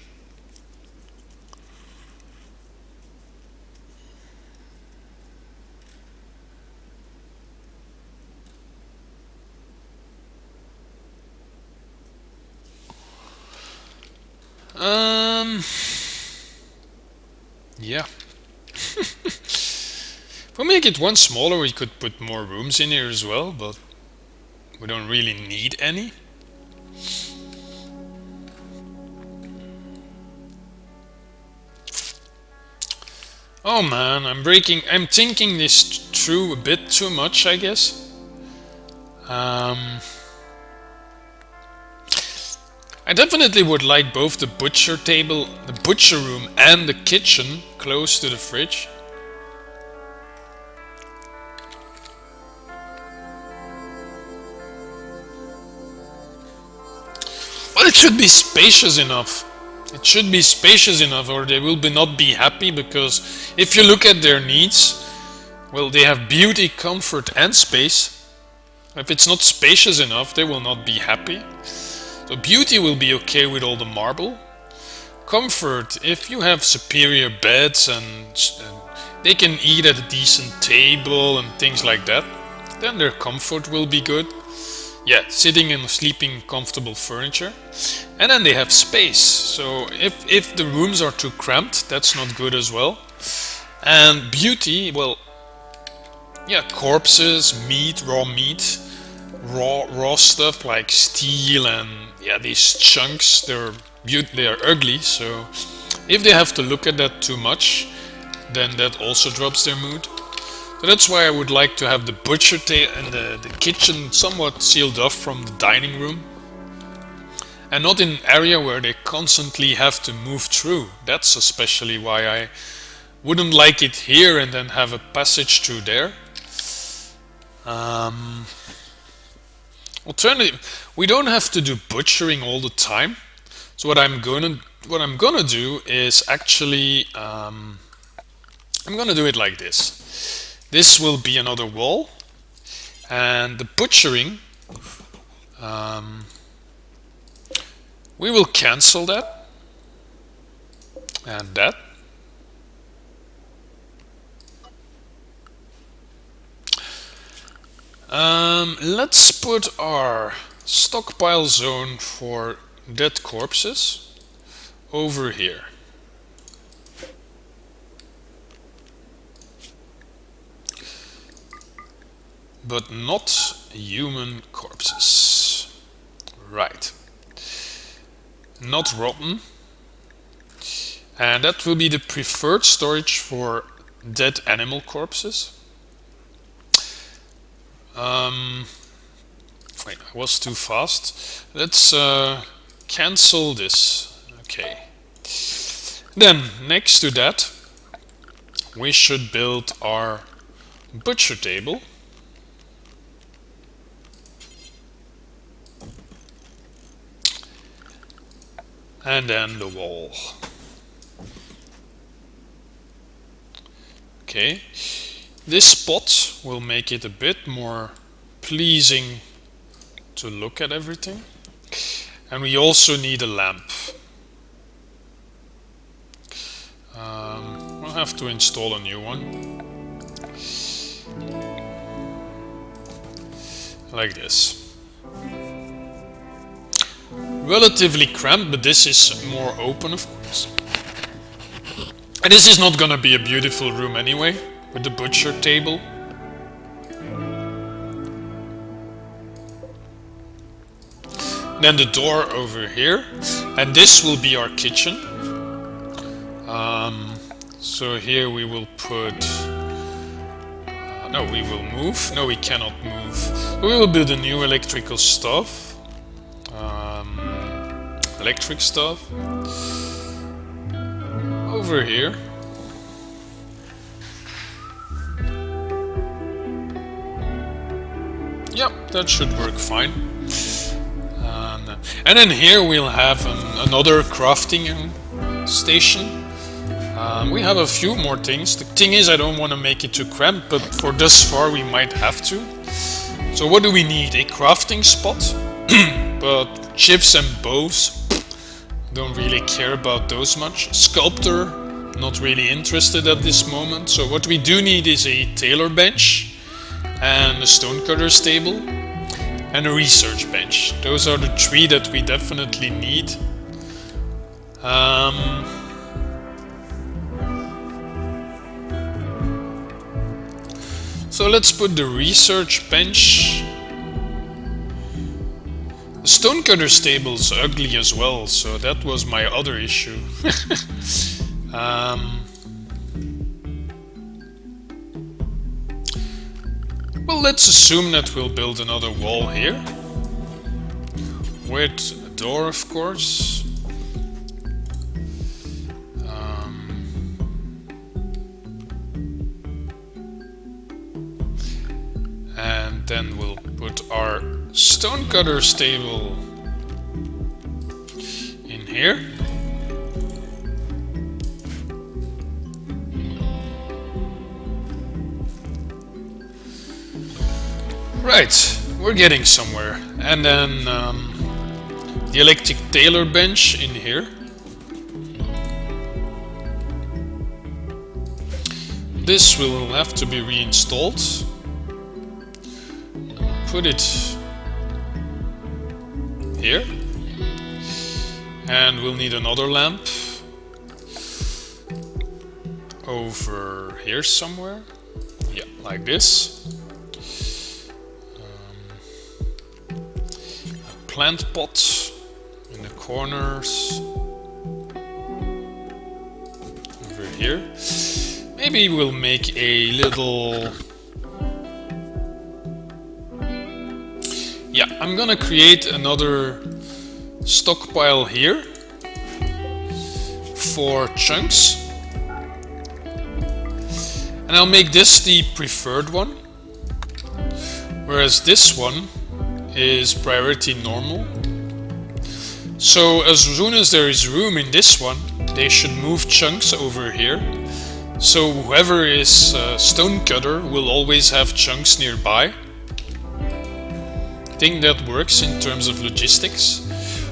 Yeah. If we make it one smaller, we could put more rooms in here as well, but we don't really need any. Oh man, I'm thinking this through a bit too much, I guess. I definitely would like both the butcher table, the butcher room and the kitchen close to the fridge. Well, it should be spacious enough. It should be spacious enough or they will not be happy, because if you look at their needs, well, they have beauty, comfort and space. If it's not spacious enough, they will not be happy. So beauty will be okay with all the marble. Comfort, if you have superior beds and they can eat at a decent table and things like that, then their comfort will be good. Yeah, sitting and sleeping comfortable furniture. And then they have space. So if the rooms are too cramped, that's not good as well. And beauty, well, yeah, corpses, meat, raw stuff like steel and yeah, these chunks, they're ugly. So if they have to look at that too much, then that also drops their mood. So that's why I would like to have the butcher and the kitchen somewhat sealed off from the dining room. And not in an area where they constantly have to move through. That's especially why I wouldn't like it here and then have a passage through there. Alternative, we don't have to do butchering all the time. So what I'm gonna do is actually I'm gonna do it like this. This will be another wall, and the butchering, we will cancel that and that. Let's put our stockpile zone for dead corpses over here. But not human corpses. Right. Not rotten. And that will be the preferred storage for dead animal corpses. Wait, I was too fast. Let's cancel this. Okay. Then, next to that, we should build our butcher table. And then the wall. Okay, this spot will make it a bit more pleasing to look at everything. And we also need a lamp. We'll have to install a new one. Like this. Relatively cramped, but this is more open, of course. And this is not gonna be a beautiful room anyway, with the butcher table. Then the door over here, and this will be our kitchen. So here we will put... no, we will move. No, we cannot move. We will build a new electrical stove. Electric stove. Over here. Yep, that should work fine. And then here we'll have another crafting station. We have a few more things. The thing is, I don't want to make it too cramped, but for thus far we might have to. So what do we need? A crafting spot, but chips and bows, don't really care about those much. Sculptor, not really interested at this moment. So what we do need is a tailor bench and a stonecutter's table and a research bench. Those are the three that we definitely need. So let's put the research bench. The stonecutter's table is ugly as well, so that was my other issue. Well, let's assume that we'll build another wall here. With a door, of course. And then we'll put our stonecutter's table in here. Right, we're getting somewhere. And then the electric tailor bench in here. This will have to be reinstalled. Put it here. And we'll need another lamp over here somewhere. Yeah, like this. A plant pot in the corners over here. Maybe we'll make a little... Yeah, I'm gonna create another stockpile here for chunks. And I'll make this the preferred one, whereas this one is priority normal. So as soon as there is room in this one, they should move chunks over here. So whoever is stonecutter will always have chunks nearby. I think that works in terms of logistics.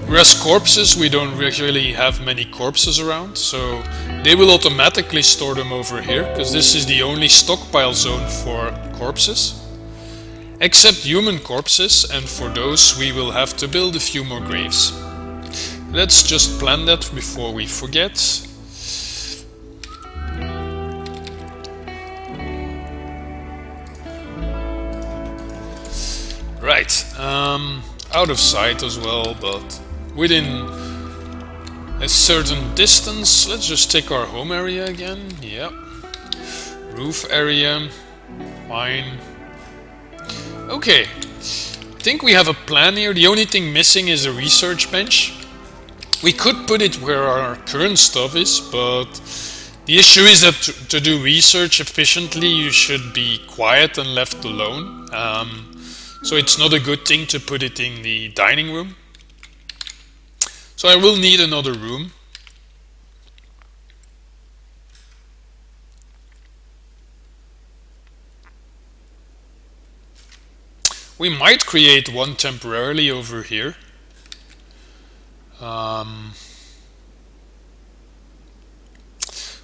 Whereas corpses, we don't really have many corpses around, so they will automatically store them over here, because this is the only stockpile zone for corpses. Except human corpses, and for those we will have to build a few more graves. Let's just plan that before we forget. Right, out of sight as well, but within a certain distance. Let's just take our home area again. Yep. Roof area. Fine. Okay. I think we have a plan here. The only thing missing is a research bench. We could put it where our current stuff is, but the issue is that to do research efficiently, you should be quiet and left alone. So it's not a good thing to put it in the dining room. So I will need another room. We might create one temporarily over here.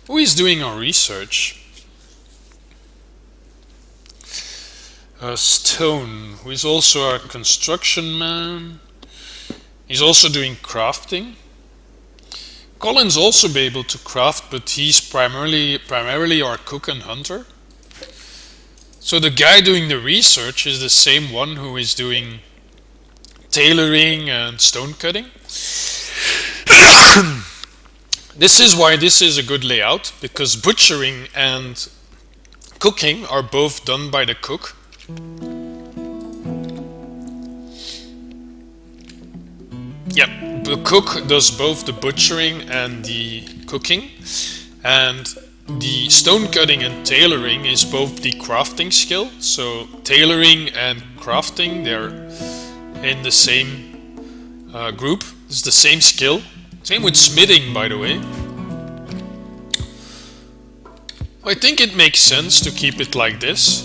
Who is doing our research? Stone, who is also our construction man. He's also doing crafting. Colin's also be able to craft, but he's primarily our cook and hunter. So the guy doing the research is the same one who is doing tailoring and stone cutting. This is why this is a good layout, because butchering and cooking are both done by the cook. Yep, the cook does both the butchering and the cooking, and the stone cutting and tailoring is both the crafting skill. So tailoring and crafting, they're in the same group. It's the same skill. Same with smithing, by the way. I think it makes sense to keep it like this.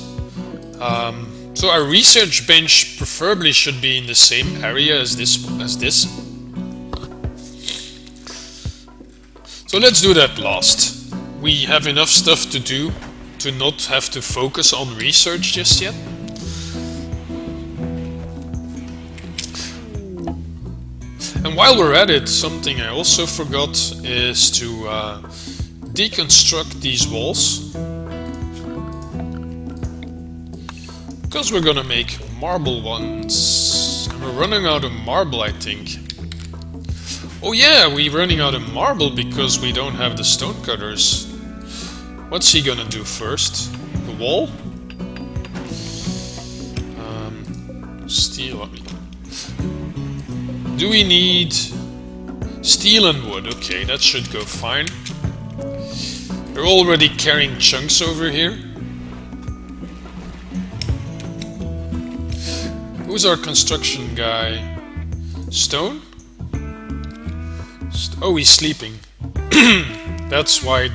So our research bench preferably should be in the same area as this. So let's do that last. We have enough stuff to do to not have to focus on research just yet. And while we're at it, something I also forgot is to deconstruct these walls. Because we're gonna make marble ones. And we're running out of marble, I think. Oh yeah, we're running out of marble because we don't have the stone cutters. What's he gonna do first? The wall? Steel. Do we need steel and wood? Okay, that should go fine. They're already carrying chunks over here. Who's our construction guy? Stone? Oh, he's sleeping. That's why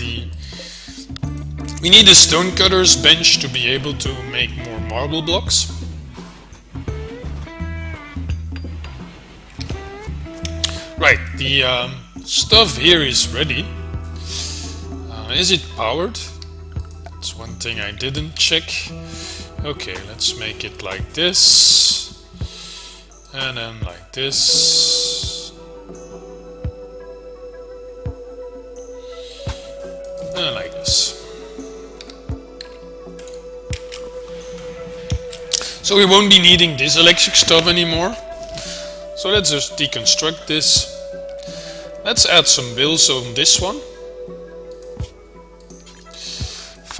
we need the stone cutter's bench to be able to make more marble blocks. Right, the stuff here is ready. Is it powered? That's one thing I didn't check. Okay, let's make it like this. And then like this. And like this. So we won't be needing this electric stuff anymore. So let's just deconstruct this. Let's add some bills on this one.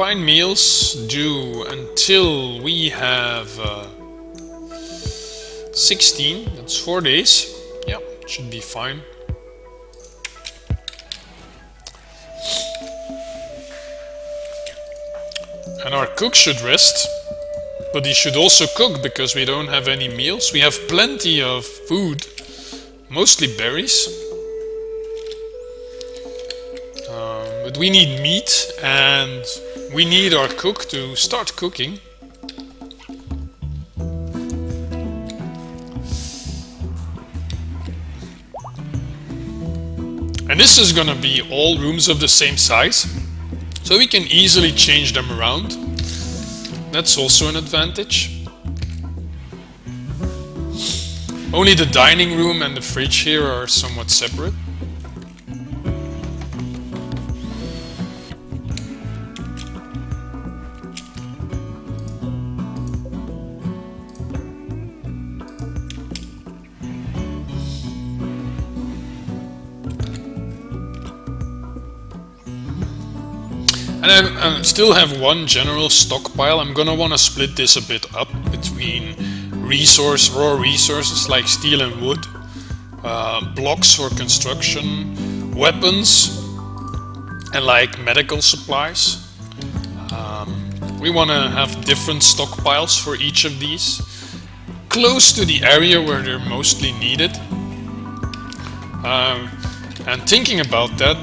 Find meals due until we have 16. That's 4 days. Yeah, should be fine. And our cook should rest. But he should also cook because we don't have any meals. We have plenty of food, mostly berries. But we need meat and we need our cook to start cooking. And this is gonna be all rooms of the same size, so we can easily change them around. That's also an advantage. Only the dining room and the fridge here are somewhat separate. And I still have one general stockpile. I'm gonna want to split this a bit up between raw resources like steel and wood, blocks for construction, weapons, and like medical supplies. We want to have different stockpiles for each of these, close to the area where they're mostly needed. And thinking about that,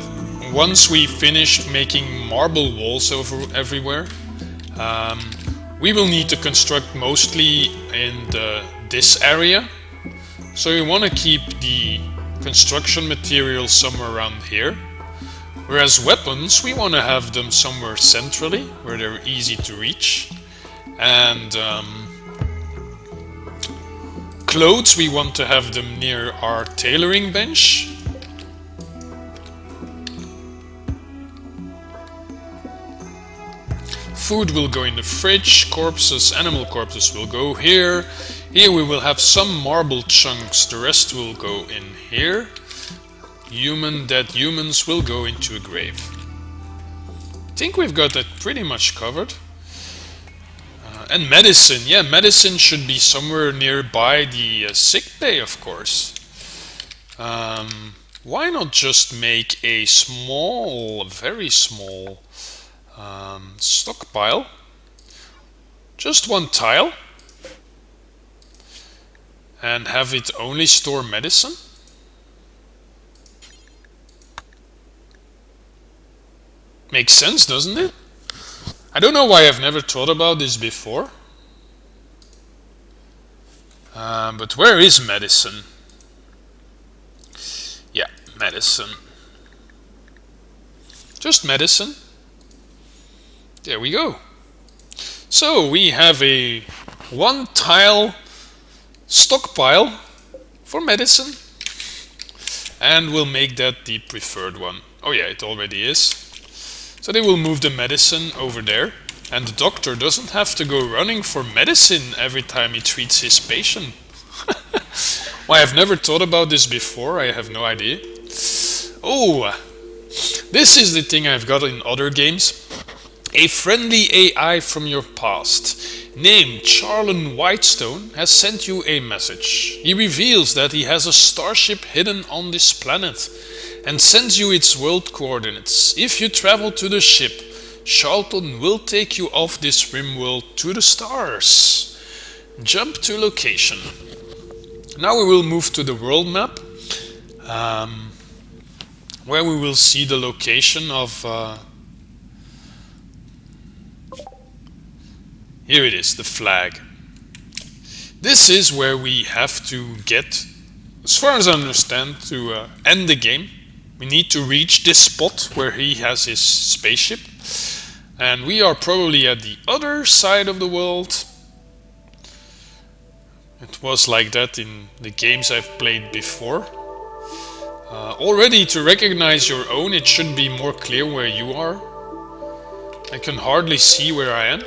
once we finished making marble walls everywhere, we will need to construct mostly in this area. So we want to keep the construction materials somewhere around here. Whereas weapons, we want to have them somewhere centrally, where they're easy to reach. And clothes, we want to have them near our tailoring bench. Food will go in the fridge, animal corpses will go here. Here we will have some marble chunks, the rest will go in here. Dead humans will go into a grave. I think we've got that pretty much covered. And medicine, yeah, medicine should be somewhere nearby the sick bay, of course. Why not just make a very small stockpile, just one tile, and have it only store medicine? Makes sense, doesn't it? I don't know why I've never thought about this before. But where is medicine? Yeah, medicine. Just medicine. There we go. So we have a 1 tile stockpile for medicine. And we'll make that the preferred one. Oh yeah, it already is. So they will move the medicine over there. And the doctor doesn't have to go running for medicine every time he treats his patient. Why, I've never thought about this before. I have no idea. Oh, this is the thing I've got in other games. A friendly AI from your past, named Charlon Whitestone, has sent you a message. He reveals that he has a starship hidden on this planet and sends you its world coordinates. If you travel to the ship, Charlton will take you off this Rimworld to the stars. Jump to location. Now we will move to the world map, where we will see the location of... here it is, the flag. This is where we have to get, as far as I understand, to end the game. We need to reach this spot where he has his spaceship. And we are probably at the other side of the world. It was like that in the games I've played before. Already to recognize your own, it should be more clear where you are. I can hardly see where I am.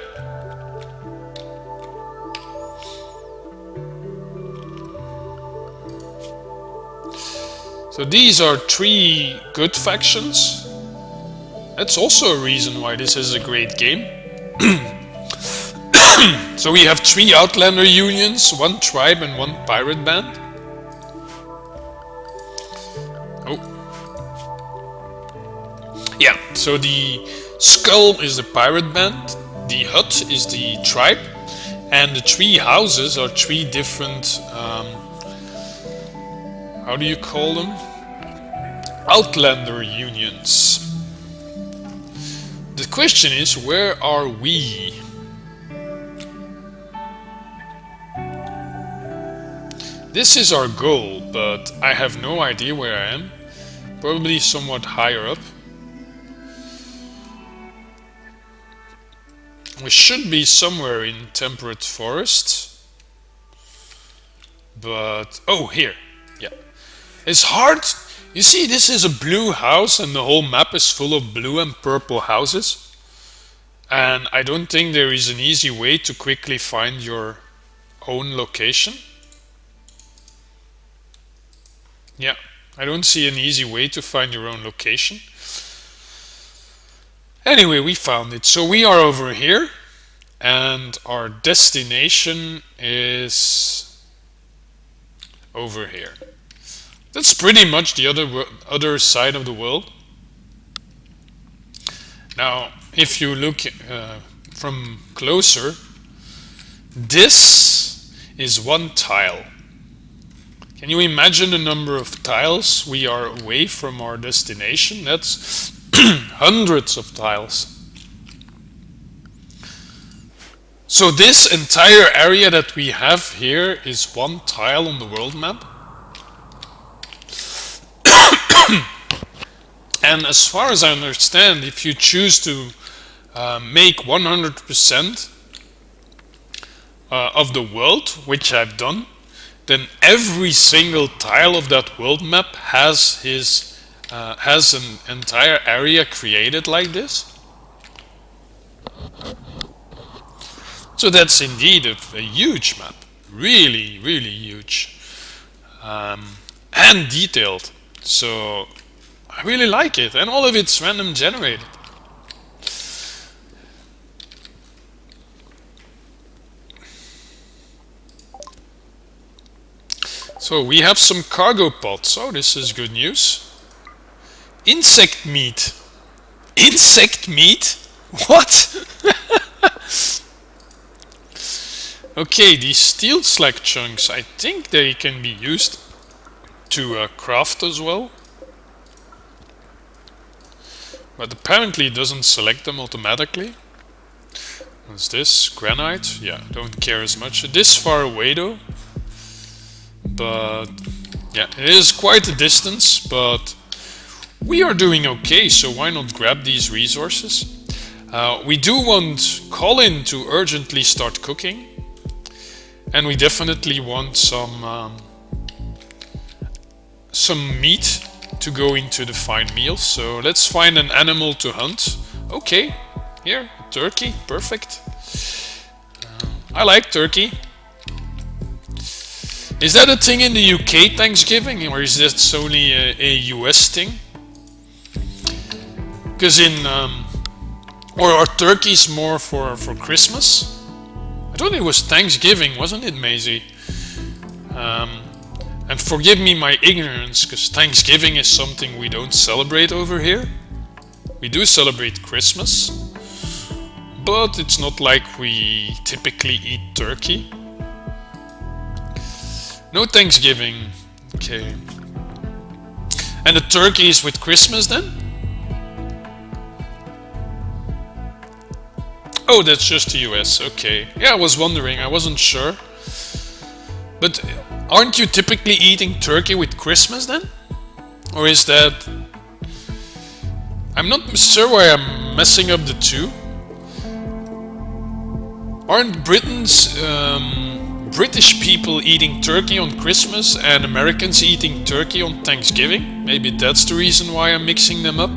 So these are 3 good factions. That's also a reason why this is a great game. So we have 3 Outlander unions, 1 tribe and 1 pirate band. Oh. Yeah, so the skull is the pirate band, the hut is the tribe, and the 3 houses are 3 different, how do you call them? Outlander unions. The question is, where are we? This is our goal, but I have no idea where I am. Probably somewhat higher up. We should be somewhere in temperate forest. But, oh, here. Yeah. It's hard. You see, this is a blue house and the whole map is full of blue and purple houses. And I don't think there is an easy way to quickly find your own location. Yeah, I don't see an easy way to find your own location. Anyway, we found it. So we are over here and our destination is over here. That's pretty much the other side of the world. Now, if you look from closer, this is 1 tile. Can you imagine the number of tiles we are away from our destination? That's hundreds of tiles. So this entire area that we have here is 1 tile on the world map. And as far as I understand, if you choose to make 100% of the world, which I've done, then every single tile of that world map has an entire area created like this. So that's indeed a huge map, really, really huge, and detailed. So I really like it, and all of it's random generated. So we have some cargo pods. Oh, this is good news. Insect meat. Insect meat? What? Okay, these steel slag chunks, I think they can be used to craft as well. But apparently it doesn't select them automatically. What's this? Granite? Yeah, don't care as much. This far away though. But yeah, it is quite a distance, but we are doing okay, so why not grab these resources? We do want Colin to urgently start cooking, and we definitely want some meat to go into the fine meals. So let's find an animal to hunt. Okay, here, turkey, perfect. I like turkey. Is that a thing in the UK, Thanksgiving, or is that only a US thing? Because or are turkeys more for Christmas? I thought it was Thanksgiving, wasn't it, Maisie? And forgive me my ignorance, because Thanksgiving is something we don't celebrate over here. We do celebrate Christmas, but it's not like we typically eat turkey. No Thanksgiving. Okay. And the turkey is with Christmas then? Oh, that's just the US. Okay. Yeah, I was wondering. I wasn't sure. But aren't you typically eating turkey with Christmas then? Or is that... I'm not sure why I'm messing up the two. Aren't British people eating turkey on Christmas and Americans eating turkey on Thanksgiving? Maybe that's the reason why I'm mixing them up.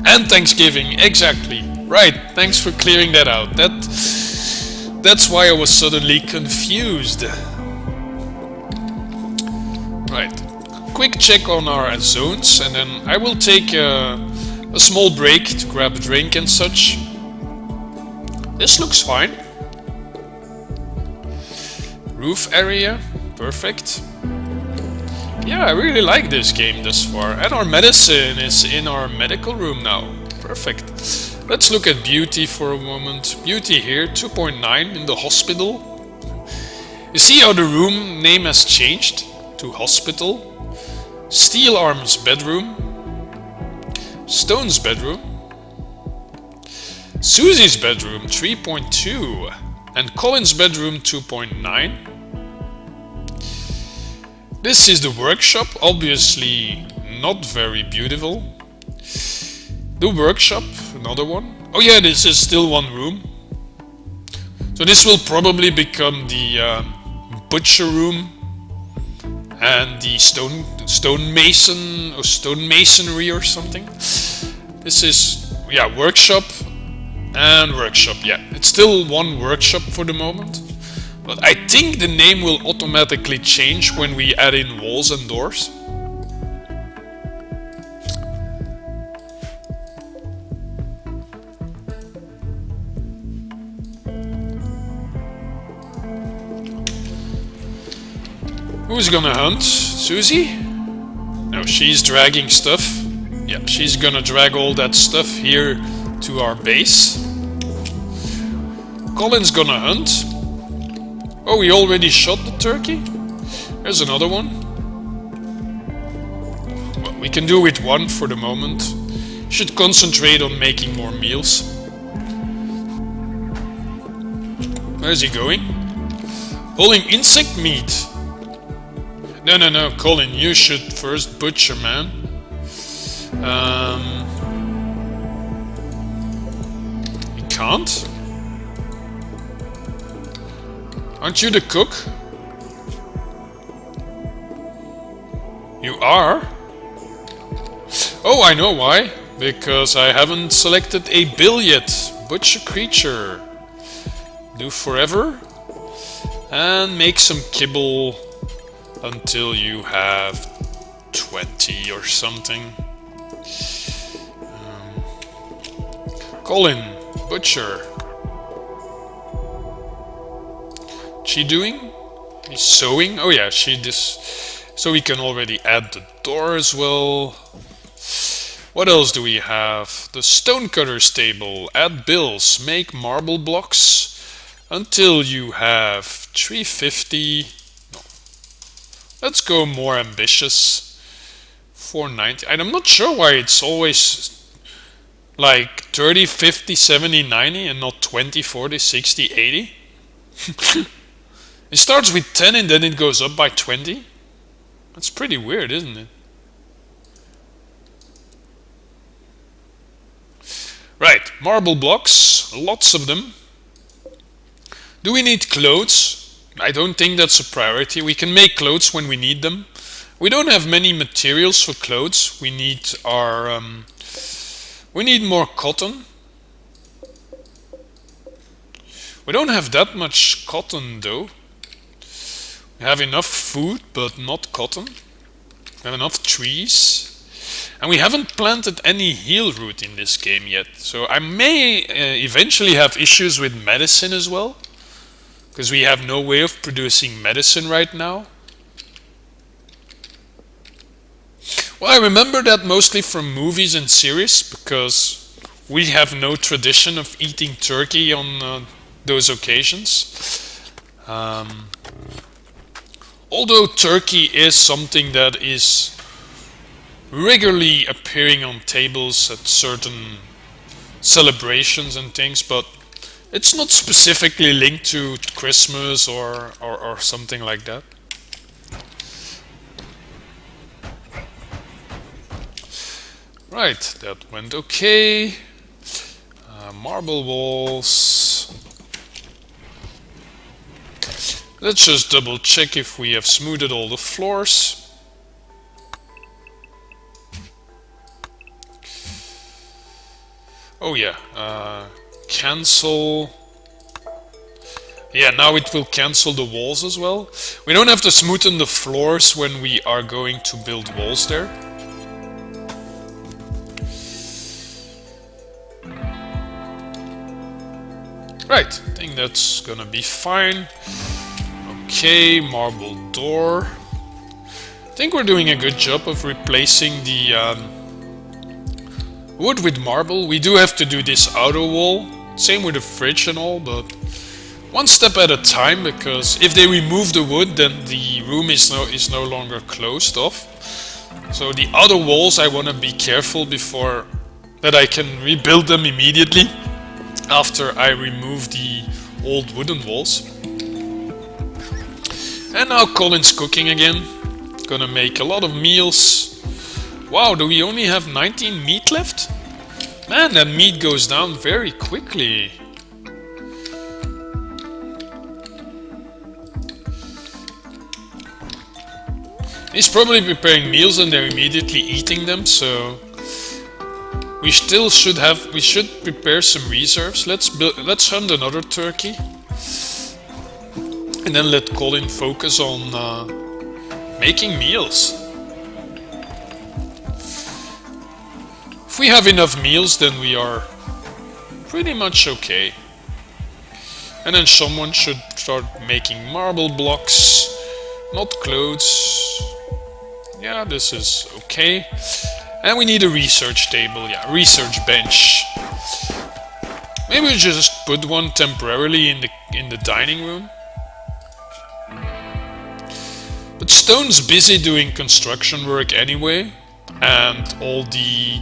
And Thanksgiving, exactly. Right, thanks for clearing that out. That's why I was suddenly confused. Right, quick check on our zones, and then I will take a small break to grab a drink and such. This looks fine. Roof area, perfect. Yeah, I really like this game thus far. And our medicine is in our medical room now. Perfect. Let's look at beauty for a moment. Beauty here, 2.9 in the hospital. You see how the room name has changed to hospital? Steel Arm's bedroom. Stone's bedroom. Susie's bedroom, 3.2. And Colin's bedroom, 2.9. This is the workshop, obviously not very beautiful. The workshop, another one. Oh yeah, this is still one room. So this will probably become the butcher room and the stonemasonry or something. This is, yeah, workshop and workshop. Yeah, it's still one workshop for the moment. But I think the name will automatically change when we add in walls and doors. Who's gonna hunt? Susie? No, she's dragging stuff. Yeah, she's gonna drag all that stuff here to our base. Colin's gonna hunt. Oh, we already shot the turkey? There's another one. Well, we can do with one for the moment. Should concentrate on making more meals. Where's he going? Hauling insect meat. No, Colin, you should first butcher, man. You can't? Aren't you the cook? You are? Oh, I know why. Because I haven't selected a bill yet. Butcher creature. Do forever. And make some kibble until you have 20 or something. Colin, butcher. She doing? He's sewing? Oh yeah, she this. So we can already add the door as well. What else do we have? The stonecutter stable. Add bills. Make marble blocks until you have 350. No. Let's go more ambitious. 490. And I'm not sure why it's always like 30, 50, 70, 90 and not 20, 40, 60, 80? It starts with 10 and then it goes up by 20? That's pretty weird, isn't it? Right, marble blocks, lots of them. Do we need clothes? I don't think that's a priority. We can make clothes when we need them. We don't have many materials for clothes. We need more cotton. We don't have that much cotton though. We have enough food, but not cotton. We have enough trees. And we haven't planted any heal root in this game yet. So I may eventually have issues with medicine as well. Because we have no way of producing medicine right now. Well, I remember that mostly from movies and series. Because we have no tradition of eating turkey on those occasions. Although turkey is something that is regularly appearing on tables at certain celebrations and things, but it's not specifically linked to Christmas or something like that. Right, that went okay. Marble walls. Let's just double check if we have smoothed all the floors. Oh yeah, cancel. Yeah, now it will cancel the walls as well. We don't have to smoothen the floors when we are going to build walls there. Right, I think that's gonna be fine. Okay, marble door. I think we're doing a good job of replacing the wood with marble. We do have to do this outer wall. Same with the fridge and all, but one step at a time, because if they remove the wood, then the room is no longer closed off. So the outer walls, I want to be careful before that I can rebuild them immediately after I remove the old wooden walls. And now Colin's cooking again. Gonna make a lot of meals. Wow, do we only have 19 meat left? Man, that meat goes down very quickly. He's probably preparing meals and they're immediately eating them, so we should prepare some reserves. Let's hunt another turkey. And then let Colin focus on making meals. If we have enough meals, then we are pretty much okay. And then someone should start making marble blocks, not clothes. Yeah, this is okay. And we need a research table, yeah, research bench. Maybe we just put one temporarily in the dining room. But Stone's busy doing construction work anyway, and all the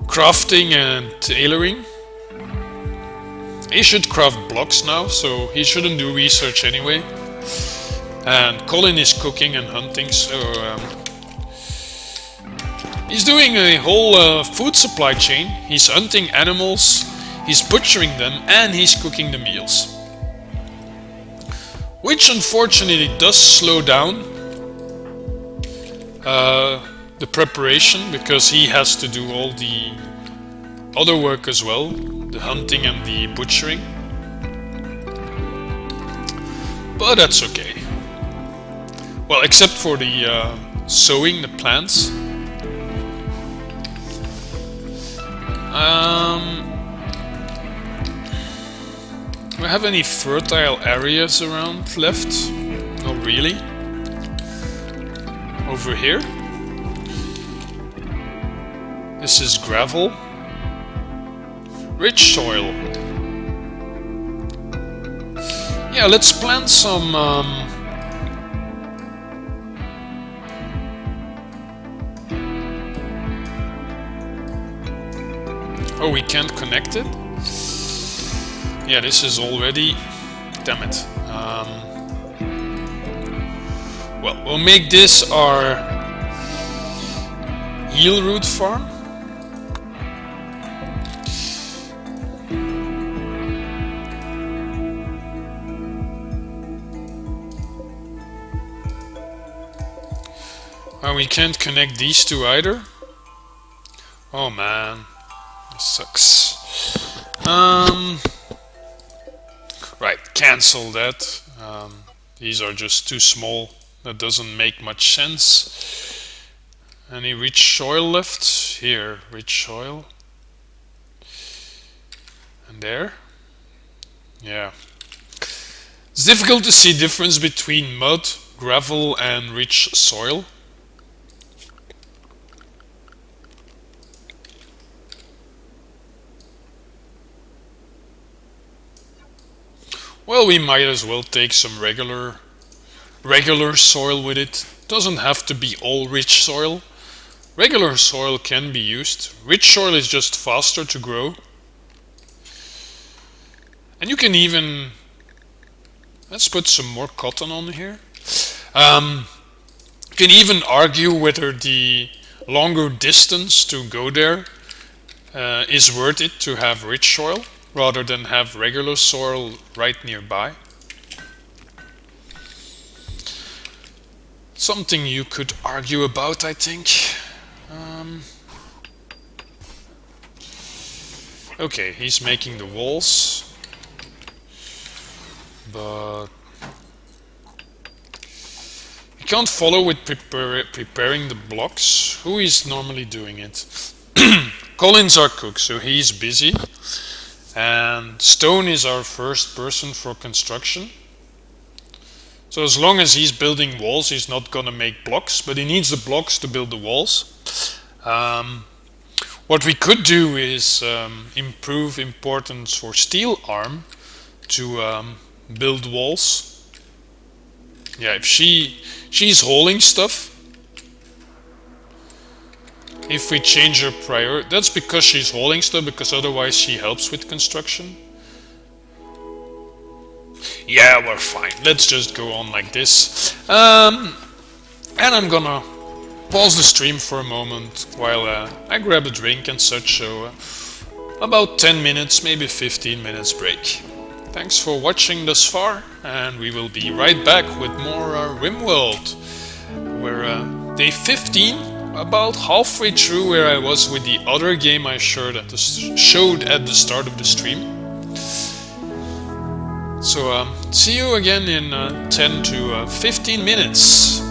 crafting and tailoring. He should craft blocks now, so he shouldn't do research anyway. And Colin is cooking and hunting, so he's doing a whole food supply chain. He's hunting animals, he's butchering them, and he's cooking the meals. Which unfortunately does slow down the preparation, because he has to do all the other work as well, the hunting and the butchering. But that's okay. Well, except for the sowing the plants. Do we have any fertile areas around left? Not really. Over here. This is gravel. Rich soil. Yeah, let's plant some Oh, we can't connect it? Yeah, this is already... Damn it. Well, we'll make this our heal root farm. And we can't connect these two either. Oh man, this sucks. Right, cancel that. These are just too small. That doesn't make much sense. Any rich soil left? Here, rich soil. And there. Yeah. It's difficult to see difference between mud, gravel and rich soil. Well, we might as well take some regular soil with it. Doesn't have to be all rich soil. Regular soil can be used. Rich soil is just faster to grow. And you can even... Let's put some more cotton on here. You can even argue whether the longer distance to go there is worth it to have rich soil rather than have regular soil right nearby. Something you could argue about, I think. Okay, he's making the walls, but you can't follow with preparing the blocks. Who is normally doing it? Colin's our cook, so he's busy. And Stone is our first person for construction. So as long as he's building walls, he's not gonna make blocks, but he needs the blocks to build the walls. What we could do is improve importance for steel arm to build walls. Yeah, if she's hauling stuff. If we change her priority, that's because she's hauling stuff, because otherwise she helps with construction. Yeah, we're fine. Let's just go on like this. And I'm gonna pause the stream for a moment while I grab a drink and such, so about 10 minutes, maybe 15 minutes break. Thanks for watching thus far, and we will be right back with more Rimworld. We're day 15. About halfway through where I was with the other game I showed at the start of the stream. So see you again in 10 to 15 minutes.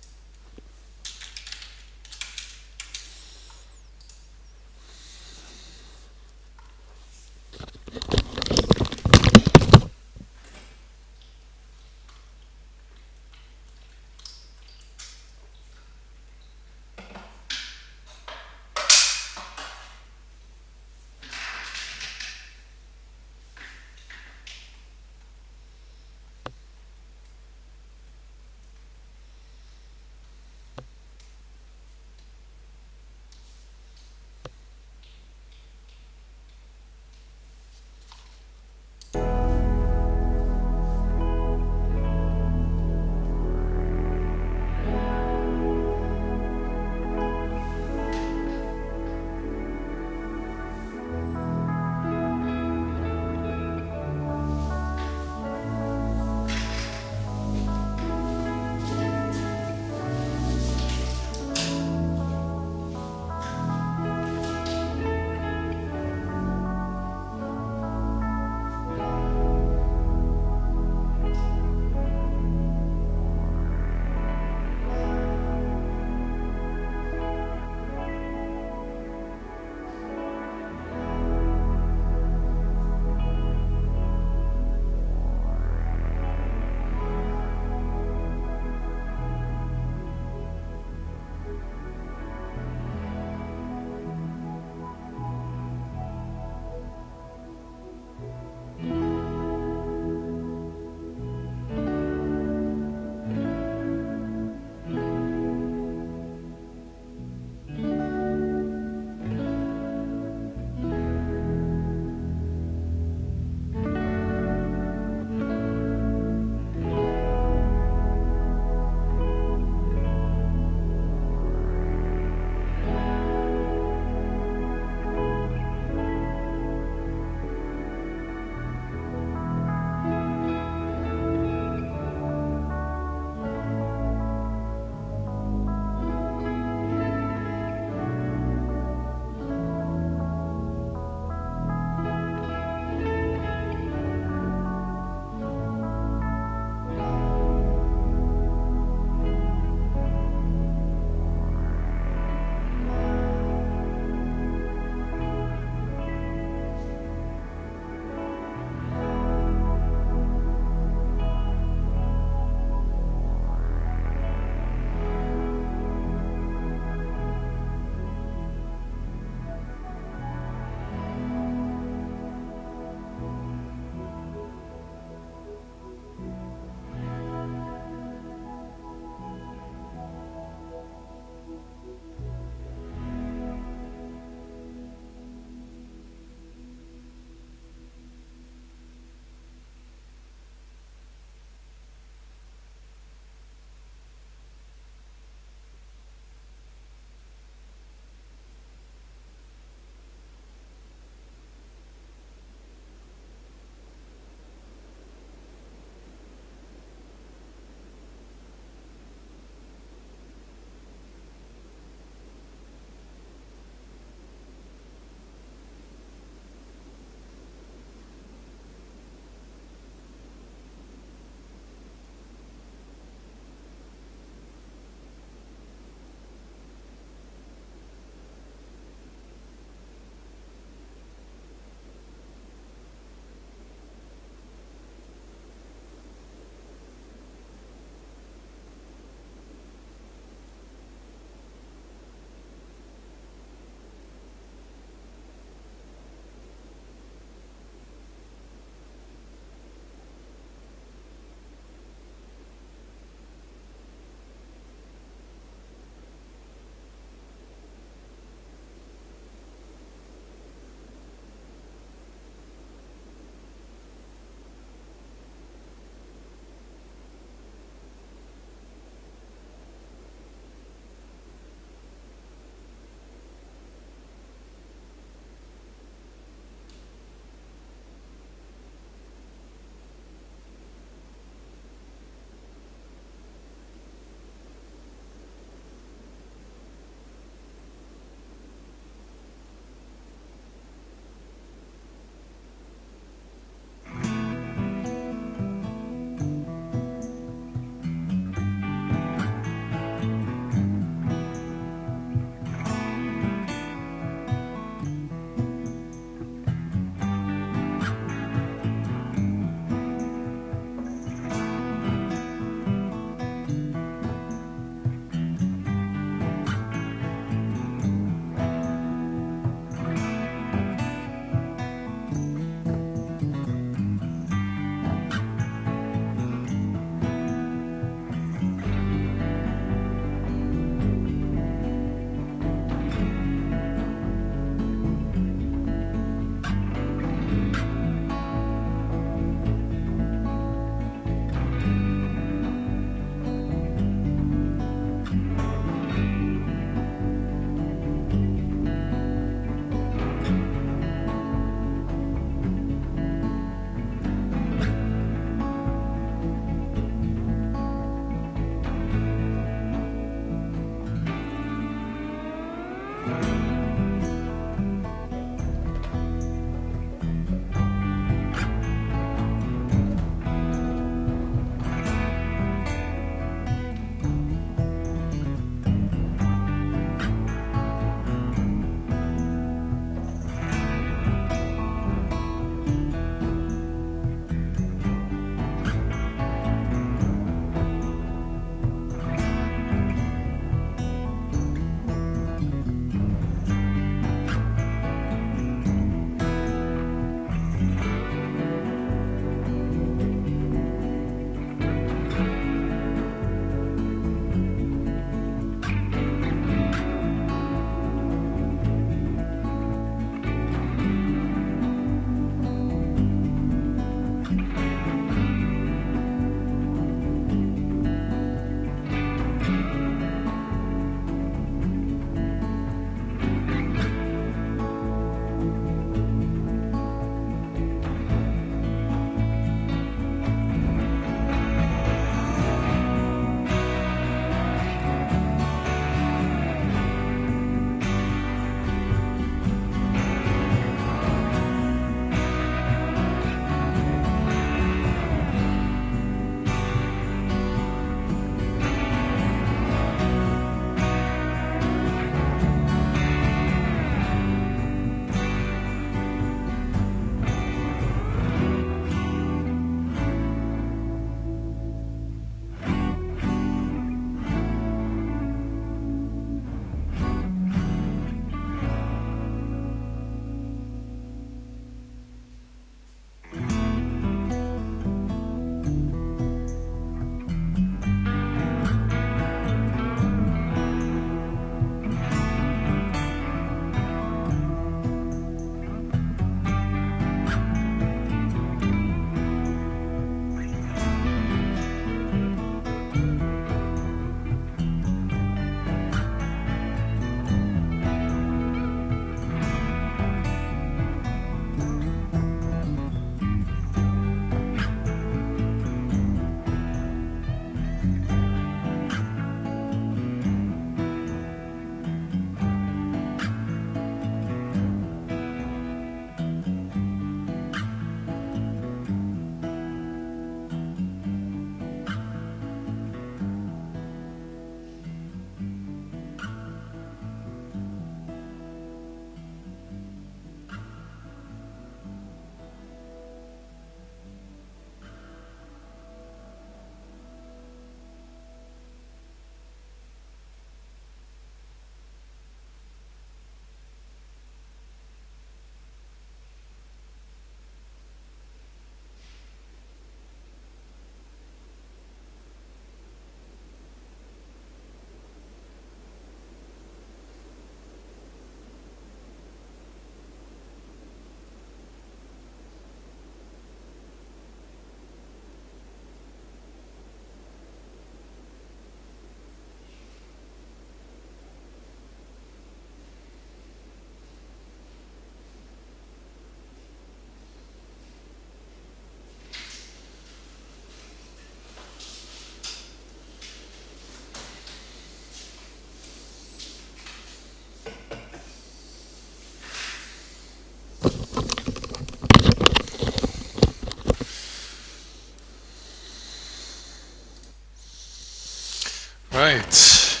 Right,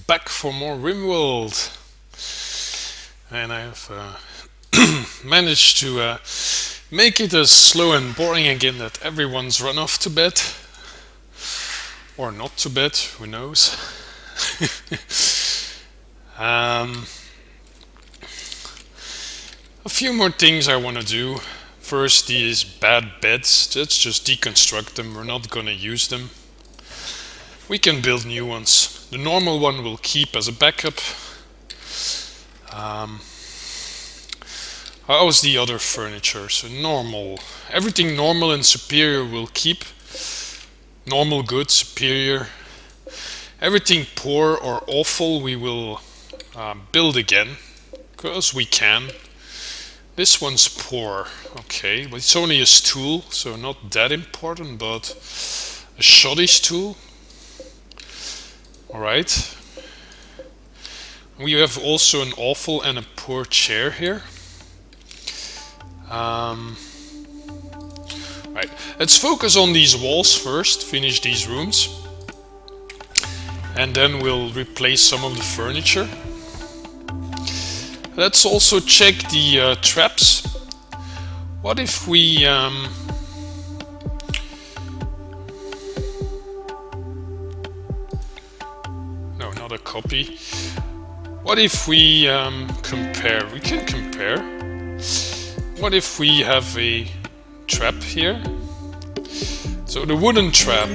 back for more Rimworld, and I have managed to make it a slow and boring again that everyone's run off to bed, or not to bed, who knows. um, a few more things I want to do. First, these bad beds, let's just deconstruct them, we're not gonna use them. We can build new ones. The normal one will keep as a backup. How's the other furniture? So normal. Everything normal and superior will keep. Normal, good, superior. Everything poor or awful we will build again. Because we can. This one's poor. Okay, but it's only a stool, so not that important, but a shoddy stool. Alright. We have also an awful and a poor chair here. Right, let's focus on these walls first, finish these rooms, and then we'll replace some of the furniture. Let's also check the traps. What if we no, not a copy. What if we compare? We can compare. What if we have a trap here? So the wooden trap,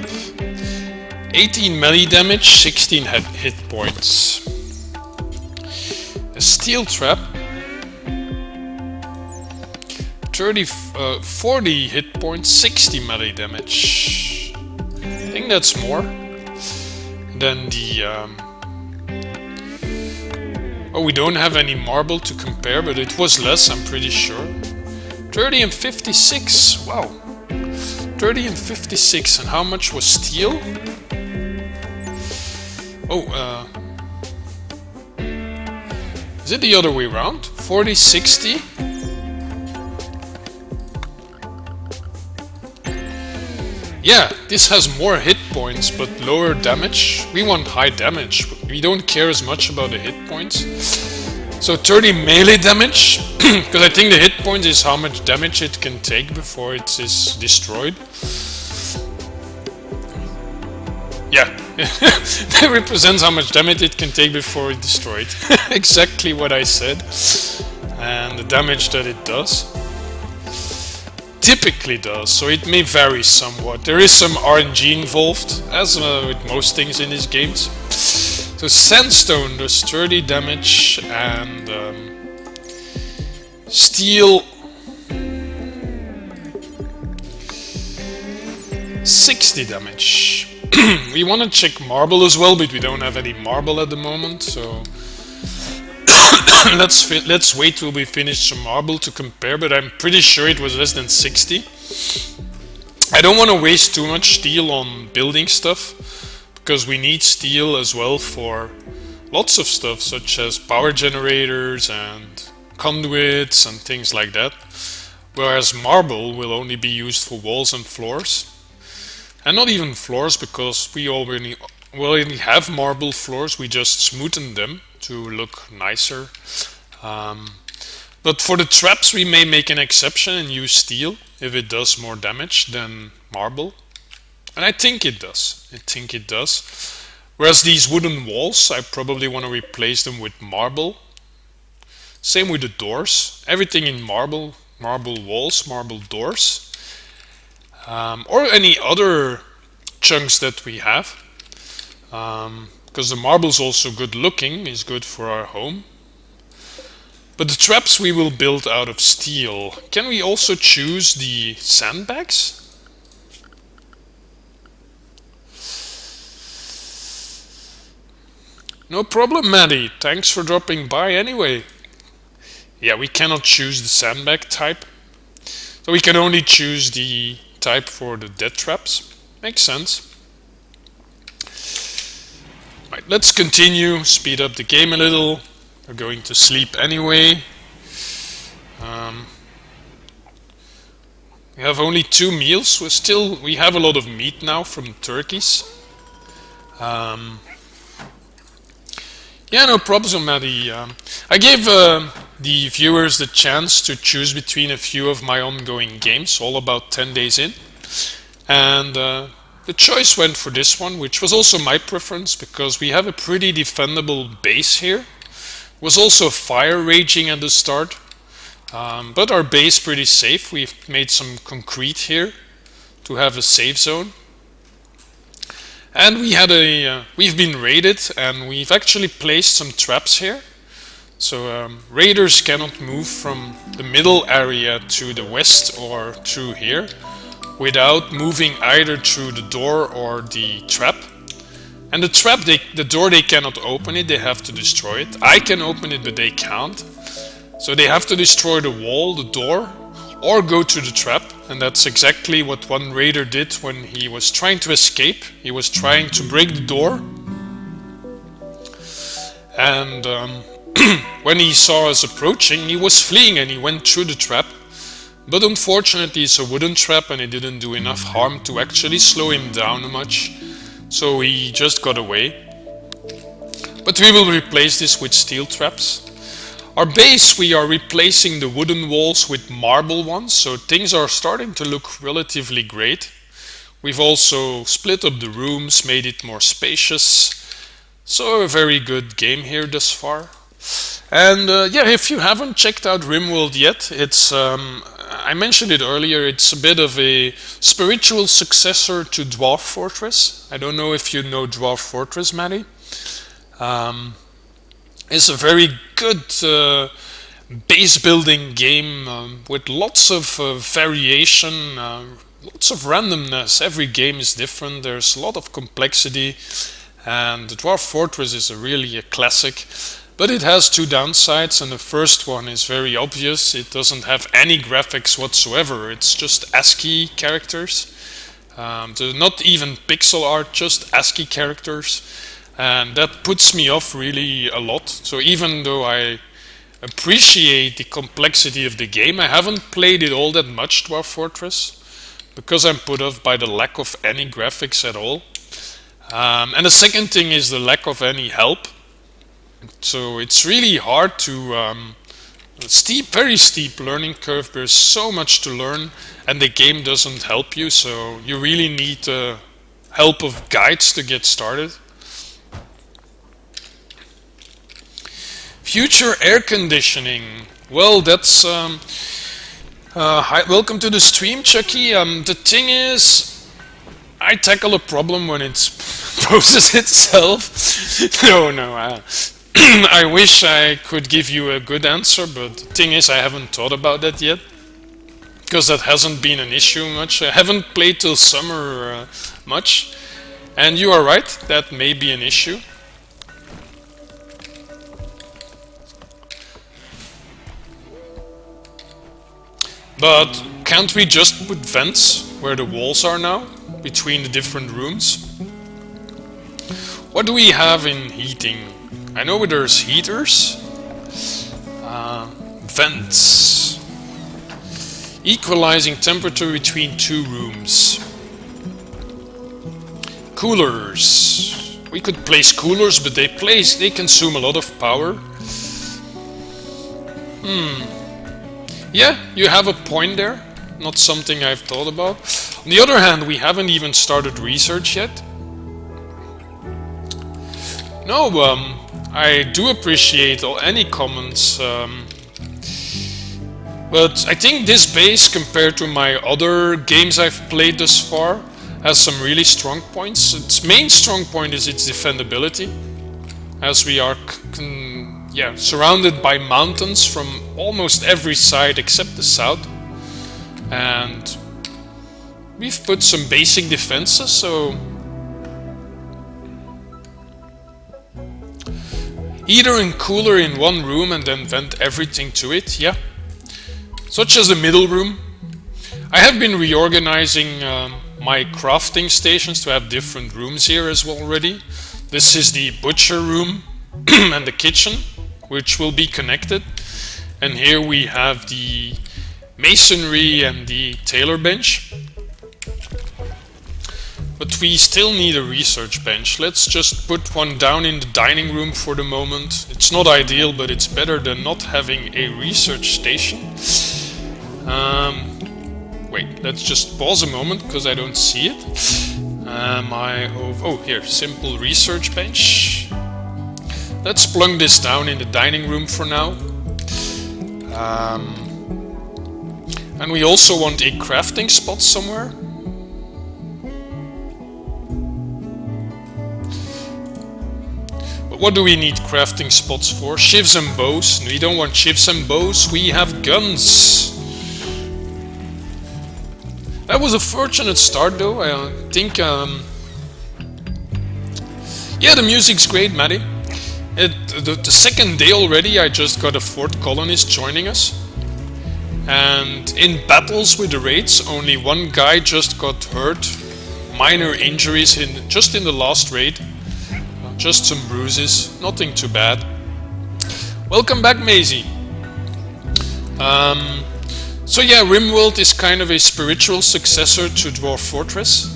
18 melee damage, 16 hit points. A steel trap, 40 hit points, 60 melee damage. I think that's more than the oh, we don't have any marble to compare, but it was less, I'm pretty sure. 30 and 56, wow. 30 and 56, and how much was steel? Oh, is it the other way around? 40, 60? Yeah, this has more hit points, but lower damage. We want high damage. We don't care as much about the hit points. So 30 melee damage, because I think the hit point is how much damage it can take before it is destroyed. Yeah, that represents how much damage it can take before it's destroyed. Exactly what I said. And the damage that it does. Typically does, so it may vary somewhat. There is some RNG involved, as with most things in these games. So sandstone does 30 damage, and steel 60 damage. We want to check marble as well, but we don't have any marble at the moment, so let's wait till we finish some marble to compare, but I'm pretty sure it was less than 60. I don't want to waste too much steel on building stuff, because we need steel as well for lots of stuff, such as power generators and conduits and things like that, whereas marble will only be used for walls and floors. And not even floors, because we already have marble floors, we just smoothen them to look nicer. But for the traps we may make an exception and use steel if it does more damage than marble. And I think it does. Whereas these wooden walls, I probably want to replace them with marble. Same with the doors. Everything in marble walls, marble doors. Or any other chunks that we have. Because the marble's also good looking, is good for our home. But the traps we will build out of steel. Can we also choose the sandbags? No problem, Maddie. Thanks for dropping by anyway. Yeah, we cannot choose the sandbag type. So we can only choose the type for the death traps. Makes sense. Right, let's continue, speed up the game a little. We're going to sleep anyway. We have only 2 meals. We have a lot of meat now from turkeys. Yeah, no problem, Maddie. I gave the viewers the chance to choose between a few of my ongoing games, all about 10 days in. And the choice went for this one, which was also my preference, because we have a pretty defendable base here. It was also fire raging at the start, but our base pretty safe. We've made some concrete here to have a safe zone. And we've been raided, and we've actually placed some traps here. So raiders cannot move from the middle area to the west or through here without moving either through the door or the trap. And the trap, the door, they cannot open it, they have to destroy it. I can open it, but they can't. So they have to destroy the wall, the door, or go to the trap. And that's exactly what one raider did when he was trying to escape. He was trying to break the door. and when he saw us approaching, he was fleeing and he went through the trap. But unfortunately, it's a wooden trap and it didn't do enough harm to actually slow him down much, so he just got away. But we will replace this with steel traps. Our base, we are replacing the wooden walls with marble ones, so things are starting to look relatively great. We've also split up the rooms, made it more spacious. So a very good game here thus far. And yeah, if you haven't checked out Rimworld yet, it's I mentioned it earlier, it's a bit of a spiritual successor to Dwarf Fortress. I don't know if you know Dwarf Fortress, Maddie. It's a very good base building game with lots of variation, lots of randomness. Every game is different, there's a lot of complexity, and the Dwarf Fortress is really a classic. But it has two downsides, and the first one is very obvious. It doesn't have any graphics whatsoever. It's just ASCII characters. They're not even pixel art, just ASCII characters. And that puts me off really a lot. So even though I appreciate the complexity of the game, I haven't played it all that much, Dwarf Fortress, because I'm put off by the lack of any graphics at all. And the second thing is the lack of any help. So it's really hard to very steep learning curve. There's so much to learn, and the game doesn't help you. So you really need the help of guides to get started. Future air conditioning. Well, that's hi, welcome to the stream, Chucky. The thing is, I tackle a problem when it poses itself. No. I wish I could give you a good answer, but the thing is, I haven't thought about that yet, because that hasn't been an issue much. I haven't played till summer much, and you are right, that may be an issue. But can't we just put vents where the walls are now, between the different rooms? What do we have in heating? I know there's heaters, vents, equalizing temperature between two rooms, coolers. We could place coolers, but they consume a lot of power. Yeah, you have a point there. Not something I've thought about. On the other hand, we haven't even started research yet. No, I do appreciate any comments, but I think this base, compared to my other games I've played thus far, has some really strong points. Its main strong point is its defendability, as we are surrounded by mountains from almost every side except the south, and we've put some basic defenses, so heater and cooler in one room and then vent everything to it, yeah. Such as the middle room. I have been reorganizing my crafting stations to have different rooms here as well already. This is the butcher room and the kitchen, which will be connected. And here we have the masonry and the tailor bench. But we still need a research bench. Let's just put one down in the dining room for the moment. It's not ideal, but it's better than not having a research station. Wait, let's just pause a moment because I don't see it. Oh, here, simple research bench. Let's plunk this down in the dining room for now. And we also want a crafting spot somewhere. But what do we need crafting spots for? Shivs and bows. We don't want shivs and bows, we have guns. That was a fortunate start though. I think yeah, the music's great, Maddie. The second day already, I just got a 4th colonist joining us. And in battles with the raids, only one guy just got hurt. Minor injuries just in the last raid. just some bruises, nothing too bad. Welcome back, Maisie. So yeah, Rimworld is kind of a spiritual successor to Dwarf Fortress.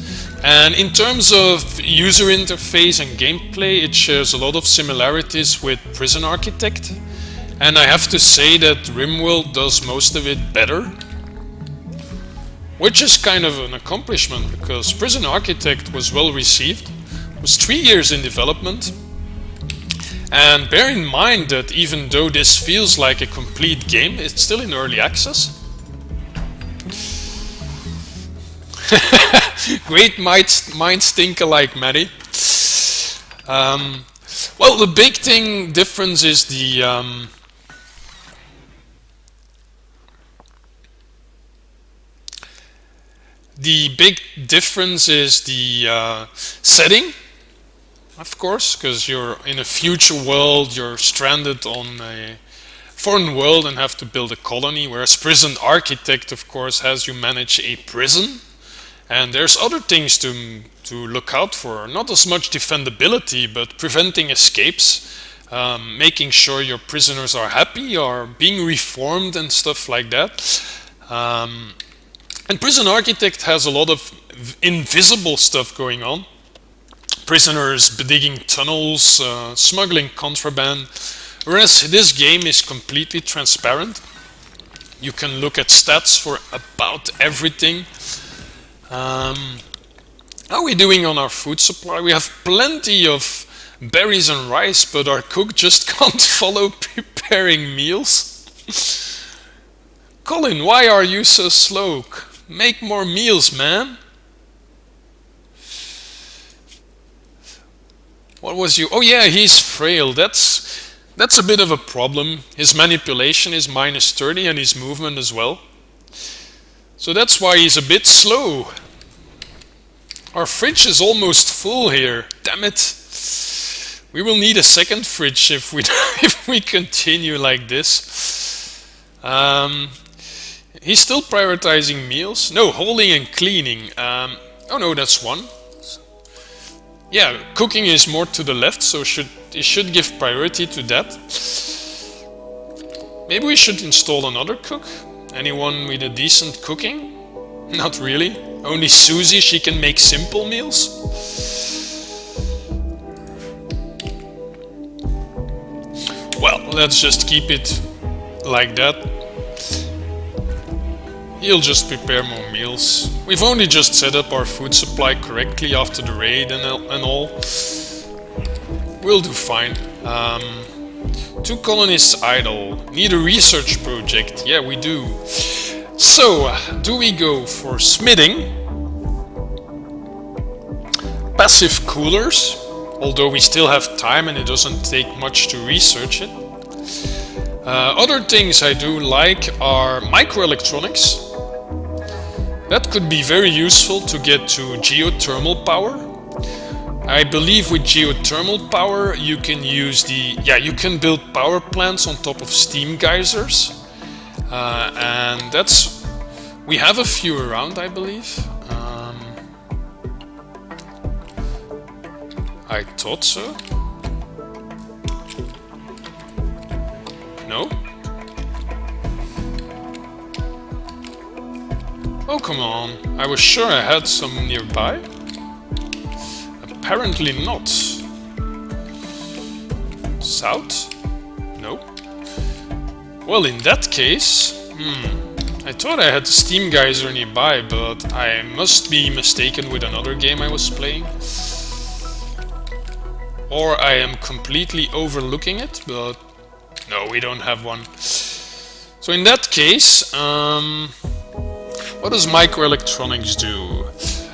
And in terms of user interface and gameplay, it shares a lot of similarities with Prison Architect. And I have to say that Rimworld does most of it better. Which is kind of an accomplishment, because Prison Architect was well received. It was 3 years in development. And bear in mind that even though this feels like a complete game, it's still in early access. Great minds think alike, Maddie. Well, the big difference is the setting, of course, because you're in a future world, you're stranded on a foreign world and have to build a colony, whereas Prison Architect, of course, has you manage a prison. And there's other things to look out for, not as much defendability, but preventing escapes, making sure your prisoners are happy or being reformed and stuff like that. And Prison Architect has a lot of invisible stuff going on. Prisoners digging tunnels, smuggling contraband, whereas this game is completely transparent. You can look at stats for about everything. How are we doing on our food supply? We have plenty of berries and rice, but our cook just can't follow preparing meals. Colin, why are you so slow? Make more meals, man. What was you? Oh yeah, he's frail. That's a bit of a problem. His manipulation is -30 and his movement as well. So that's why he's a bit slow. Our fridge is almost full here. Damn it. We will need a second fridge if we continue like this. He's still prioritizing meals. No, holding and cleaning. Oh no, that's one. Yeah, cooking is more to the left, so it should give priority to that. Maybe we should install another cook. Anyone with a decent cooking? Not really. Only Susie, she can make simple meals. Well, let's just keep it like that. He'll just prepare more meals. We've only just set up our food supply correctly after the raid and all. We'll do fine. 2 colonists idle. Need a research project. Yeah, we do. So, do we go for smithing? Passive coolers, although we still have time and it doesn't take much to research it. Other things I do like are microelectronics. That could be very useful to get to geothermal power. I believe with geothermal power you can you can build power plants on top of steam geysers. And we have a few around, I believe. I thought so. No? Oh, come on. I was sure I had some nearby. Apparently not. South? No. Well, in that case... I thought I had the steam geyser nearby, but I must be mistaken with another game I was playing. Or I am completely overlooking it, but... No, we don't have one. So in that case, what does microelectronics do?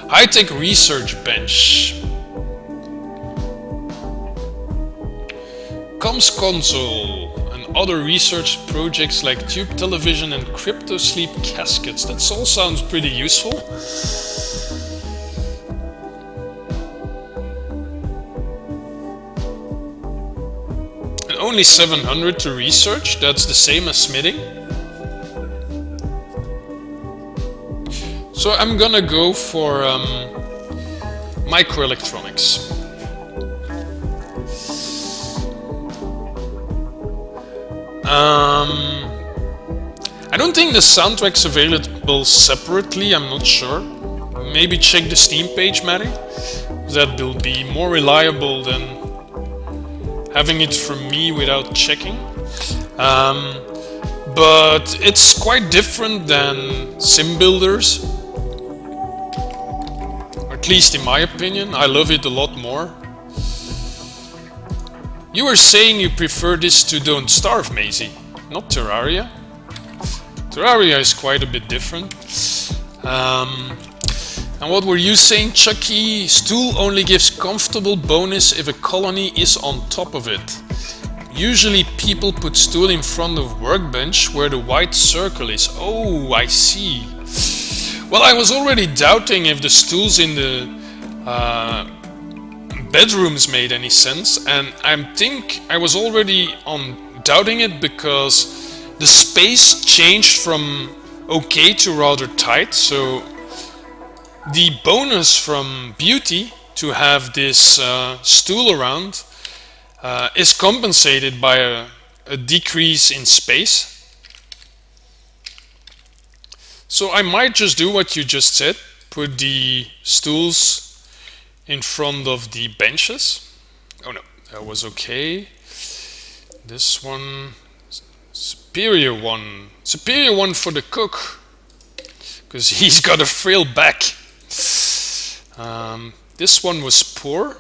High-tech research bench. Comms console and other research projects like tube television and crypto sleep caskets. That all sounds pretty useful. And only 700 to research, that's the same as smithing. So I'm gonna go for microelectronics. I don't think the soundtrack's available separately, I'm not sure. Maybe check the Steam page, Matty. That will be more reliable than having it from me without checking. But it's quite different than sim builders. Or at least in my opinion, I love it a lot more. You were saying you prefer this to Don't Starve, Maisie, not Terraria. Terraria is quite a bit different. And what were you saying, Chucky? Stool only gives comfortable bonus if a colony is on top of it. Usually people put stool in front of workbench where the white circle is. Oh, I see. Well, I was already doubting if the stools in the bedrooms made any sense, and I think I was already on doubting it because the space changed from okay to rather tight, so the bonus from Beauty to have this stool around is compensated by a decrease in space. So I might just do what you just said, put the stools in front of the benches. Oh no, that was okay. This one, superior one for the cook, because he's got a frail back. This one was poor.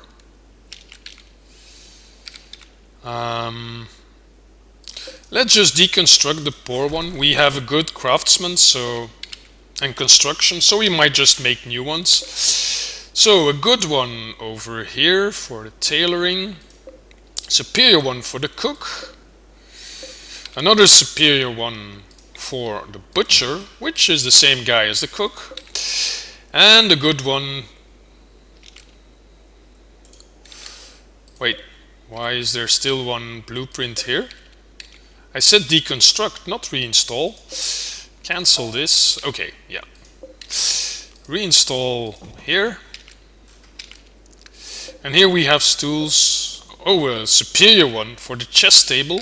Let's just deconstruct the poor one. We have a good craftsman and construction, so we might just make new ones. So a good one over here for the tailoring, superior one for the cook, another superior one for the butcher, which is the same guy as the cook, and a good one. Wait, why is there still one blueprint here? I said deconstruct, not reinstall. Cancel this. Okay, yeah. Reinstall here. And here we have stools. Oh, a superior one for the chess table.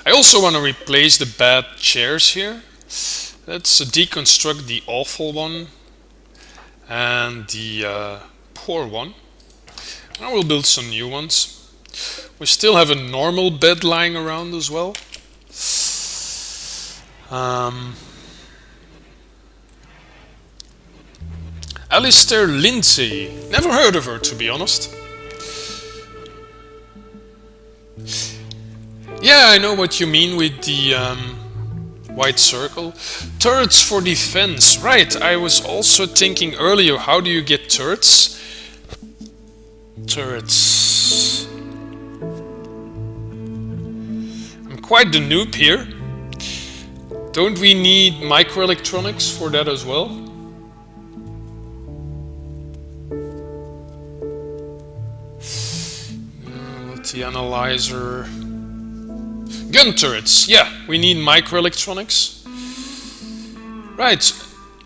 I also want to replace the bad chairs here. Let's deconstruct the awful one and the poor one. I will build some new ones. We still have a normal bed lying around as well. Alistair Lindsay. Never heard of her, to be honest. Yeah, I know what you mean with the white circle. Turrets for defense. Right, I was also thinking earlier, how do you get turrets? Turrets. I'm quite the noob here. Don't we need microelectronics for that as well? The analyzer. Gun turrets. Yeah, we need microelectronics. Right.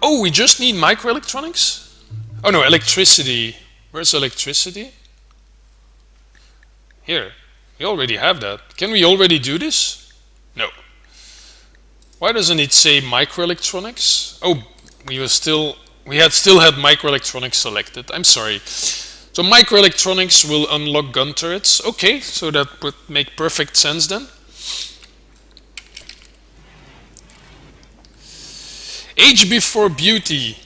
Oh, we just need microelectronics? Oh no, electricity. Where's electricity? Here. We already have that. Can we already do this? No. Why doesn't it say microelectronics? Oh, we had still had microelectronics selected. I'm sorry. So microelectronics will unlock gun turrets. Okay, so that would make perfect sense then. Age before beauty.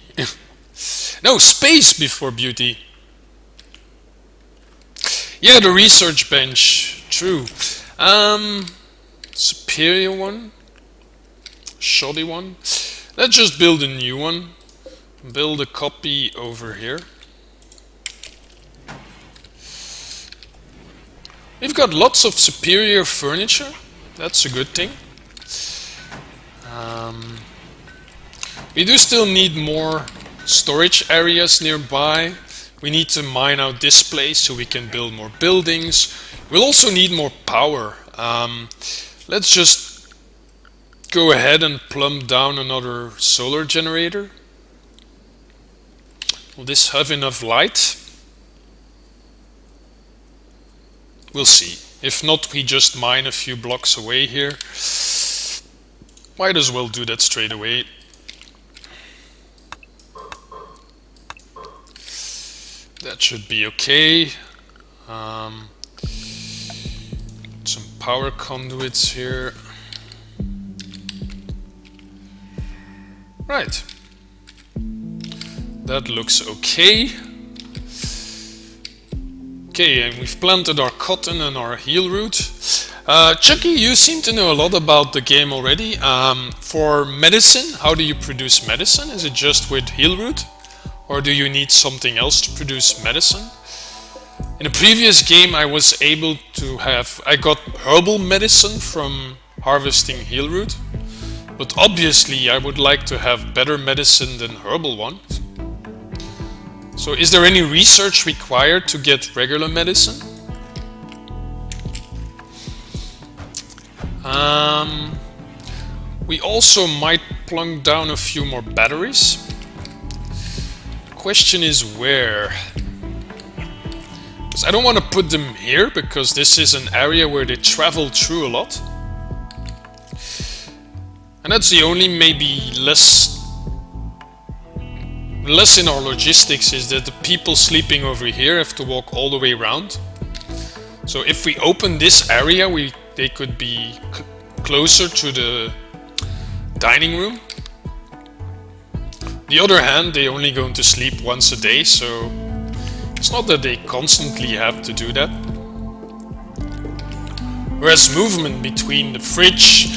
No, space before beauty. Yeah, the research bench. True. Superior one. Shoddy one. Let's just build a new one. Build a copy over here. We've got lots of superior furniture. That's a good thing. We do still need more storage areas nearby. We need to mine out this place so we can build more buildings. We'll also need more power. Let's just go ahead and plumb down another solar generator. Will this have enough light? We'll see. If not, we just mine a few blocks away here. Might as well do that straight away. That should be okay. Some power conduits here. Right. That looks okay. Okay, and we've planted our cotton and our heel root. Chucky, you seem to know a lot about the game already. For medicine, how do you produce medicine? Is it just with heel root? Or do you need something else to produce medicine? In a previous game I was able to I got herbal medicine from harvesting heel root. But obviously I would like to have better medicine than herbal ones. So is there any research required to get regular medicine? We also might plunk down a few more batteries. The question is where? Because I don't want to put them here, because this is an area where they travel through a lot. And that's the only maybe less in our logistics, is that the people sleeping over here have to walk all the way around. So if we open this area, they could be closer to the dining room. On the other hand, they're only going to sleep once a day, so it's not that they constantly have to do that. Whereas movement between the fridge,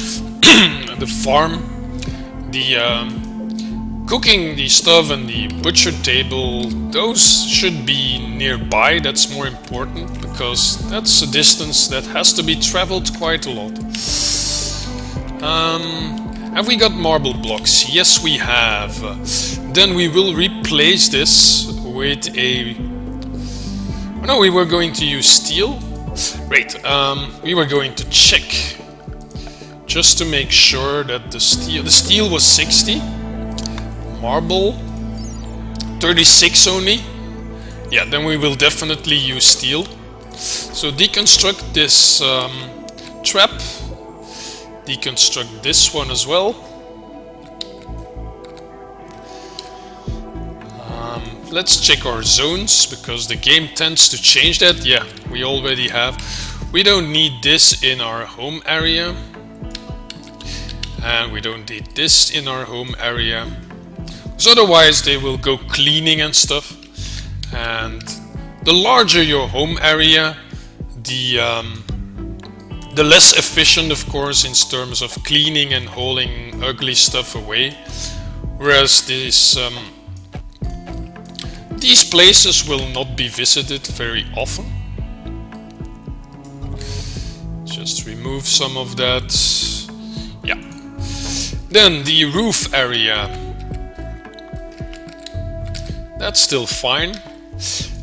the farm, the cooking the stuff and the butcher table, those should be nearby. That's more important, because that's a distance that has to be traveled quite a lot. Have we got marble blocks? Yes, we have. Then we will replace this with a... Oh, no, we were going to use steel. Right, we were going to check just to make sure that the steel was 60. Marble 36 only. Yeah, then we will definitely use steel. So deconstruct this trap, deconstruct this one as well. Let's check our zones, because the game tends to change that. Yeah, we already have. We don't need this in our home area, and we don't need this in our home area. So otherwise they will go cleaning and stuff. And the larger your home area, the less efficient, of course, in terms of cleaning and hauling ugly stuff away. Whereas these places will not be visited very often. Just remove some of that. Yeah. Then the roof area. That's still fine.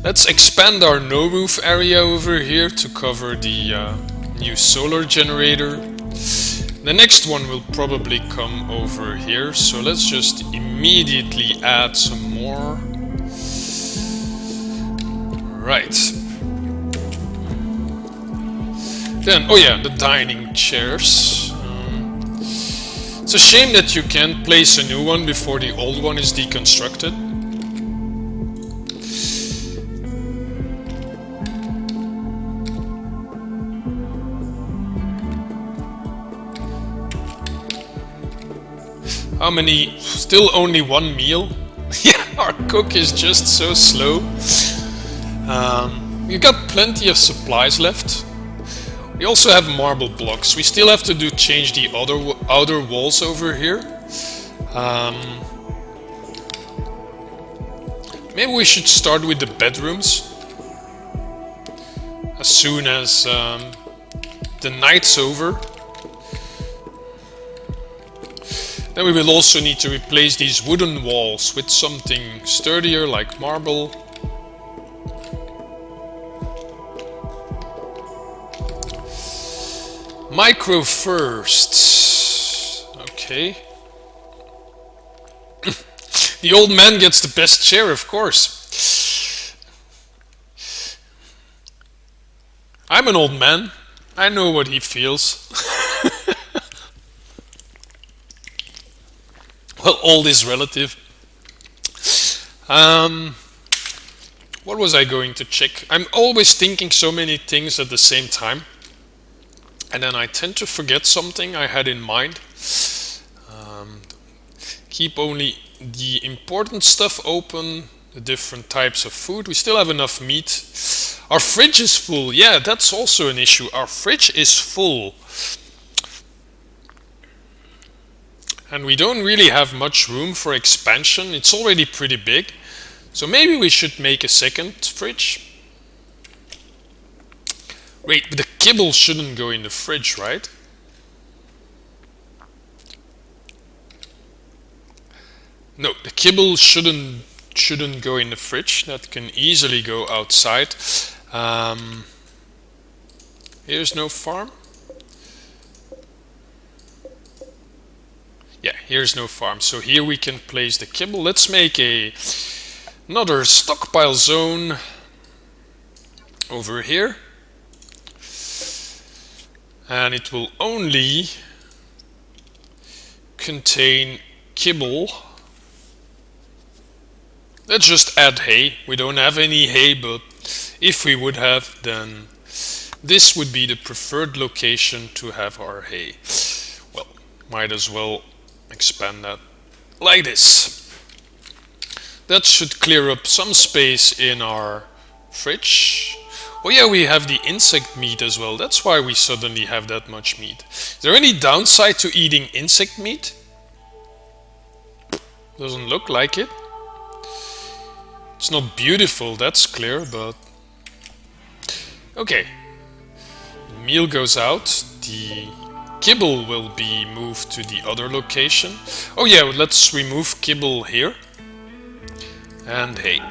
Let's expand our no roof area over here to cover the new solar generator. The next one will probably come over here, so let's just immediately add some more. Right. Then, oh yeah, the dining chairs. It's a shame that you can't place a new one before the old one is deconstructed. How many? Still only one meal? Yeah, our cook is just so slow. We've got plenty of supplies left. We also have marble blocks. We still have to change the outer walls over here. Maybe we should start with the bedrooms. As soon as the night's over. Then we will also need to replace these wooden walls with something sturdier like marble. Micro first. Okay. The old man gets the best chair, of course. I'm an old man. I know what he feels. Well, old is relative. Um, what was I going to check? I'm always thinking so many things at the same time, and then I tend to forget something I had in mind. Keep only the important stuff open, the different types of food. We still have enough meat. Our fridge is full. Yeah, that's also an issue. Our fridge is full. And we don't really have much room for expansion. It's already pretty big. So maybe we should make a second fridge. Wait, but the kibble shouldn't go in the fridge, right? No, the kibble shouldn't go in the fridge. That can easily go outside. Here's no farm. Yeah, here's no farm. So here we can place the kibble. Let's make another stockpile zone over here. And it will only contain kibble. Let's just add hay. We don't have any hay, but if we would have, then this would be the preferred location to have our hay. Well, might as well expand that like this. That should clear up some space in our fridge. Oh yeah, we have the insect meat as well. That's why we suddenly have that much meat. Is there any downside to eating insect meat? Doesn't look like it. It's not beautiful, that's clear, but... Okay. The meal goes out. The kibble will be moved to the other location. Oh yeah, let's remove kibble here. And hay.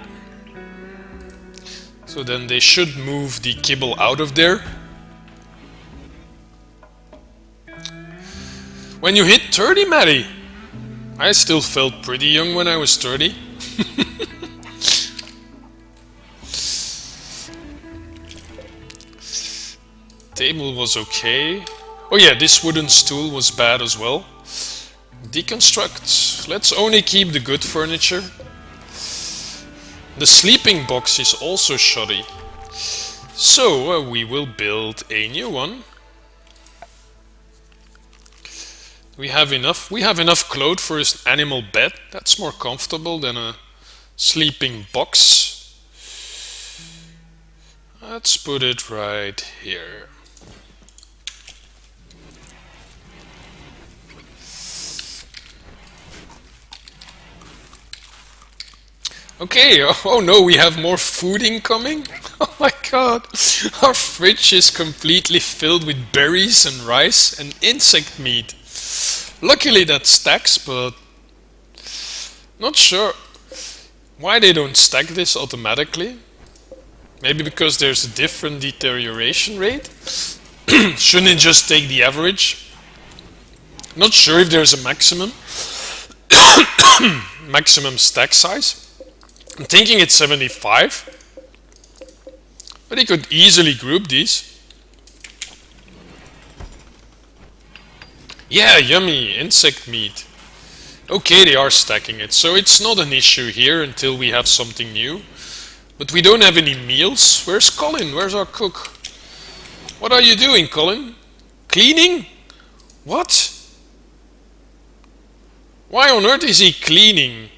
So then they should move the kibble out of there. When you hit 30, Matty? I still felt pretty young when I was 30. Table was okay. Oh yeah, this wooden stool was bad as well. Deconstruct. Let's only keep the good furniture. The sleeping box is also shoddy. So we will build a new one. We have enough clothes for an animal bed. That's more comfortable than a sleeping box. Let's put it right here. Okay, oh no, we have more food incoming? Oh my god, our fridge is completely filled with berries and rice and insect meat. Luckily that stacks, but not sure why they don't stack this automatically. Maybe because there's a different deterioration rate? Shouldn't it just take the average? Not sure if there's a maximum stack size. I'm thinking it's 75, but you could easily group these. Yeah, yummy, insect meat. Okay, they are stacking it, so it's not an issue here until we have something new. But we don't have any meals. Where's Colin? Where's our cook? What are you doing, Colin? Cleaning? What? Why on earth is he cleaning?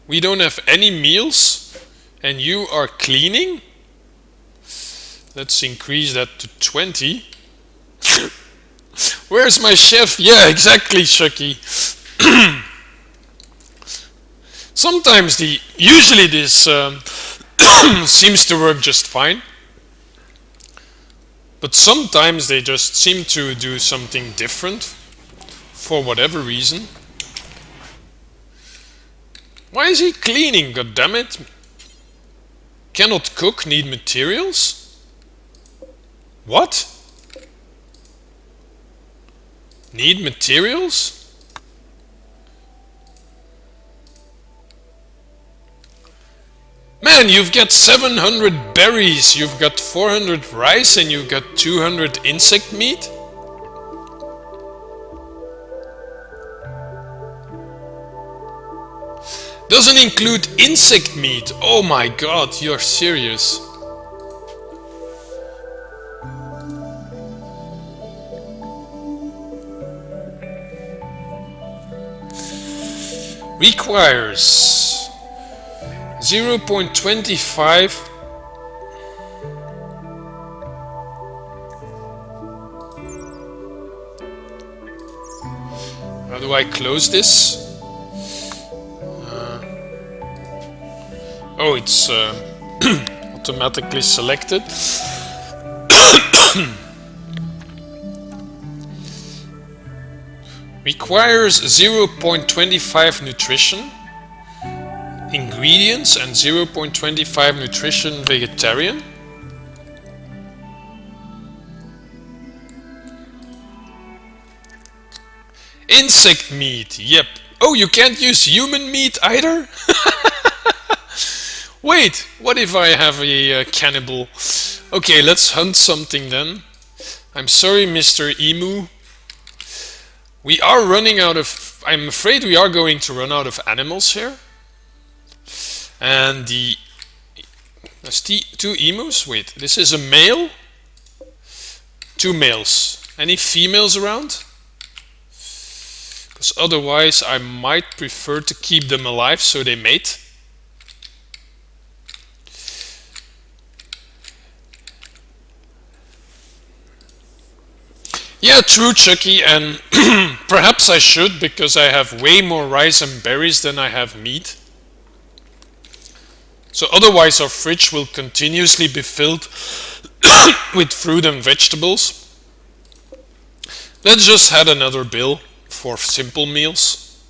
We don't have any meals and you are cleaning? Let's increase that to 20. Where's my chef? Yeah, exactly, Chucky. Sometimes usually this seems to work just fine. But sometimes they just seem to do something different for whatever reason. Why is he cleaning? God damn it! Cannot cook, need materials? What? Need materials? Man, you've got 700 berries, you've got 400 rice, and you've got 200 insect meat? Doesn't include insect meat. Oh my god, you're serious. Requires 0.25. How do I close this? Oh, it's automatically selected. Requires 0.25 nutrition, ingredients, and 0.25 nutrition vegetarian. Insect meat, yep. Oh, you can't use human meat either? Wait, what if I have a cannibal? Okay, let's hunt something then. I'm sorry, Mr. Emu. We are running out of... I'm afraid we are going to run out of animals here. And there's two emus. Wait, this is a male. Two males. Any females around? Because otherwise I might prefer to keep them alive so they mate. Yeah, true, Chucky, and perhaps I should, because I have way more rice and berries than I have meat. So otherwise our fridge will continuously be filled with fruit and vegetables. Let's just add another bill for simple meals.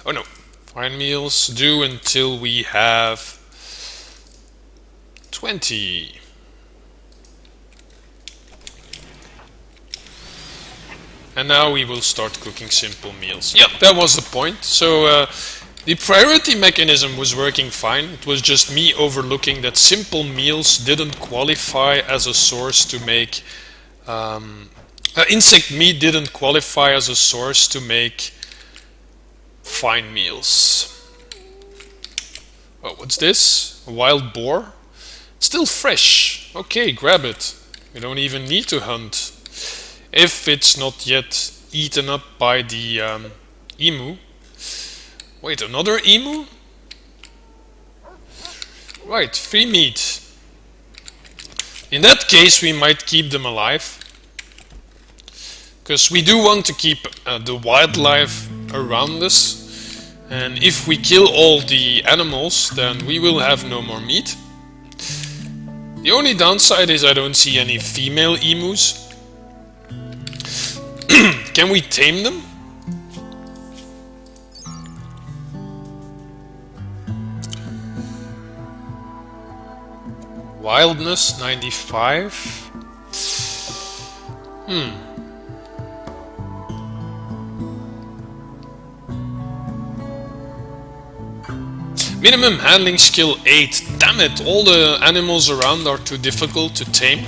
Oh no, fine meals do until we have 20. And now we will start cooking simple meals. Yep, that was the point. So the priority mechanism was working fine. It was just me overlooking that simple meals didn't qualify as a source to make... insect meat didn't qualify as a source to make fine meals. Oh, what's this? A wild boar? Still fresh. Okay, grab it. We don't even need to hunt. If it's not yet eaten up by the emu. Wait, another emu? Right, free meat. In that case, we might keep them alive. Because we do want to keep the wildlife around us. And if we kill all the animals, then we will have no more meat. The only downside is I don't see any female emus. Can we tame them? Wildness 95. Minimum handling skill 8. Damn it, all the animals around are too difficult to tame.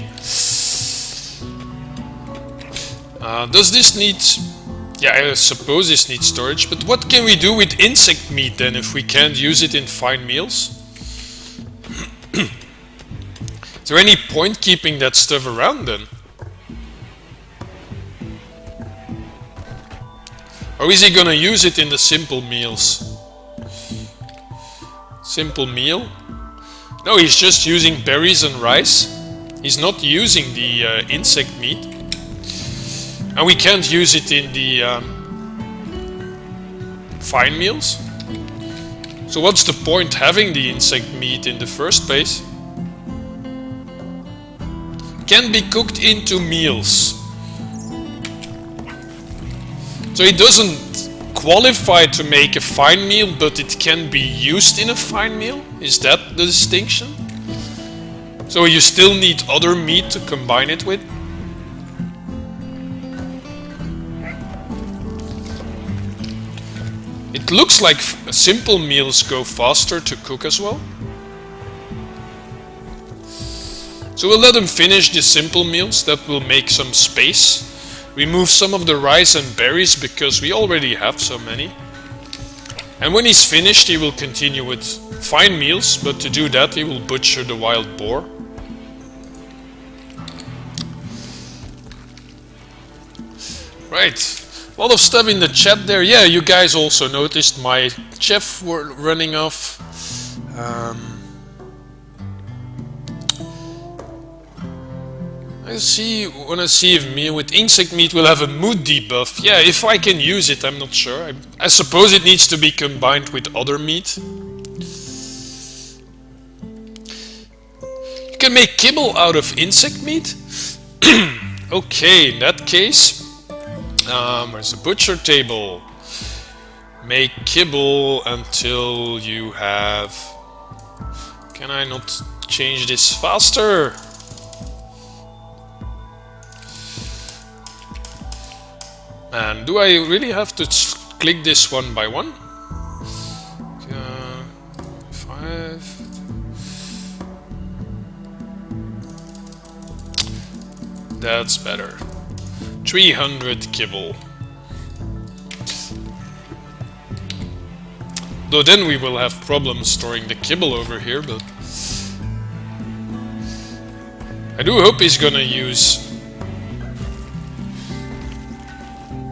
Does this need... Yeah, I suppose this needs storage, but what can we do with insect meat then if we can't use it in fine meals? Is there any point keeping that stuff around then? Or is he gonna use it in the simple meals? Simple meal? No, he's just using berries and rice. He's not using the insect meat. And we can't use it in the fine meals. So what's the point having the insect meat in the first place? Can be cooked into meals. So it doesn't qualify to make a fine meal, but it can be used in a fine meal? Is that the distinction? So you still need other meat to combine it with? It looks like simple meals go faster to cook as well. So we'll let him finish the simple meals. That will make some space. Remove some of the rice and berries because we already have so many. And when he's finished, he will continue with fine meals, but to do that he will butcher the wild boar. Right, a lot of stuff in the chat there. Yeah, you guys also noticed my chef were running off. Wanna see if meal with insect meat will have a mood debuff. Yeah, if I can use it, I'm not sure. I suppose it needs to be combined with other meat. You can make kibble out of insect meat? Okay, in that case, where's the butcher table? Make kibble until you have... Can I not change this faster? And do I really have to click this one by one? 5. That's better. 300 kibble. Though then we will have problems storing the kibble over here, but... I do hope he's gonna use...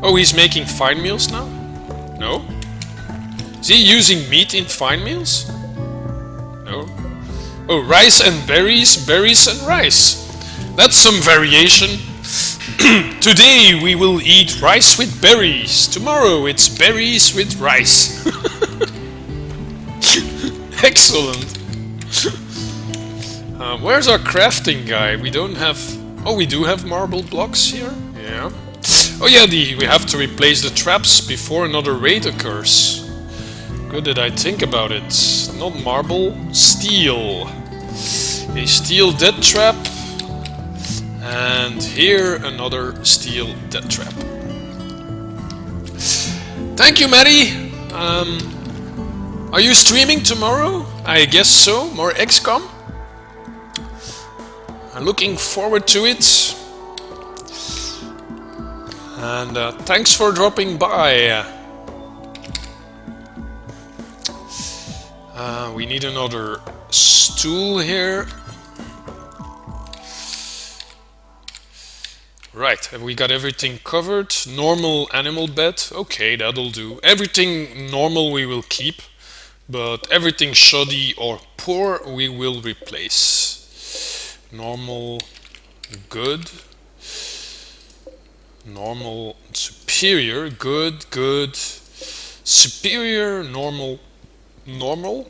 Oh, he's making fine meals now? No? Is he using meat in fine meals? No. Oh, rice and berries, berries and rice. That's some variation. Today we will eat rice with berries. Tomorrow it's berries with rice. Excellent. Where's our crafting guy? We don't have... Oh, we do have marble blocks here? Yeah. Oh yeah, we have to replace the traps before another raid occurs. Good that I think about it. Not marble, steel. A steel death trap. And here another steel death trap. Thank you, Maddie. Are you streaming tomorrow? I guess so. More XCOM. I'm looking forward to it. And thanks for dropping by. We need another stool here. Right, have we got everything covered? Normal animal bed? Okay, that'll do. Everything normal we will keep, but everything shoddy or poor we will replace. Normal, good. Normal, superior, good, good. Superior, normal, normal.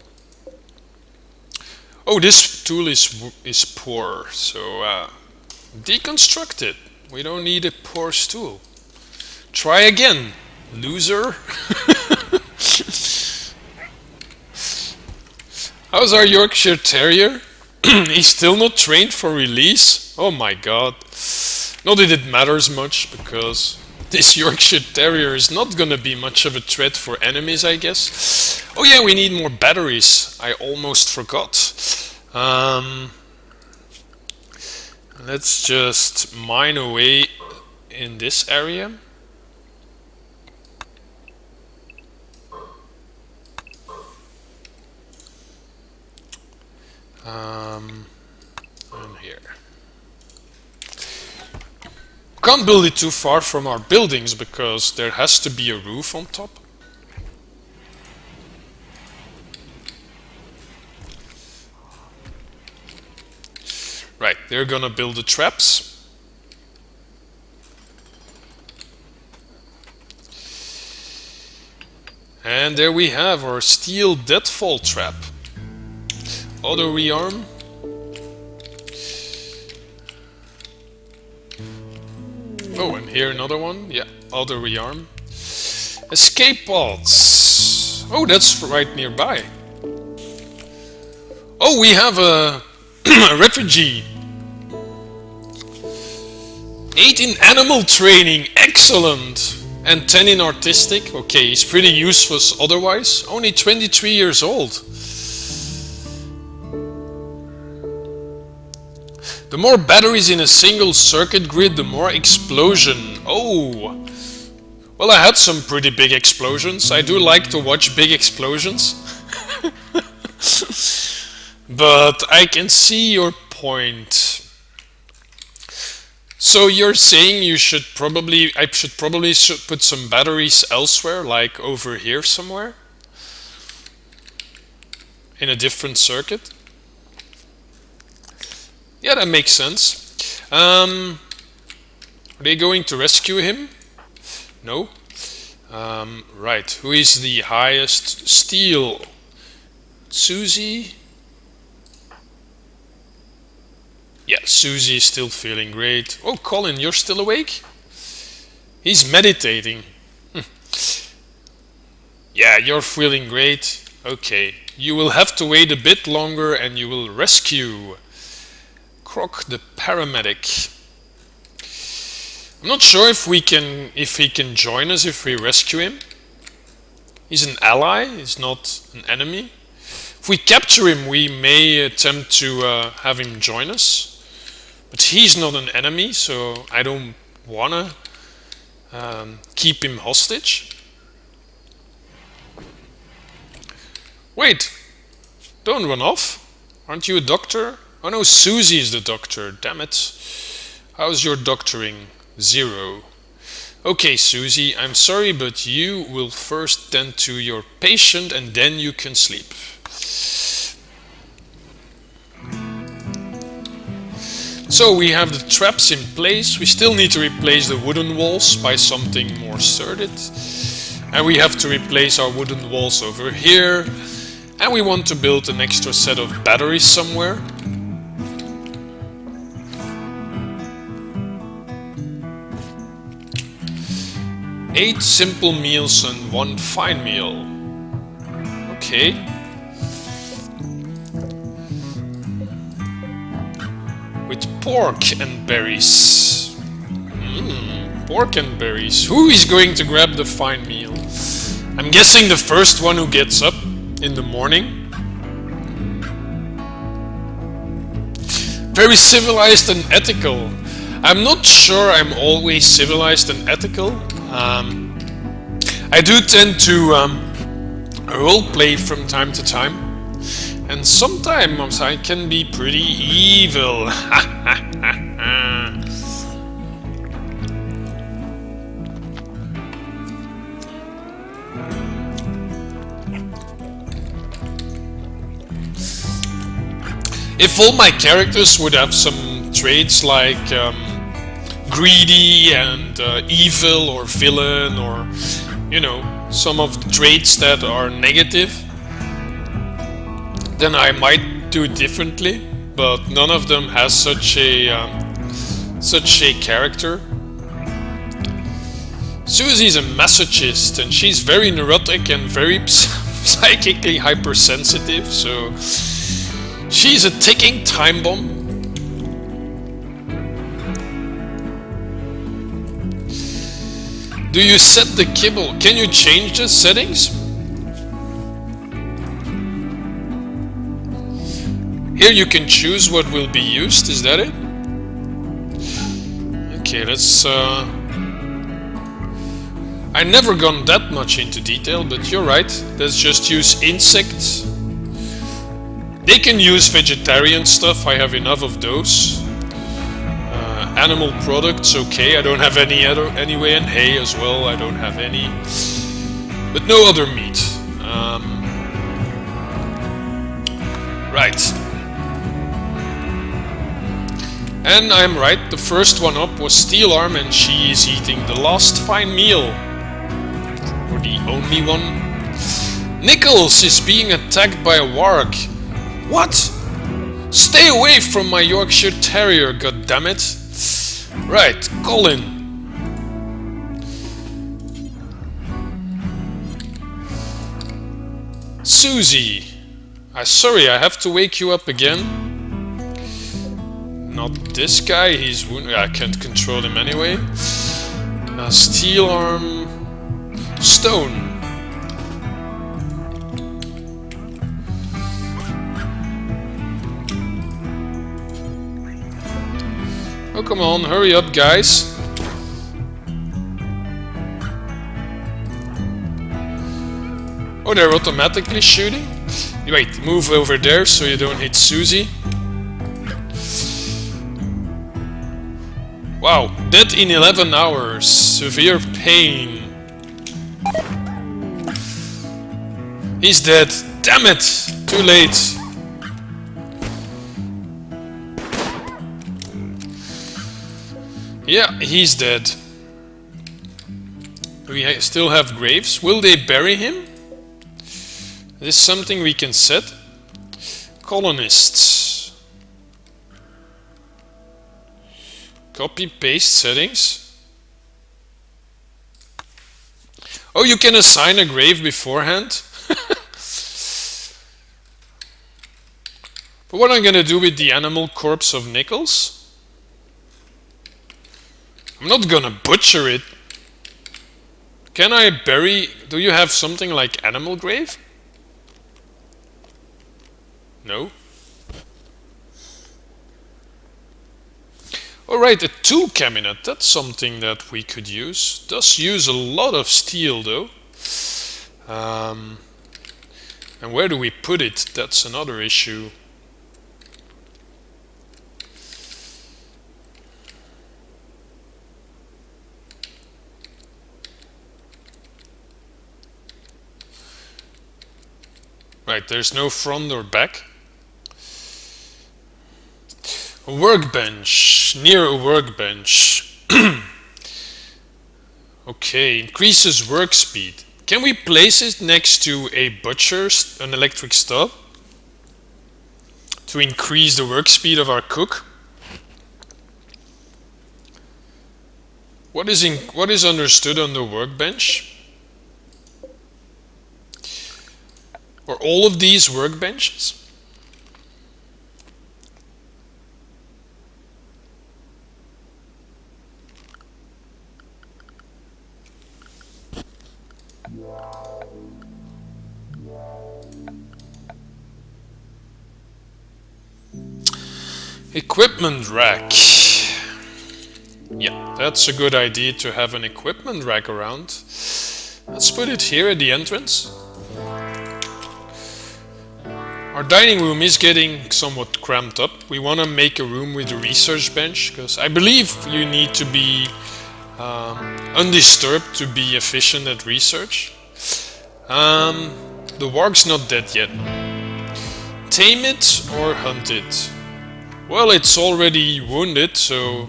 Oh, this tool is poor, so deconstruct it. We don't need a poor stool. Try again, loser. How's our Yorkshire Terrier? He's still not trained for release? Oh my god. Not that it matters much, because this Yorkshire Terrier is not gonna be much of a threat for enemies, I guess. Oh yeah, we need more batteries. I almost forgot. Let's just mine away in this area. And here. Can't build it too far from our buildings because there has to be a roof on top. Right, they're gonna build the traps. And there we have our steel deadfall trap. Auto rearm. Oh, and here another one. Yeah, auto rearm. Escape pods. Oh, that's right nearby. Oh, we have a refugee. 8 in animal training, excellent. And 10 in artistic. Okay, he's pretty useless otherwise. Only 23 years old. The more batteries in a single circuit grid, the more explosion. Oh! Well, I had some pretty big explosions. I do like to watch big explosions. But I can see your point. So you're saying I should probably put some batteries elsewhere, like over here somewhere? In a different circuit? Yeah, that makes sense. Are they going to rescue him? No. Right. Who is the highest? Steel. Susie? Yeah, Susie is still feeling great. Oh, Colin, you're still awake? He's meditating. Yeah, you're feeling great. Okay. You will have to wait a bit longer and you will rescue Croc the paramedic. I'm not sure if he can join us if we rescue him. He's an ally, he's not an enemy. If we capture him, we may attempt to have him join us. But he's not an enemy, so I don't wanna keep him hostage. Wait, don't run off. Aren't you a doctor? Oh no, Susie is the doctor, damn it. How's your doctoring? 0. Okay, Susie, I'm sorry, but you will first tend to your patient and then you can sleep. So we have the traps in place. We still need to replace the wooden walls by something more sturdy. And we have to replace our wooden walls over here. And we want to build an extra set of batteries somewhere. Eight simple meals and 1 fine meal. Okay. With pork and berries. Pork and berries. Who is going to grab the fine meal? I'm guessing the first one who gets up in the morning. Very civilized and ethical. I'm not sure I'm always civilized and ethical. I do tend to roleplay from time to time, and sometimes I can be pretty evil. If all my characters would have some traits like greedy and evil or villain, or you know, some of the traits that are negative, then I might do it differently, but none of them has such a character. Susie's a masochist and she's very neurotic and very psychically hypersensitive, so she's a ticking time bomb. Do you set the kibble? Can you change the settings? Here you can choose what will be used, is that it? Okay, let's... I never gone that much into detail, but you're right. Let's just use insects. They can use vegetarian stuff, I have enough of those. Animal products, okay, I don't have any other anyway, and hay as well, I don't have any. But no other meat. Right. And I'm right, the first one up was Steel Arm, and she is eating the last fine meal. Or the only one. Nichols is being attacked by a warg. What? Stay away from my Yorkshire Terrier, goddammit. Right, Colin. Susie. Sorry, I have to wake you up again. Not this guy, he's wounded. I can't control him anyway. Steel Arm. Stone. Oh, come on, hurry up, guys. Oh, they're automatically shooting? Wait, move over there so you don't hit Susie. Wow, dead in 11 hours. Severe pain. He's dead. Damn it! Too late. Yeah, he's dead. We still have graves. Will they bury him? Is this something we can set? Colonists. Copy paste settings. Oh, you can assign a grave beforehand. But what I'm gonna do with the animal corpse of Nichols? I'm not gonna butcher it. Can I bury... Do you have something like animal grave? No. Alright, a tool cabinet. That's something that we could use. Does use a lot of steel though. And where do we put it? That's another issue. Right, there's no front or back. A workbench, near a workbench. Okay, increases work speed. Can we place it next to a butcher, an electric stove? To increase the work speed of our cook? What is understood on the workbench? Or all of these workbenches? Equipment rack. Yeah, that's a good idea to have an equipment rack around. Let's put it here at the entrance. Our dining room is getting somewhat cramped up. We want to make a room with a research bench, because I believe you need to be undisturbed to be efficient at research. The warg's not dead yet. Tame it or hunt it? Well, it's already wounded, so...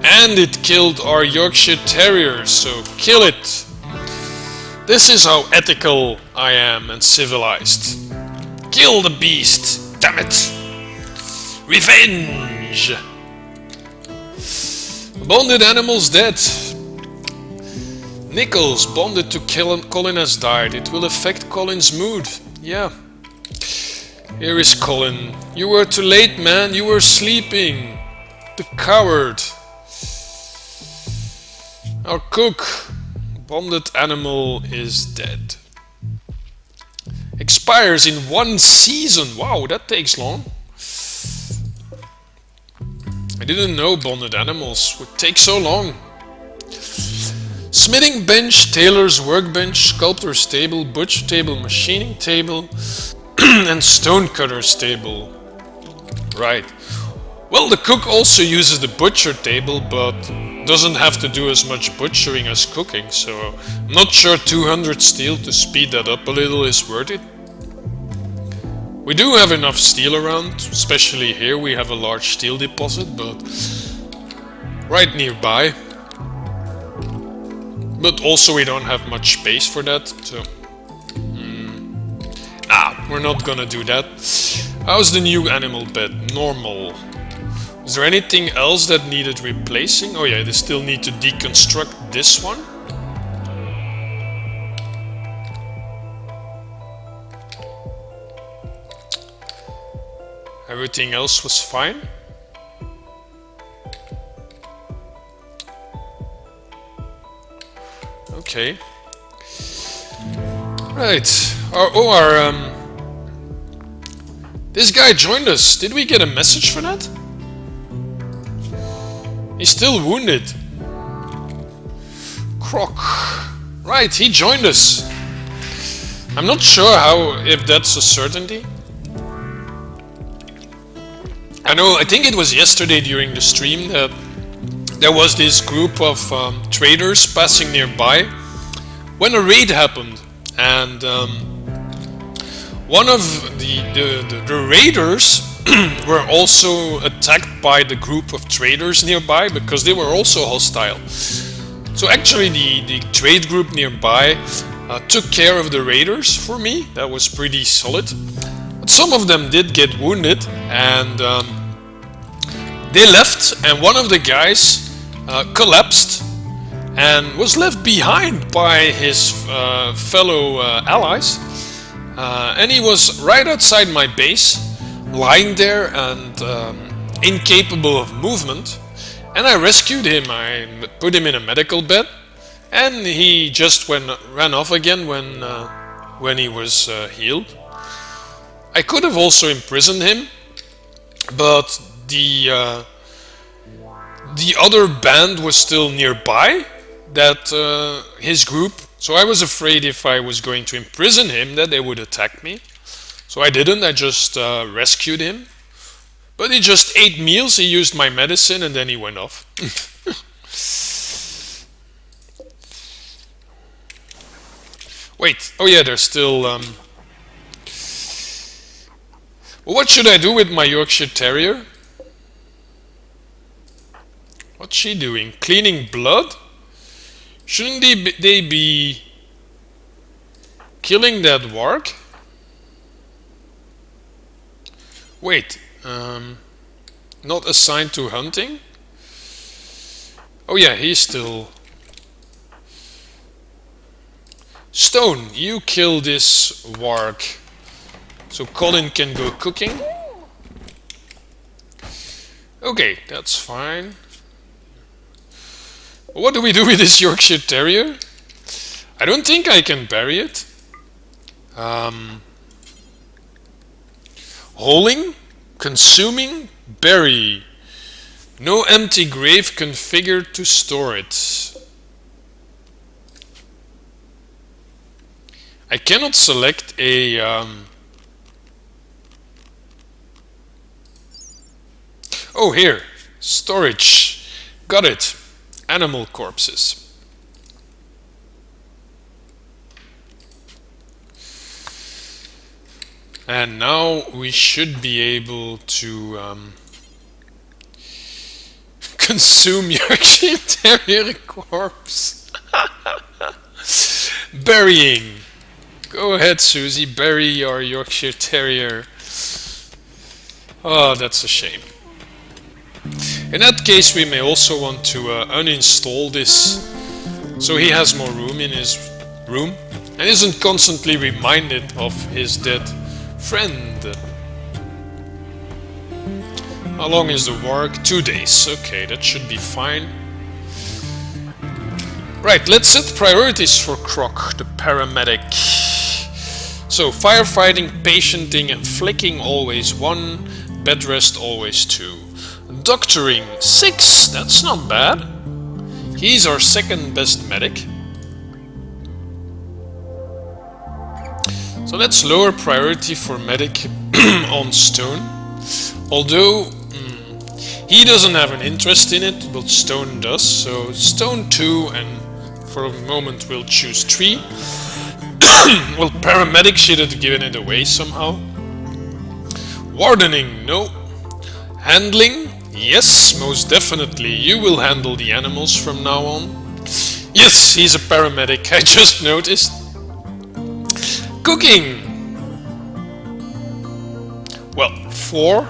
And it killed our Yorkshire Terrier, so kill it! This is how ethical I am and civilized. Kill the beast! Damn it! Revenge! Bonded animals dead. Nichols, bonded to Colin has died. It will affect Colin's mood. Yeah. Here is Colin. You were too late, man. You were sleeping. The coward. Our cook. Bonded animal is dead. Expires in 1 season. Wow, that takes long. I didn't know bonded animals would take so long. Smithing bench, tailor's workbench, sculptor's table, butcher table, machining table, and stonecutter's table. Right. Well, the cook also uses the butcher table, but doesn't have to do as much butchering as cooking, so I'm not sure 200 steel to speed that up a little is worth it. We do have enough steel around, especially here we have a large steel deposit, but right nearby. But also we don't have much space for that, so... Nah, we're not gonna do that. How's the new animal bed? Normal. Is there anything else that needed replacing? Oh yeah, they still need to deconstruct this one. Everything else was fine. Okay. Right. This guy joined us. Did we get a message for that? He's still wounded. Croc. Right, he joined us. I'm not sure if that's a certainty. I think it was yesterday during the stream that there was this group of traders passing nearby when a raid happened, and one of the raiders were also attacked by the group of traders nearby because they were also hostile. So actually the trade group nearby took care of the raiders for me. That was pretty solid. But some of them did get wounded, and they left, and one of the guys collapsed and was left behind by his fellow allies. And he was right outside my base, lying there and incapable of movement. And I rescued him. I put him in a medical bed, and he just ran off again when he was healed. I could have also imprisoned him, but the other band was still nearby, that his group. So I was afraid if I was going to imprison him that they would attack me. So I didn't. I just rescued him. But he just ate meals, he used my medicine, and then he went off. Wait, oh yeah, there's still... Well, what should I do with my Yorkshire Terrier? What's she doing? Cleaning blood? Shouldn't they be killing that warg? Wait, not assigned to hunting? Oh yeah, he's still... Stone, you kill this warg, so Colin can go cooking. Okay, that's fine. What do we do with this Yorkshire Terrier? I don't think I can bury it. Holing, consuming, bury. No empty grave configured to store it. I cannot select a... Oh, here. Storage. Got it. Animal corpses. And now we should be able to consume Yorkshire Terrier corpse. Burying. Go ahead, Susie, bury your Yorkshire Terrier. Oh, that's a shame. In that case, we may also want to uninstall this, so he has more room in his room and isn't constantly reminded of his dead friend. How long is the work? 2 days. Okay, that should be fine. Right, let's set priorities for Croc, the paramedic. So, firefighting, patienting and flicking always 1, bed rest always 2. Doctoring 6, that's not bad. He's our second best medic. So let's lower priority for medic on Stone. Although he doesn't have an interest in it, but Stone does. So Stone 2, and for a moment we'll choose 3. Well, paramedic should have given it away somehow. Wardening, no. Handling, yes, most definitely. You will handle the animals from now on. Yes, he's a paramedic, I just noticed. Cooking. Well, 4.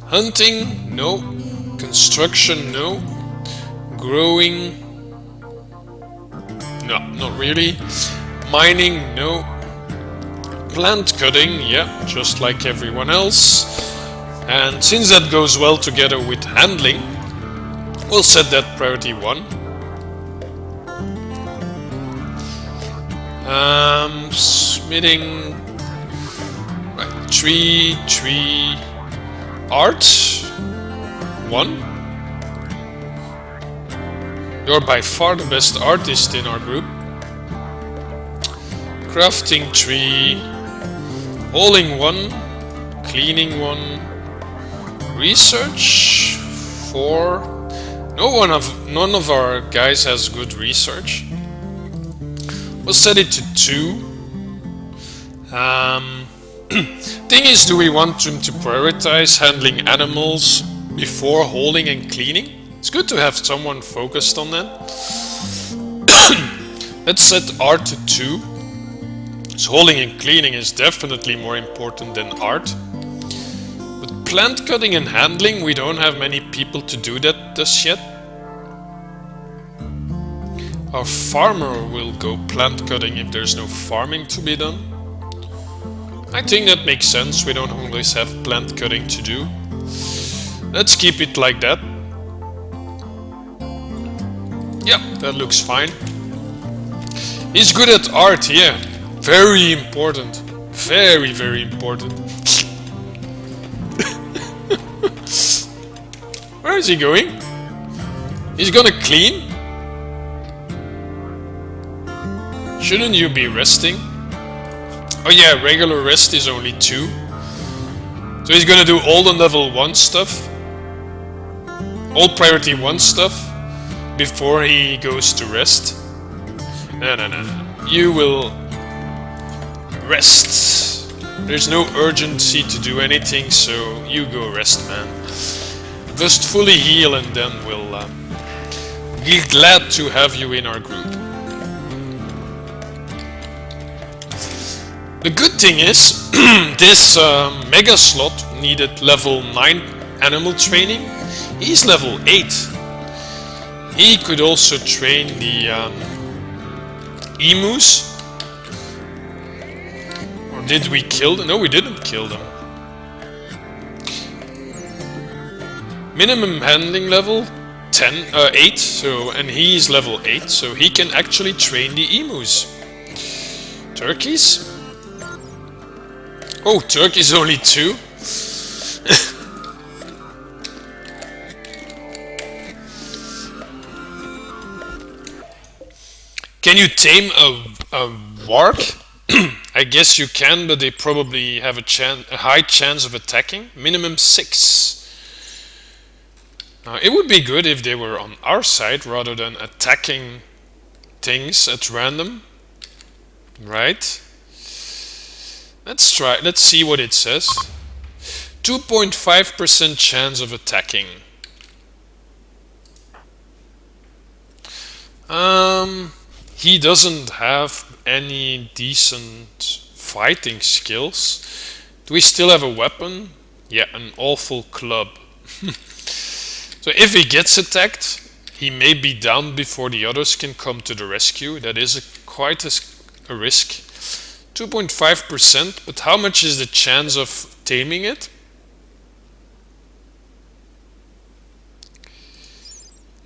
Hunting, no. Construction, no. Growing, no, not really. Mining, no. Plant cutting, yeah, just like everyone else. And since that goes well together with handling, we'll set that priority 1. Smithing, right, tree, art, 1. You're by far the best artist in our group. Crafting 3, hauling 1, cleaning 1, research 4. None of our guys has good research. We'll set it to 2. Thing is, do we want them to prioritize handling animals before hauling and cleaning? It's good to have someone focused on that. Let's set art to 2. So hauling and cleaning is definitely more important than art. But plant cutting and handling, we don't have many people to do that just yet. Our farmer will go plant cutting if there's no farming to be done. I think that makes sense, we don't always have plant cutting to do. Let's keep it like that. Yeah, that looks fine. He's good at art, yeah. Very important. Very, very important. Where is he going? He's gonna clean? Shouldn't you be resting? Oh yeah, regular rest is only 2. So he's gonna do all the level 1 stuff. All priority 1 stuff. Before he goes to rest. No. You will rest. There's no urgency to do anything, so you go rest, man. Just fully heal and then we'll be glad to have you in our group. The good thing is, this mega slot needed level 9 animal training. He's level 8. He could also train the emus. Or did we kill them? No, we didn't kill them. Minimum handling level 8, and he's level 8, so he can actually train the emus. Turkeys? Oh, turkeys only 2? Can you tame a warg? I guess you can, but they probably have a high chance of attacking. Minimum 6. It would be good if they were on our side rather than attacking things at random. Right? Let's try. Let's see what it says. 2.5% chance of attacking. He doesn't have any decent fighting skills. Do we still have a weapon? Yeah, an awful club. So if he gets attacked, he may be down before the others can come to the rescue. That is quite a risk. 2.5%, but how much is the chance of taming it?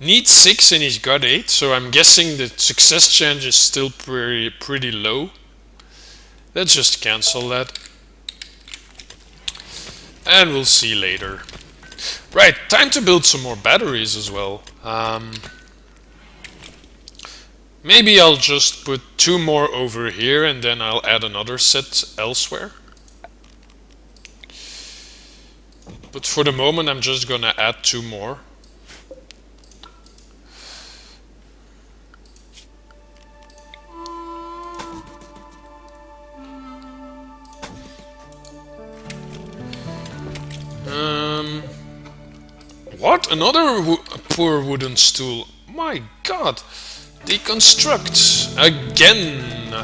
Needs 6 and he's got 8, so I'm guessing the success chance is still pretty low. Let's just cancel that. And we'll see later. Right, time to build some more batteries as well. Maybe I'll just put 2 more over here and then I'll add another set elsewhere. But for the moment I'm just gonna add 2 more. What? Another poor wooden stool? My god! Deconstruct! Again!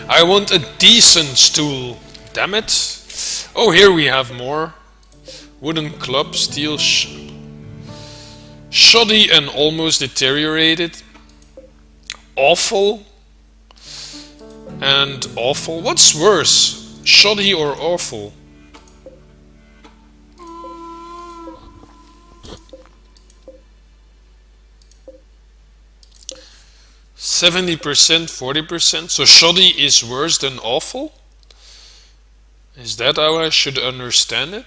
I want a decent stool. Damn it! Oh, here we have more. Wooden club, steel shoddy and almost deteriorated. Awful. And awful. What's worse? Shoddy or awful? 70%, 40%. So shoddy is worse than awful? Is that how I should understand it?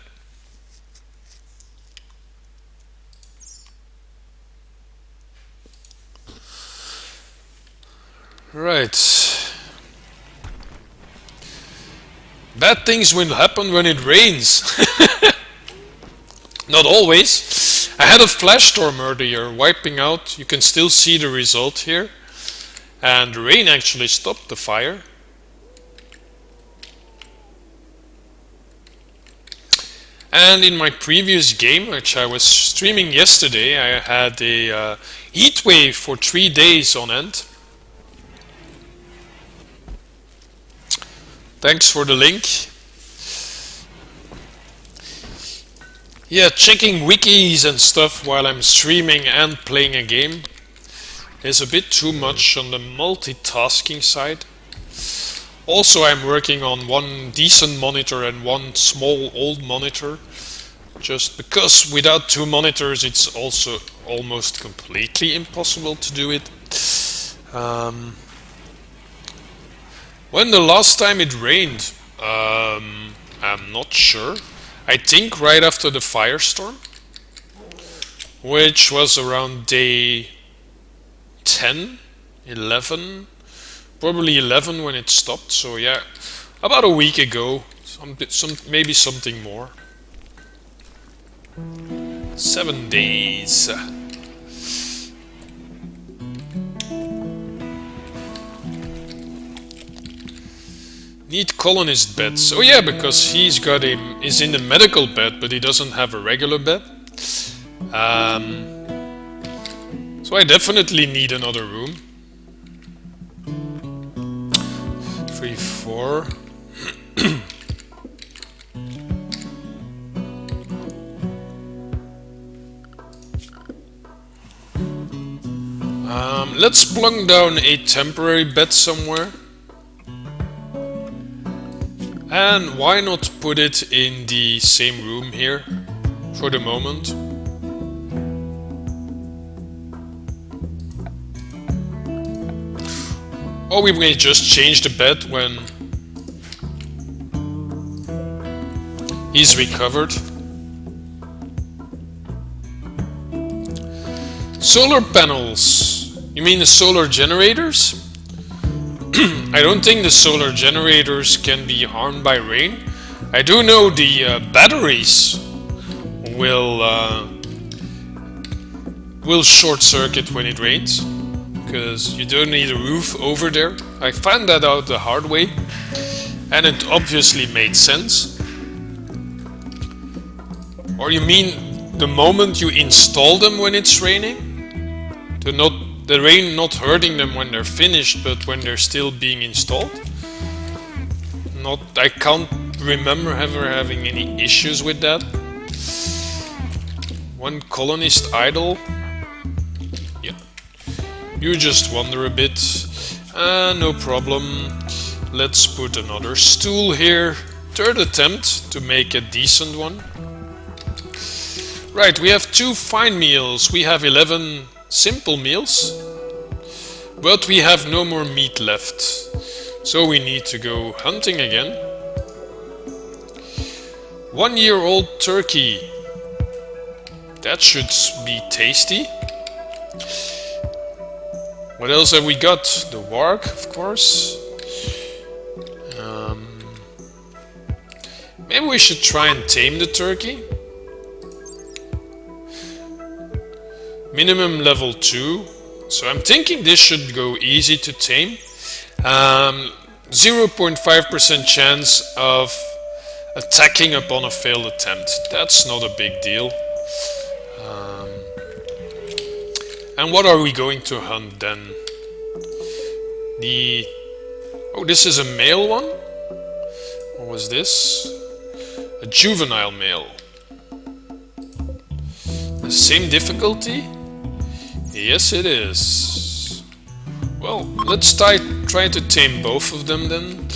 Right. Bad things will happen when it rains. Not always. I had a flash storm earlier, wiping out. You can still see the result here. And the rain actually stopped the fire. And in my previous game, which I was streaming yesterday, I had a heat wave for 3 days on end. Thanks for the link. Yeah, checking wikis and stuff while I'm streaming and playing a game is a bit too much on the multitasking side. Also, I'm working on one decent monitor and one small old monitor, just because without two monitors it's also almost completely impossible to do it. When the last time it rained, I'm not sure. I think right after the firestorm, which was around day 10, 11, probably 11 when it stopped. So yeah, about a week ago, maybe something more. 7 days. Need colonist beds. Oh yeah, because he's in the medical bed, but he doesn't have a regular bed. So I definitely need another room. 3, 4. Let's plunk down a temporary bed somewhere. And why not put it in the same room here for the moment? Or we may just change the bed when he's recovered. Solar panels. You mean the solar generators? I don't think the solar generators can be harmed by rain. I do know the batteries will short circuit when it rains, because you don't need a roof over there. I found that out the hard way, and it obviously made sense. Or you mean the moment you install them when it's raining? The rain not hurting them when they're finished, but when they're still being installed? I can't remember ever having any issues with that. One colonist idle. Yeah. You just wonder a bit. No problem. Let's put another stool here. Third attempt to make a decent one. Right, we have 2 fine meals. We have 11 simple meals, but we have no more meat left, so we need to go hunting again. 1-year-old turkey. That should be tasty. What else have we got? The warg, of course. Maybe we should try and tame the turkey. Minimum level 2, so I'm thinking this should go easy to tame. 0.5% chance of attacking upon a failed attempt. That's not a big deal. And what are we going to hunt then? Oh, this is a male one? What was this? A juvenile male. The same difficulty? Yes, it is. Well, let's try to tame both of them then.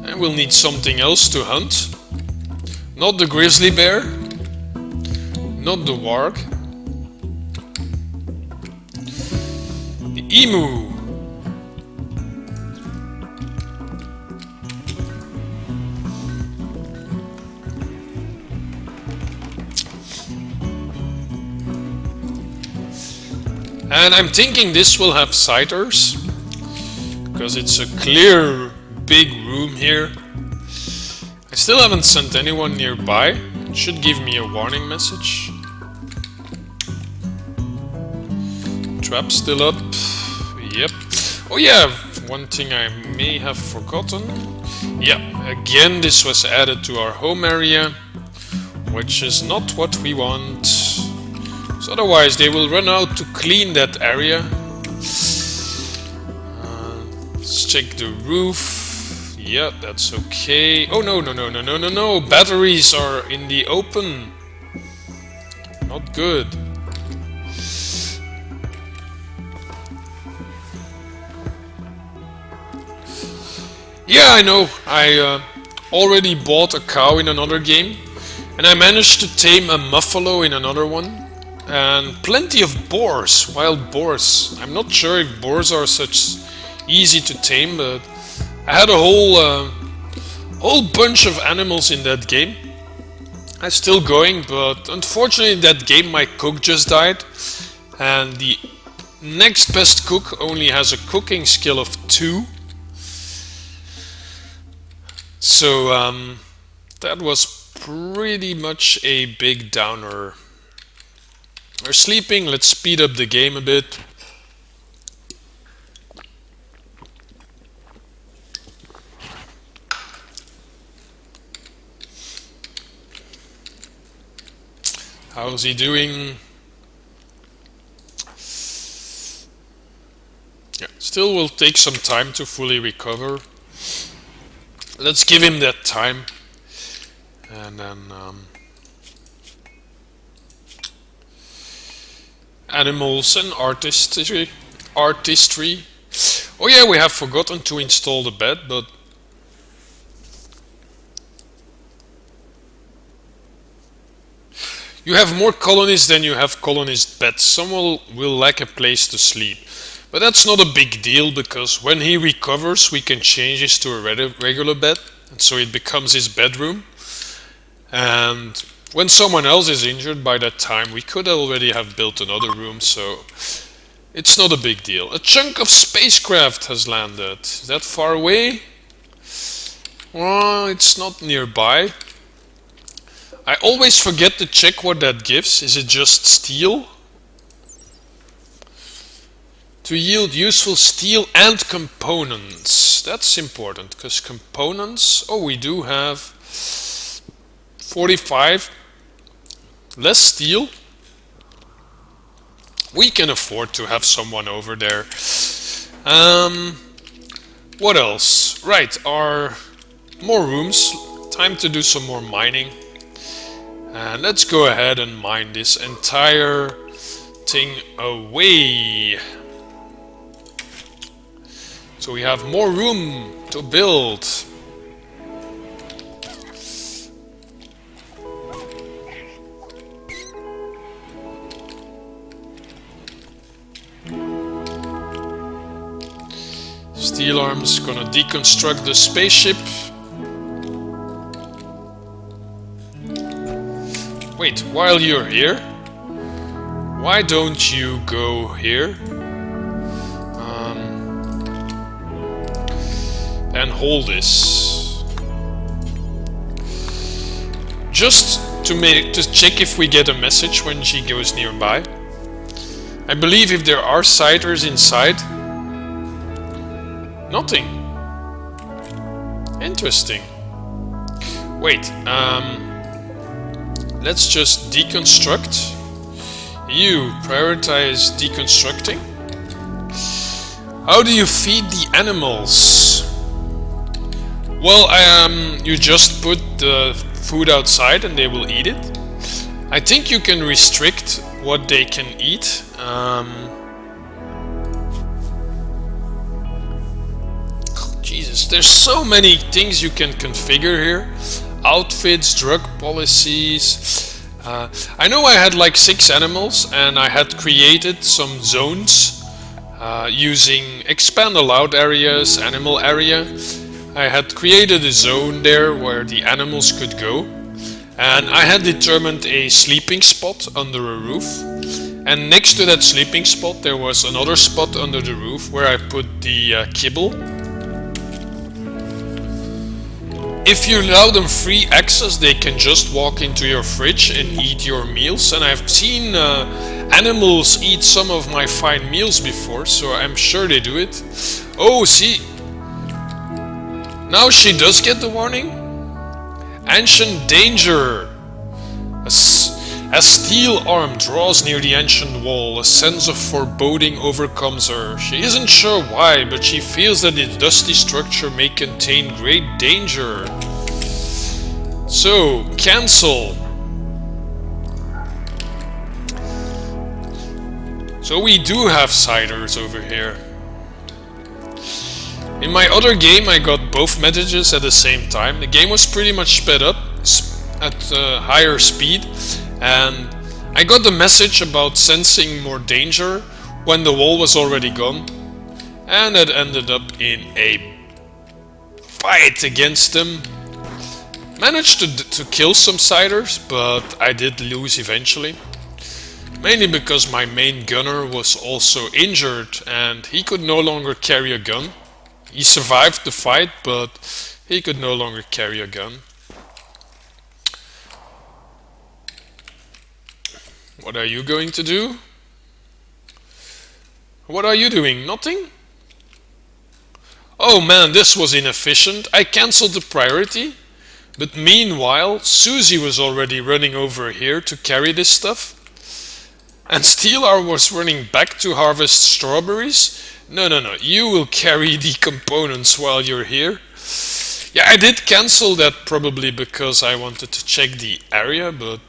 And we'll need something else to hunt. Not the grizzly bear. Not the warg. The emu. And I'm thinking this will have sighters, because it's a clear big room here. I still haven't sent anyone nearby. It should give me a warning message. Trap still up. Yep. Oh yeah, one thing I may have forgotten. Yeah, again this was added to our home area, which is not what we want. So otherwise they will run out to clean that area. Let's check the roof. Yeah, that's okay. Oh no. Batteries are in the open. Not good. Yeah, I know. I already bought a cow in another game, and I managed to tame a buffalo in another one, and plenty of boars, wild boars. I'm not sure if boars are such easy to tame, but I had a whole bunch of animals in that game. I'm still going, but unfortunately in that game my cook just died, and the next best cook only has a cooking skill of 2. So that was pretty much a big downer. We're sleeping, let's speed up the game a bit. How's he doing? Yeah, still will take some time to fully recover. Let's give him that time. And then animals and artistry. Oh yeah, we have forgotten to install the bed, but you have more colonists than you have colonist beds. Someone will lack a place to sleep. But that's not a big deal, because when he recovers we can change this to a regular bed, and so it becomes his bedroom. And when someone else is injured by that time, we could already have built another room, so it's not a big deal. A chunk of spacecraft has landed. Is that far away? Well, it's not nearby. I always forget to check what that gives. Is it just steel? To yield useful steel and components. That's important, because components... Oh, we do have 45. Less steel. We can afford to have someone over there. What else? Right, more rooms. Time to do some more mining. And let's go ahead and mine this entire thing away. So we have more room to build. Steel arms gonna deconstruct the spaceship. Wait, while you're here, why don't you go here? And hold this. Just to check if we get a message when she goes nearby. I believe if there are sighters inside. Nothing. Interesting. Wait, let's just deconstruct. You prioritize deconstructing. How do you feed the animals? Well, you just put the food outside and they will eat it. I think you can restrict what they can eat. Jesus, there's so many things you can configure here. Outfits, drug policies. I know I had like 6 animals and I had created some zones using expand allowed areas, animal area. I had created a zone there where the animals could go, And I had determined a sleeping spot under a roof. And next to that sleeping spot there was another spot under the roof where I put the kibble. If you allow them free access, they can just walk into your fridge and eat your meals. And I've seen animals eat some of my fine meals before, so I'm sure they do it. Oh, see. Now she does get the warning. Ancient danger. As steel arm draws near the ancient wall, a sense of foreboding overcomes her. She isn't sure why, but she feels that its dusty structure may contain great danger. So, cancel. So we do have ciders over here. In my other game I got both messages at the same time. The game was pretty much sped up at higher speed, and I got the message about sensing more danger when the wall was already gone, and it ended up in a fight against them. Managed to kill some ciders, but I did lose eventually. Mainly because my main gunner was also injured and he could no longer carry a gun. He survived the fight, but he could no longer carry a gun. What are you going to do? What are you doing? Nothing? Oh man, this was inefficient. I cancelled the priority, but meanwhile Susie was already running over here to carry this stuff. And Steelar was running back to harvest strawberries. No, you will carry the components while you're here. Yeah, I did cancel that probably because I wanted to check the area, but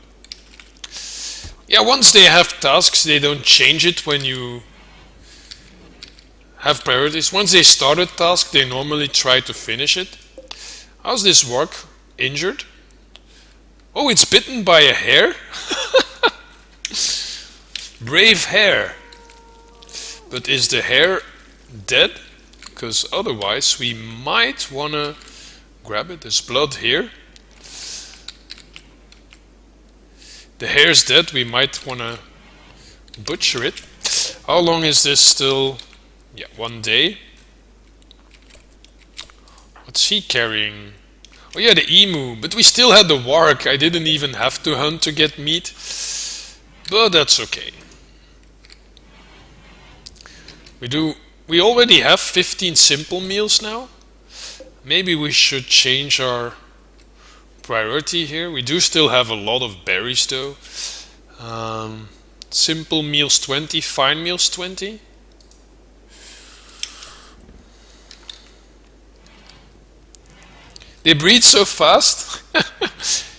yeah, once they have tasks, they don't change it when you have priorities. Once they start a task, they normally try to finish it. How's this work? Injured? Oh, it's bitten by a hare? Brave hare. But is the hare dead? Because otherwise we might wanna grab it. There's blood here. The hare's dead, we might wanna butcher it. How long is this still? Yeah, 1 day. What's he carrying? Oh yeah, the emu. But we still had the warg. I didn't even have to hunt to get meat. But that's okay. We already have 15 simple meals now. Maybe we should change our priority here. We do still have a lot of berries though. Simple meals 20, fine meals 20. They breed so fast.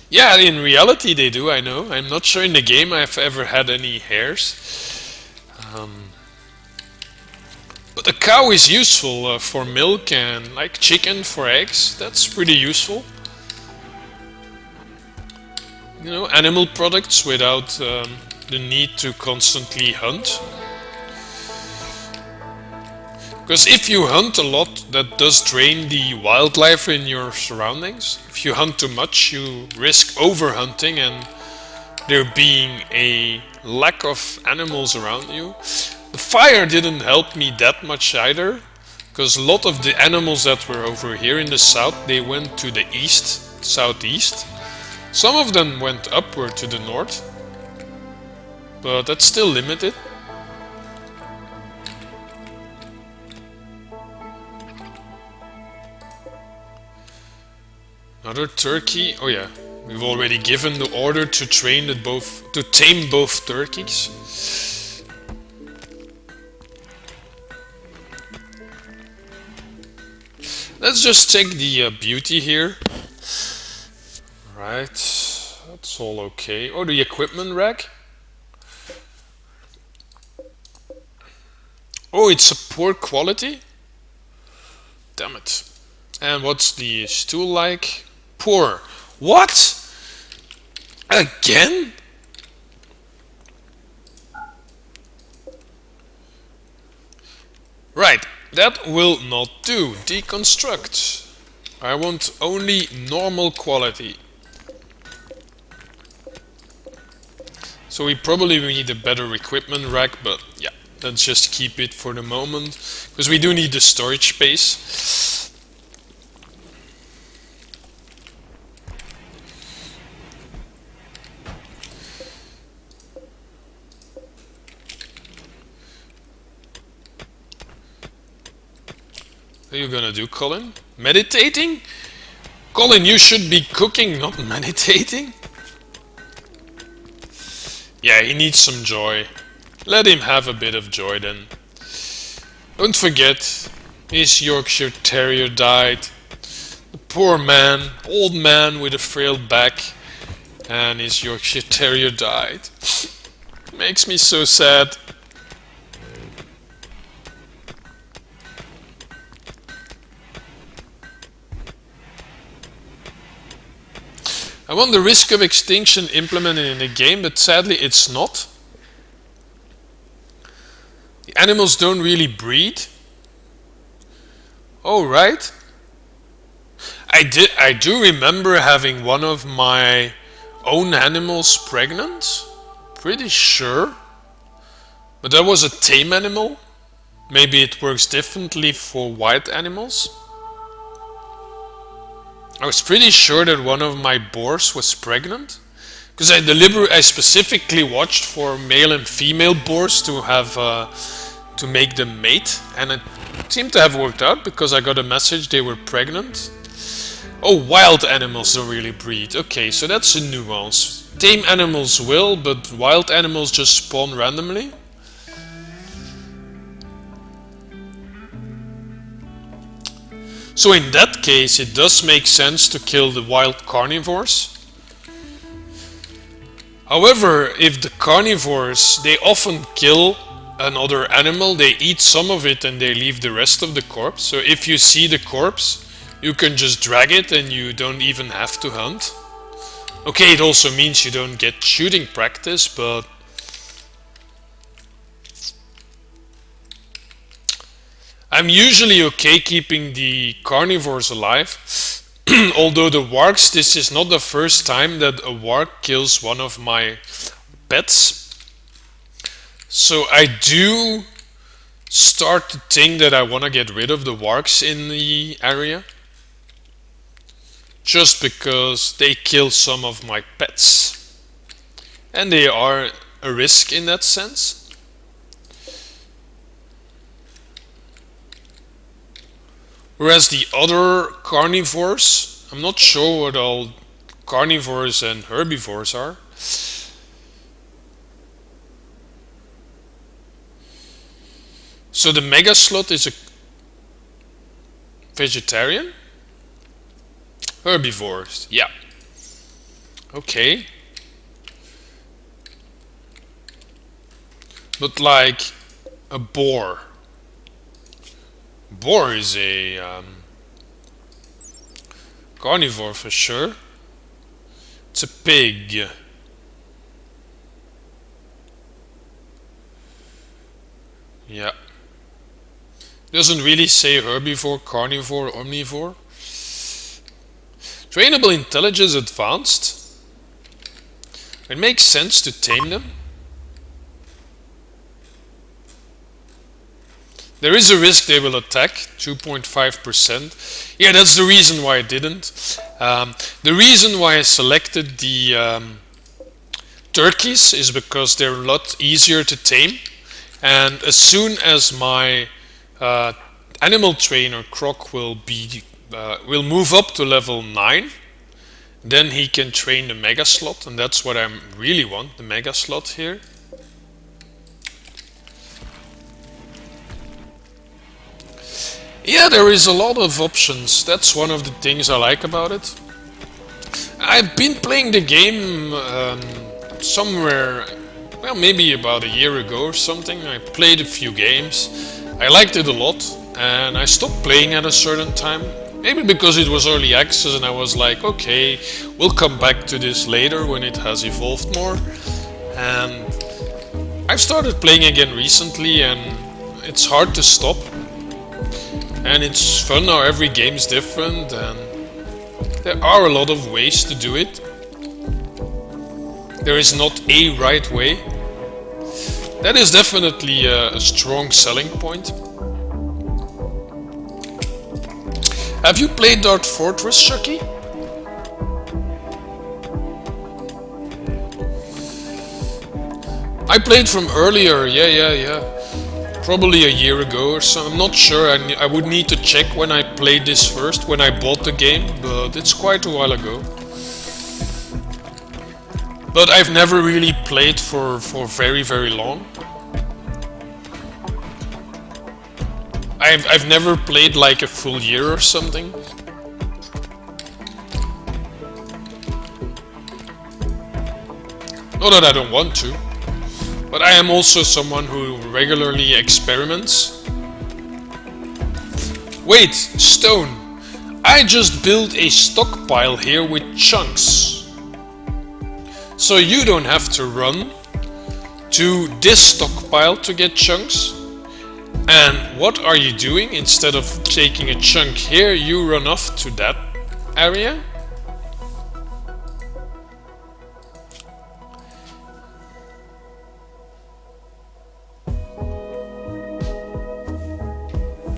Yeah, in reality they do, I know. I'm not sure in the game I've ever had any hares. But a cow is useful for milk, and like chicken for eggs. That's pretty useful. You know, animal products without the need to constantly hunt. Because if you hunt a lot, that does drain the wildlife in your surroundings. If you hunt too much, you risk overhunting and there being a lack of animals around you. The fire didn't help me that much either, because a lot of the animals that were over here in the south, they went to the east, southeast. Some of them went upward to the north, but that's still limited. Another turkey. Oh yeah, we've already given the order to tame both turkeys. Let's just check the beauty here. Right, that's all okay. Oh, the equipment rack. Oh, it's a poor quality? Damn it. And what's the stool like? Poor. What? Again? Right, that will not do. Deconstruct. I want only normal quality. So we probably need a better equipment rack, but yeah, let's just keep it for the moment, because we do need the storage space. What are you gonna do, Colin? Meditating? Colin, you should be cooking, not meditating. Yeah, he needs some joy. Let him have a bit of joy then. Don't forget, his Yorkshire Terrier died. The poor man, old man with a frail back, and his Yorkshire Terrier died. Makes me so sad. I want the risk of extinction implemented in the game, but sadly it's not. The animals don't really breed. Oh, right. I do remember having one of my own animals pregnant. Pretty sure. But that was a tame animal. Maybe it works differently for wild animals. I was pretty sure that one of my boars was pregnant, because I specifically watched for male and female boars to have to make them mate, and it seemed to have worked out because I got a message they were pregnant. Oh, wild animals don't really breed. Okay, so that's a nuance. Tame animals will, but wild animals just spawn randomly. So in that case, it does make sense to kill the wild carnivores. However, if the carnivores, they often kill another animal, they eat some of it and they leave the rest of the corpse. So if you see the corpse, you can just drag it and you don't even have to hunt. Okay, it also means you don't get shooting practice, but I'm usually okay keeping the carnivores alive. Although the wargs, this is not the first time that a warg kills one of my pets. So I do start to think that I want to get rid of the wargs in the area. Just because they kill some of my pets. And they are a risk in that sense. Whereas the other carnivores, I'm not sure what all carnivores and herbivores are. So the mega sloth is a vegetarian? Herbivores, yeah. Okay. But like a boar. Boar is a carnivore for sure. It's a pig. Yeah. Doesn't really say herbivore, carnivore, omnivore. Trainable intelligence advanced. It makes sense to tame them. There is a risk they will attack, 2.5%. Yeah, that's the reason why I didn't. The reason why I selected the turkeys is because they're a lot easier to tame. And as soon as my animal trainer Croc will move up to level 9, then he can train the mega sloth, and that's what I really want, the mega sloth here. Yeah, there is a lot of options. That's one of the things I like about it. I've been playing the game somewhere, well, maybe about a year ago or something. I played a few games. I liked it a lot, and I stopped playing at a certain time. Maybe because it was early access and I was like, okay, we'll come back to this later when it has evolved more. And I've started playing again recently, and it's hard to stop. And it's fun now, every game is different, and there are a lot of ways to do it. there is not a right way. That is definitely a strong selling point. Have you played Dark Fortress, Chucky? I played from earlier, yeah. Probably a year ago or so. I'm not sure. I would need to check when I played this first, when I bought the game, but it's quite a while ago. But I've never really played for very, very long. I've never played like a full year or something. Not that I don't want to, but I am also someone who regularly experiments. Wait, stone. I just built a stockpile here with chunks. So you don't have to run to this stockpile to get chunks. And what are you doing? Instead of taking a chunk here, you run off to that area.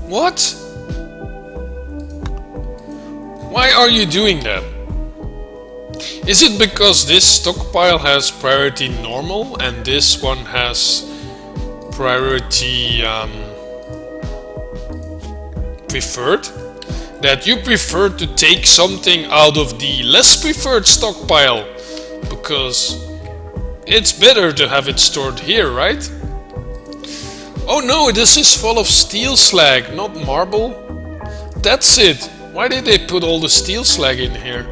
What? Why are you doing that? Is it because this stockpile has priority normal and this one has priority preferred? That you prefer to take something out of the less preferred stockpile because it's better to have it stored here, right? Oh no, this is full of steel slag, not marble. That's it. Why did they put all the steel slag in here?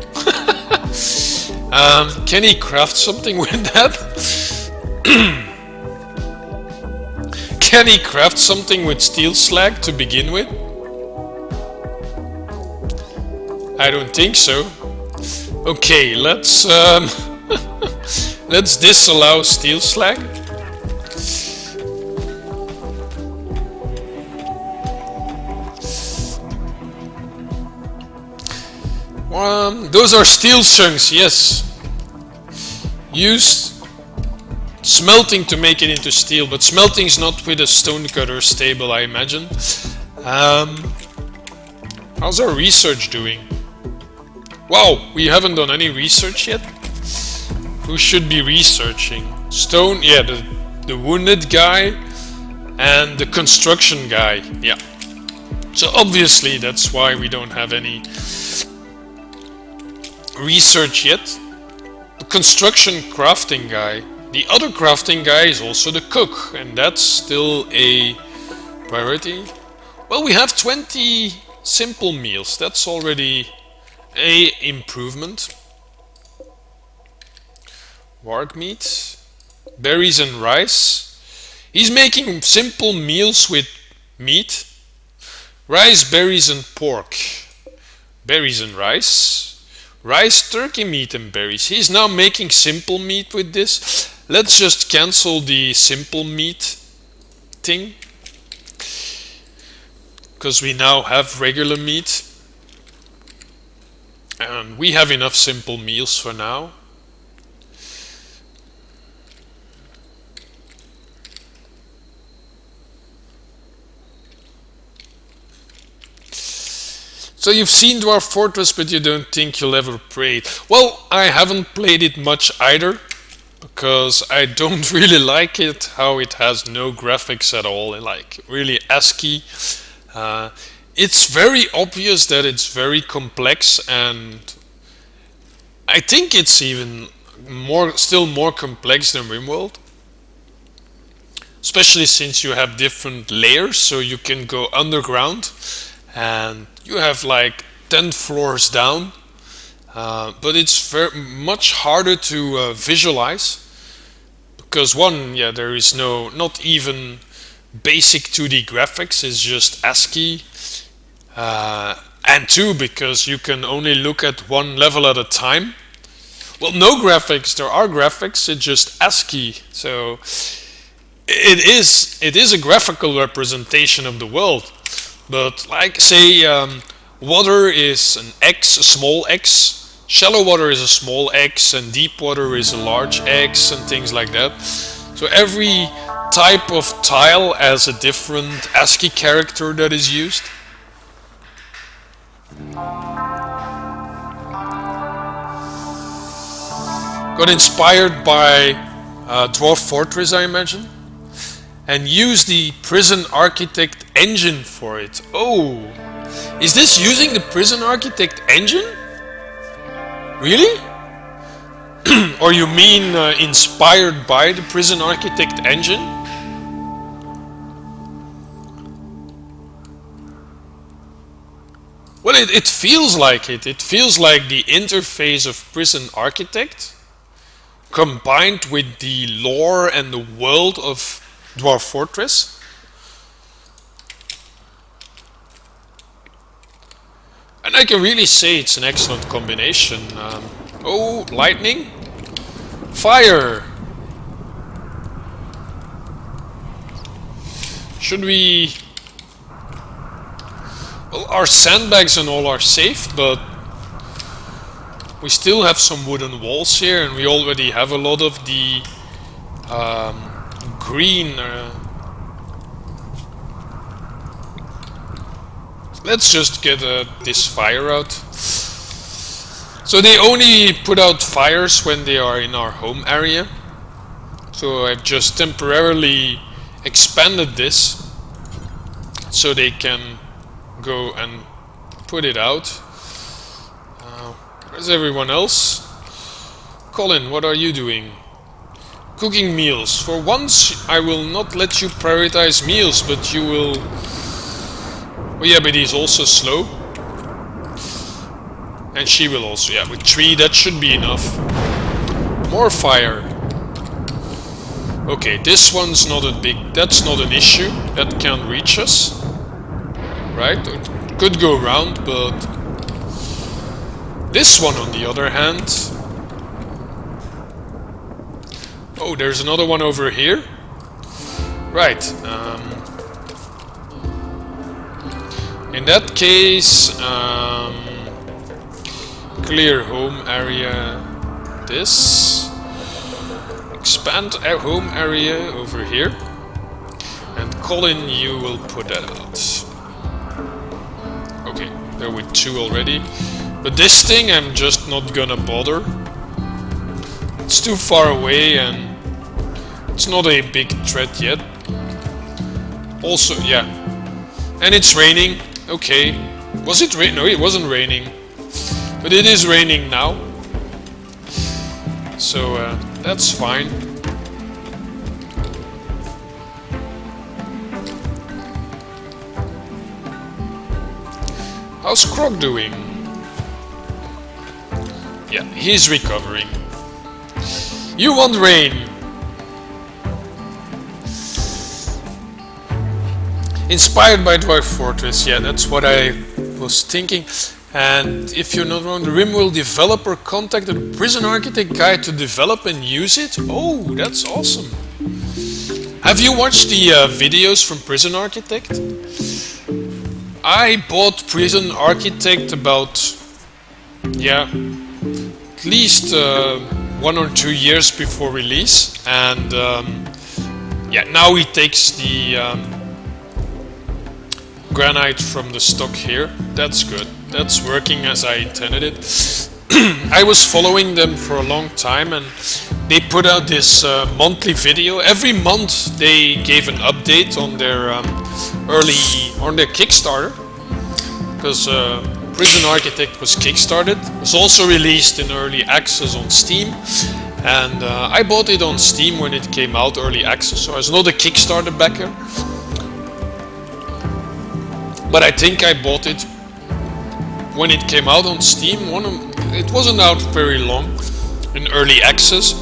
Can he craft something with that? Can he craft something with steel slag to begin with? I don't think so. Okay, let's let's disallow steel slag. Those are steel chunks, yes. Use smelting to make it into steel, but smelting's not with a stone cutter stable, I imagine. How's our research doing? Wow, we haven't done any research yet. Who should be researching? Stone, yeah, the wounded guy and the construction guy, yeah. So obviously that's why we don't have any research yet. The construction crafting guy. The other crafting guy is also the cook, and that's still a priority. Well, we have 20 simple meals. That's already a improvement. Warg meat, berries and rice. He's making simple meals with meat. Rice, berries and pork. Berries and rice. Rice, turkey meat and berries. He's now making simple meat with this. Let's just cancel the simple meat thing, because we now have regular meat. And we have enough simple meals for now. So you've seen Dwarf Fortress, but you don't think you'll ever play it. Well, I haven't played it much either, because I don't really like it, how it has no graphics at all, like really ASCII. It's very obvious that it's very complex, and I think it's even still more complex than Rimworld. Especially since you have different layers, so you can go underground, and you have like 10 floors down, but it's much harder to visualize, because one, yeah, there is not even basic 2D graphics, it's just ASCII, and two, because you can only look at one level at a time. Well, no graphics, there are graphics, it's just ASCII, so it is a graphical representation of the world. But like say water is an X, a small x, shallow water is a small X and deep water is a large X and things like that. So every type of tile has a different ASCII character that is used. Got inspired by Dwarf Fortress, I imagine, and used the Prison Architect engine for it. Oh, is this using the Prison Architect engine? Really? Or you mean inspired by the Prison Architect engine? Well, it feels like it. It feels like the interface of Prison Architect combined with the lore and the world of Dwarf Fortress. And I can really say it's an excellent combination. Oh, lightning, fire. Should we... Well, our sandbags and all are safe, but we still have some wooden walls here, and we already have a lot of the green. Let's just get this fire out. So they only put out fires when they are in our home area. So I've just temporarily expanded this so they can go and put it out. Where's everyone else? Colin, what are you doing? Cooking meals. For once, I will not let you prioritize meals, but you will... Oh yeah, but he's also slow. And she will also. Yeah, with 3, that should be enough. More fire. Okay, this one's not a big... That's not an issue. That can't reach us. Right? It could go around, but... This one, on the other hand... Oh, there's another one over here. Right. In that case, clear home area. This. Expand our home area over here. And Colin, you will put that out. Okay, there with 2 already. But this thing I'm just not gonna bother. It's too far away and it's not a big threat yet. Also, yeah. And it's raining. Okay. Was it rain? No, it wasn't raining. But it is raining now. So that's fine. How's Croc doing? Yeah, he's recovering. You want rain. Inspired by Dwarf Fortress, yeah, that's what I was thinking. And if you're not wrong, the Rimworld developer contacted the Prison Architect guy to develop and use it. Oh, that's awesome. Have you watched the videos from Prison Architect? I bought Prison Architect about, yeah, at least 1 or 2 years before release, and yeah, now he takes the granite from the stock here. That's good. That's working as I intended it. I was following them for a long time, and they put out this monthly video. Every month they gave an update on their their Kickstarter, because Prison Architect was kickstarted. It was also released in early access on Steam, and I bought it on Steam when it came out early access, so I was not a Kickstarter backer. But I think I bought it when it came out on Steam. It wasn't out very long in early access,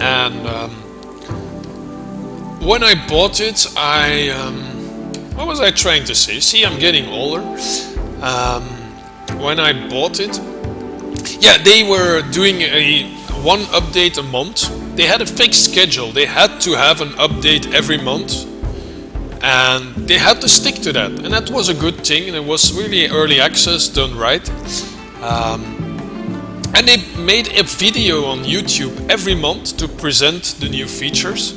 and when I bought it, what was I trying to say? See, I'm getting older. When I bought it, yeah, they were doing one update a month. They had a fixed schedule. They had to have an update every month, and they had to stick to that, and that was a good thing, and it was really early access done right. And they made a video on YouTube every month to present the new features.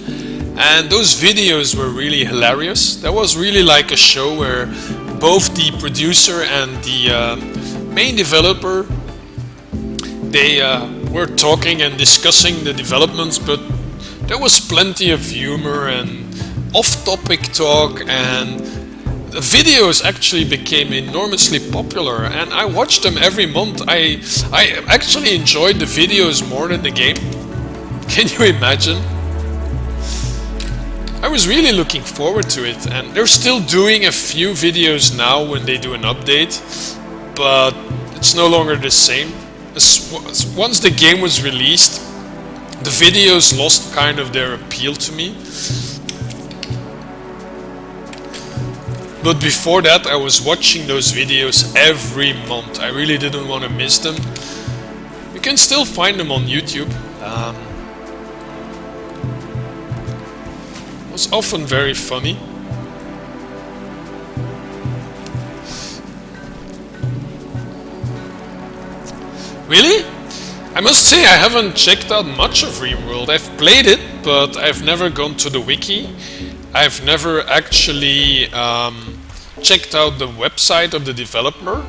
And those videos were really hilarious. That was really like a show where both the producer and the main developer, they were talking and discussing the developments, but there was plenty of humor and off-topic talk, and the videos actually became enormously popular, and I watched them every month. I actually enjoyed the videos more than the game. Can you imagine? I was really looking forward to it, and they're still doing a few videos now when they do an update, but it's no longer the same. Once the game was released, the videos lost kind of their appeal to me. But before that, I was watching those videos every month. I really didn't want to miss them. You can still find them on YouTube. It was often very funny. Really? I must say I haven't checked out much of Rimworld. I've played it, but I've never gone to the wiki. I've never actually checked out the website of the developer.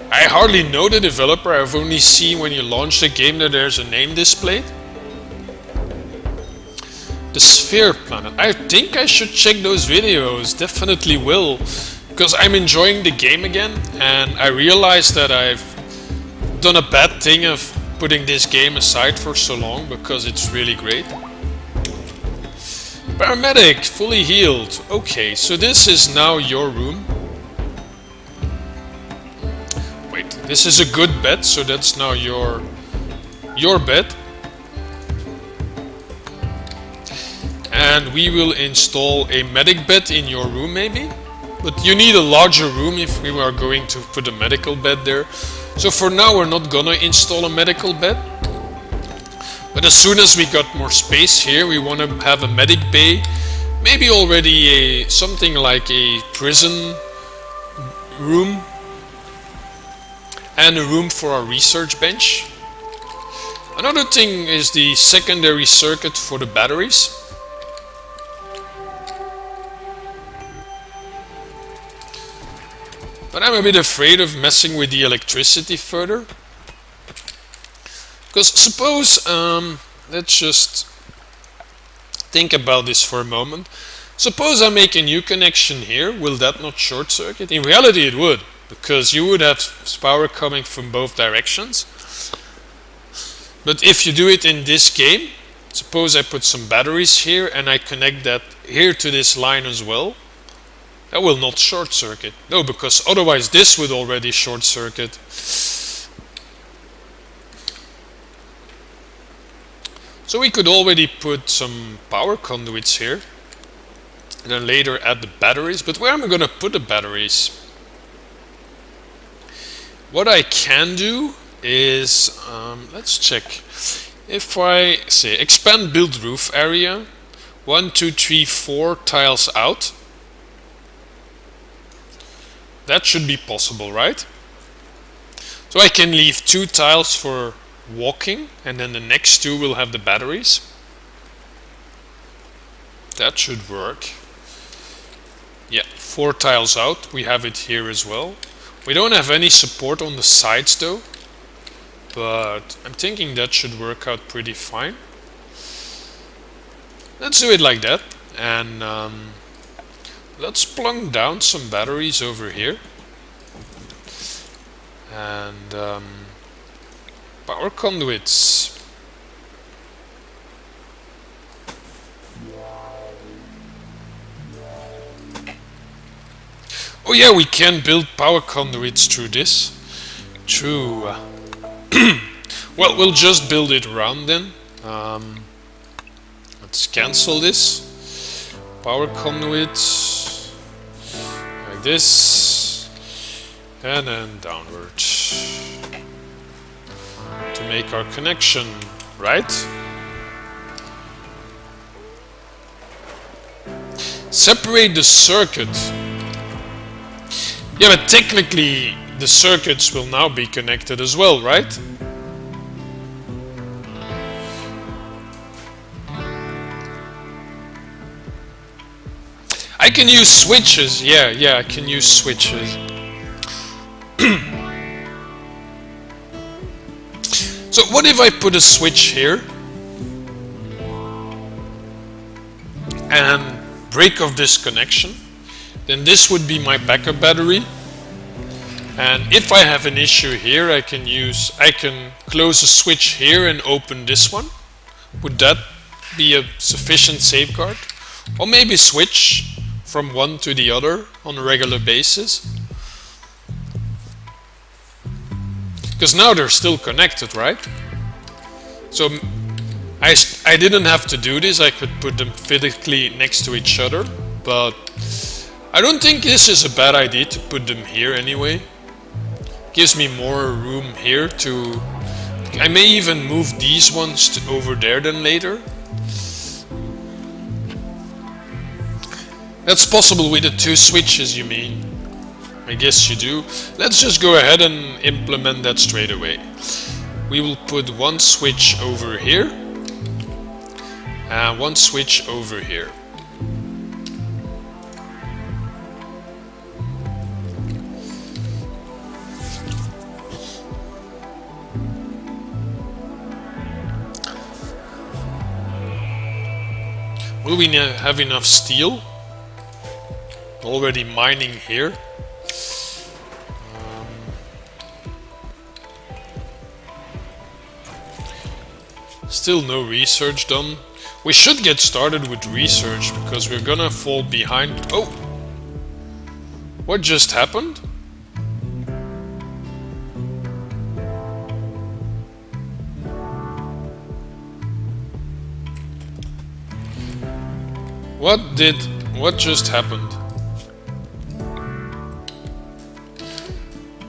I hardly know the developer. I've only seen when you launch the game that there's a name displayed. The Sphere Planet. I think I should check those videos. Definitely will. Because I'm enjoying the game again, and I realized that I've done a bad thing of putting this game aside for so long, because it's really great. Paramedic, fully healed. Okay, so this is now your room. Wait, this is a good bed, so that's now your bed. And we will install a medic bed in your room maybe. But you need a larger room if we are going to put a medical bed there. So for now we're not gonna install a medical bed. But as soon as we got more space here, we want to have a medic bay. Maybe already something like a prison room. And a room for our research bench. Another thing is the secondary circuit for the batteries. But I'm a bit afraid of messing with the electricity further. Because suppose, let's just think about this for a moment. Suppose I make a new connection here, will that not short circuit? In reality it would, because you would have power coming from both directions. But if you do it in this game, suppose I put some batteries here and I connect that here to this line as well, that will not short circuit. No, because otherwise this would already short circuit. So we could already put some power conduits here and then later add the batteries. But where am I going to put the batteries? What I can do is, let's check. If I say expand build roof area, 1, 2, 3, 4 tiles out. That should be possible, right? So I can leave 2 tiles for walking, and then the next 2 will have the batteries. That should work. Yeah, 4 tiles out. We have it here as well. We don't have any support on the sides though, but I'm thinking that should work out pretty fine. Let's do it like that, and let's plunk down some batteries over here. And power conduits. Oh yeah, we can build power conduits through this. True. Well, we'll just build it around then. Let's cancel this. Power conduits. Like this. And then downward. To make our connection, right? Separate the circuit. Yeah, but technically the circuits will now be connected as well, right? can use switches. Yeah, I can use switches. So what if I put a switch here and break off this connection? Then this would be my backup battery. And if I have an issue here, I can close a switch here and open this one. Would that be a sufficient safeguard? Or maybe switch from one to the other on a regular basis. Because now they're still connected, right? So I didn't have to do this, I could put them physically next to each other, but I don't think this is a bad idea to put them here anyway. Gives me more room here to... I may even move these ones over there then later. That's possible with the two switches, you mean? I guess you do. Let's just go ahead and implement that straight away. We will put one switch over here and one switch over here. Will we have enough steel? Already mining here. Still no research done. We should get started with research because we're gonna fall behind. Oh! What just happened? What just happened?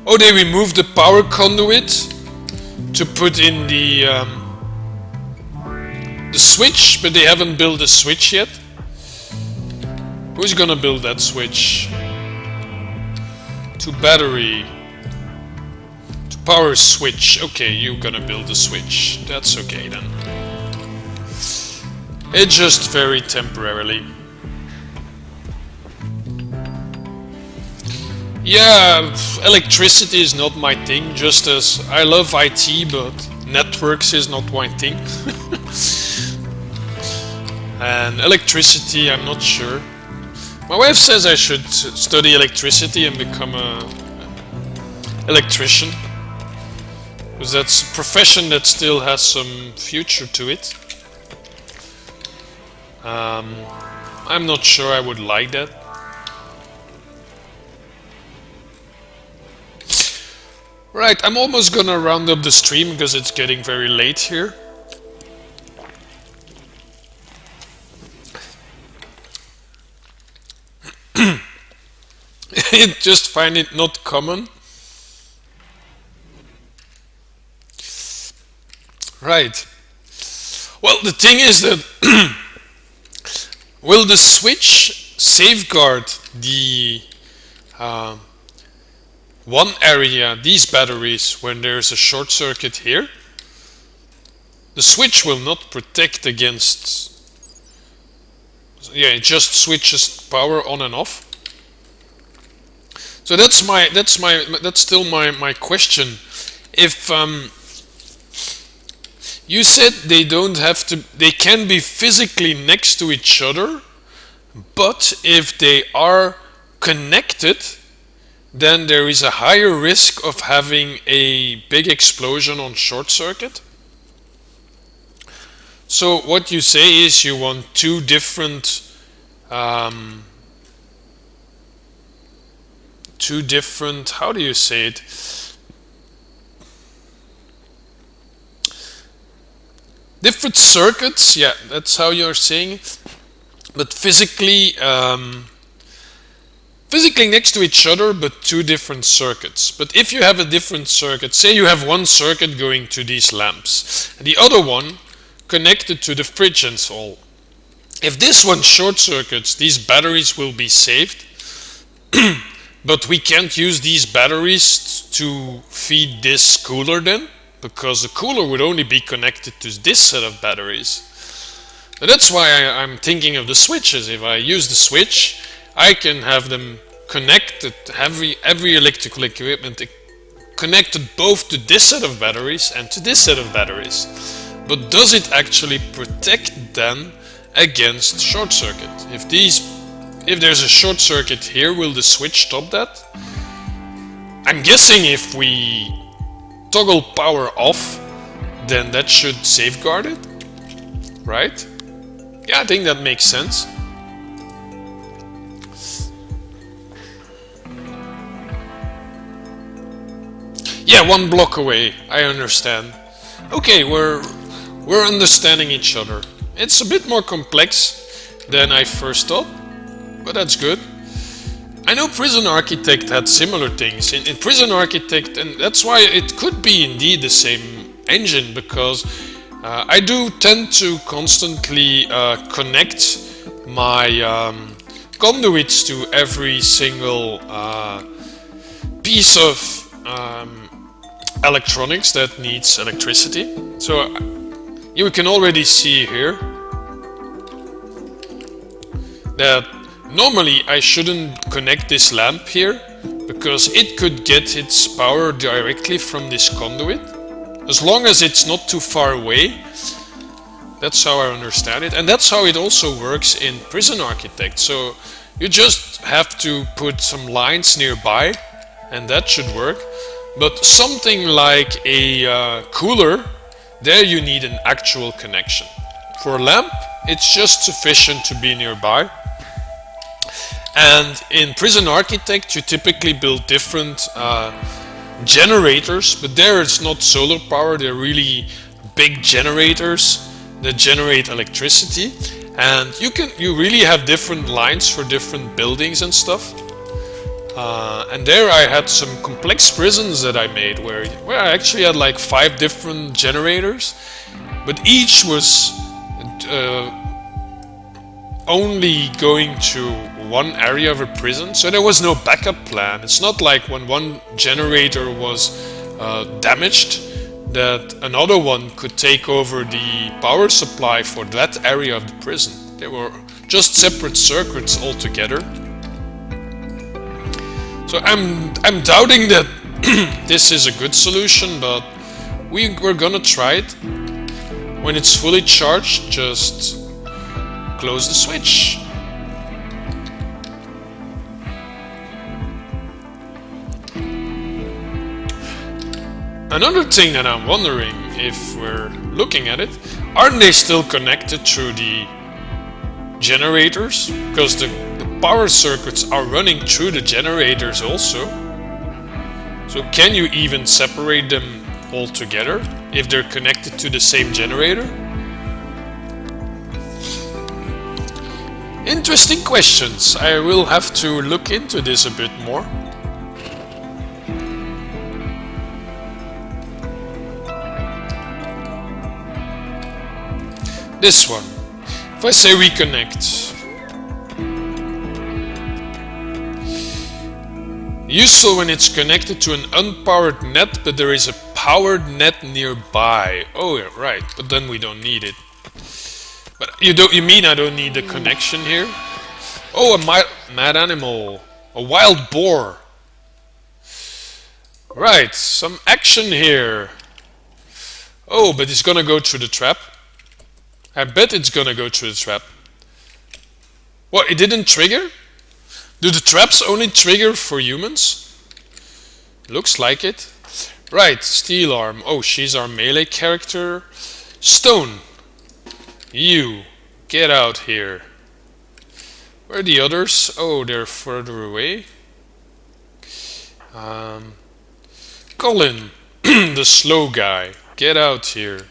Oh, they removed the power conduit to put in the switch, but they haven't built the switch yet. Who's gonna build that switch? To battery. To power switch. Okay, you're gonna build the switch. That's okay then. It's just very temporarily. Yeah, electricity is not my thing, just as I love IT, but networks is not my thing. And electricity, I'm not sure. My wife says I should study electricity and become an electrician, because that's a profession that still has some future to it. I'm not sure I would like that. Right, I'm almost gonna round up the stream because it's getting very late here. Just find it not common. Right. Well, the thing is that will the switch safeguard the one area, these batteries, when there's a short circuit here? The switch will not protect against... Yeah, it just switches power on and off. So that's still my question. If you said they don't have to, they can be physically next to each other, but if they are connected, then there is a higher risk of having a big explosion on short circuit. So what you say is you want two different how do you say it? Different circuits, yeah, that's how you're saying it. But physically next to each other, but two different circuits. But if you have a different circuit, say you have one circuit going to these lamps, and the other one connected to the fridge and all. If this one short circuits, these batteries will be saved, but we can't use these batteries to feed this cooler then, because the cooler would only be connected to this set of batteries. So that's why I'm thinking of the switches. If I use the switch, I can have them connected, every electrical equipment connected both to this set of batteries and to this set of batteries. But does it actually protect them against short circuit? If there's a short circuit here, will the switch stop that? I'm guessing if we toggle power off, then that should safeguard it, right? Yeah, I think that makes sense. Yeah, 1 block away, I understand. Okay, we're understanding each other. It's a bit more complex than I first thought, but that's good. I know Prison Architect had similar things. In Prison Architect, and that's why it could be indeed the same engine, because I do tend to constantly connect my conduits to every single piece of electronics that needs electricity. So you can already see here that normally I shouldn't connect this lamp here, because it could get its power directly from this conduit, as long as it's not too far away. That's how I understand it, and that's how it also works in Prison Architect. So you just have to put some lines nearby and that should work. But something like a cooler, there you need an actual connection. For a lamp, it's just sufficient to be nearby. And in Prison Architect, you typically build different generators, but there it's not solar power, they're really big generators that generate electricity. And you really have different lines for different buildings and stuff. And there I had some complex prisons that I made where I actually had like 5 different generators, but each was only going to one area of a prison, so there was no backup plan. It's not like when one generator was damaged that another one could take over the power supply for that area of the prison. They were just separate circuits altogether. So I'm doubting that this is a good solution, but we're gonna try it. When it's fully charged, just close the switch. Another thing that I'm wondering, if we're looking at it, aren't they still connected through the generators? Because the power circuits are running through the generators also. So can you even separate them all together if they're connected to the same generator? Interesting questions. I will have to look into this a bit more. This one. If I say reconnect, useful when it's connected to an unpowered net, but there is a powered net nearby. Oh, yeah, right. But then we don't need it. But you mean I don't need the connection here? Oh, a mad animal. A wild boar. Right, some action here. Oh, but it's gonna go through the trap. I bet it's gonna go through the trap. What, it didn't trigger? Do the traps only trigger for humans? Looks like it. Right, steel arm. Oh, she's our melee character. Stone. You, get out here. Where are the others? Oh, they're further away. Colin, the slow guy. Get out here.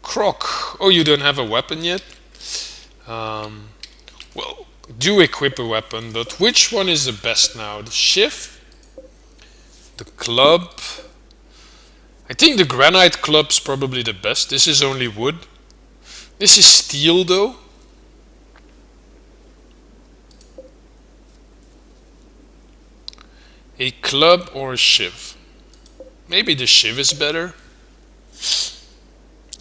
Croc. Oh, you don't have a weapon yet? Well, do equip a weapon, but which one is the best now? The shiv? The club? I think the granite club's probably the best. This is only wood. This is steel though. A club or a shiv? Maybe the shiv is better.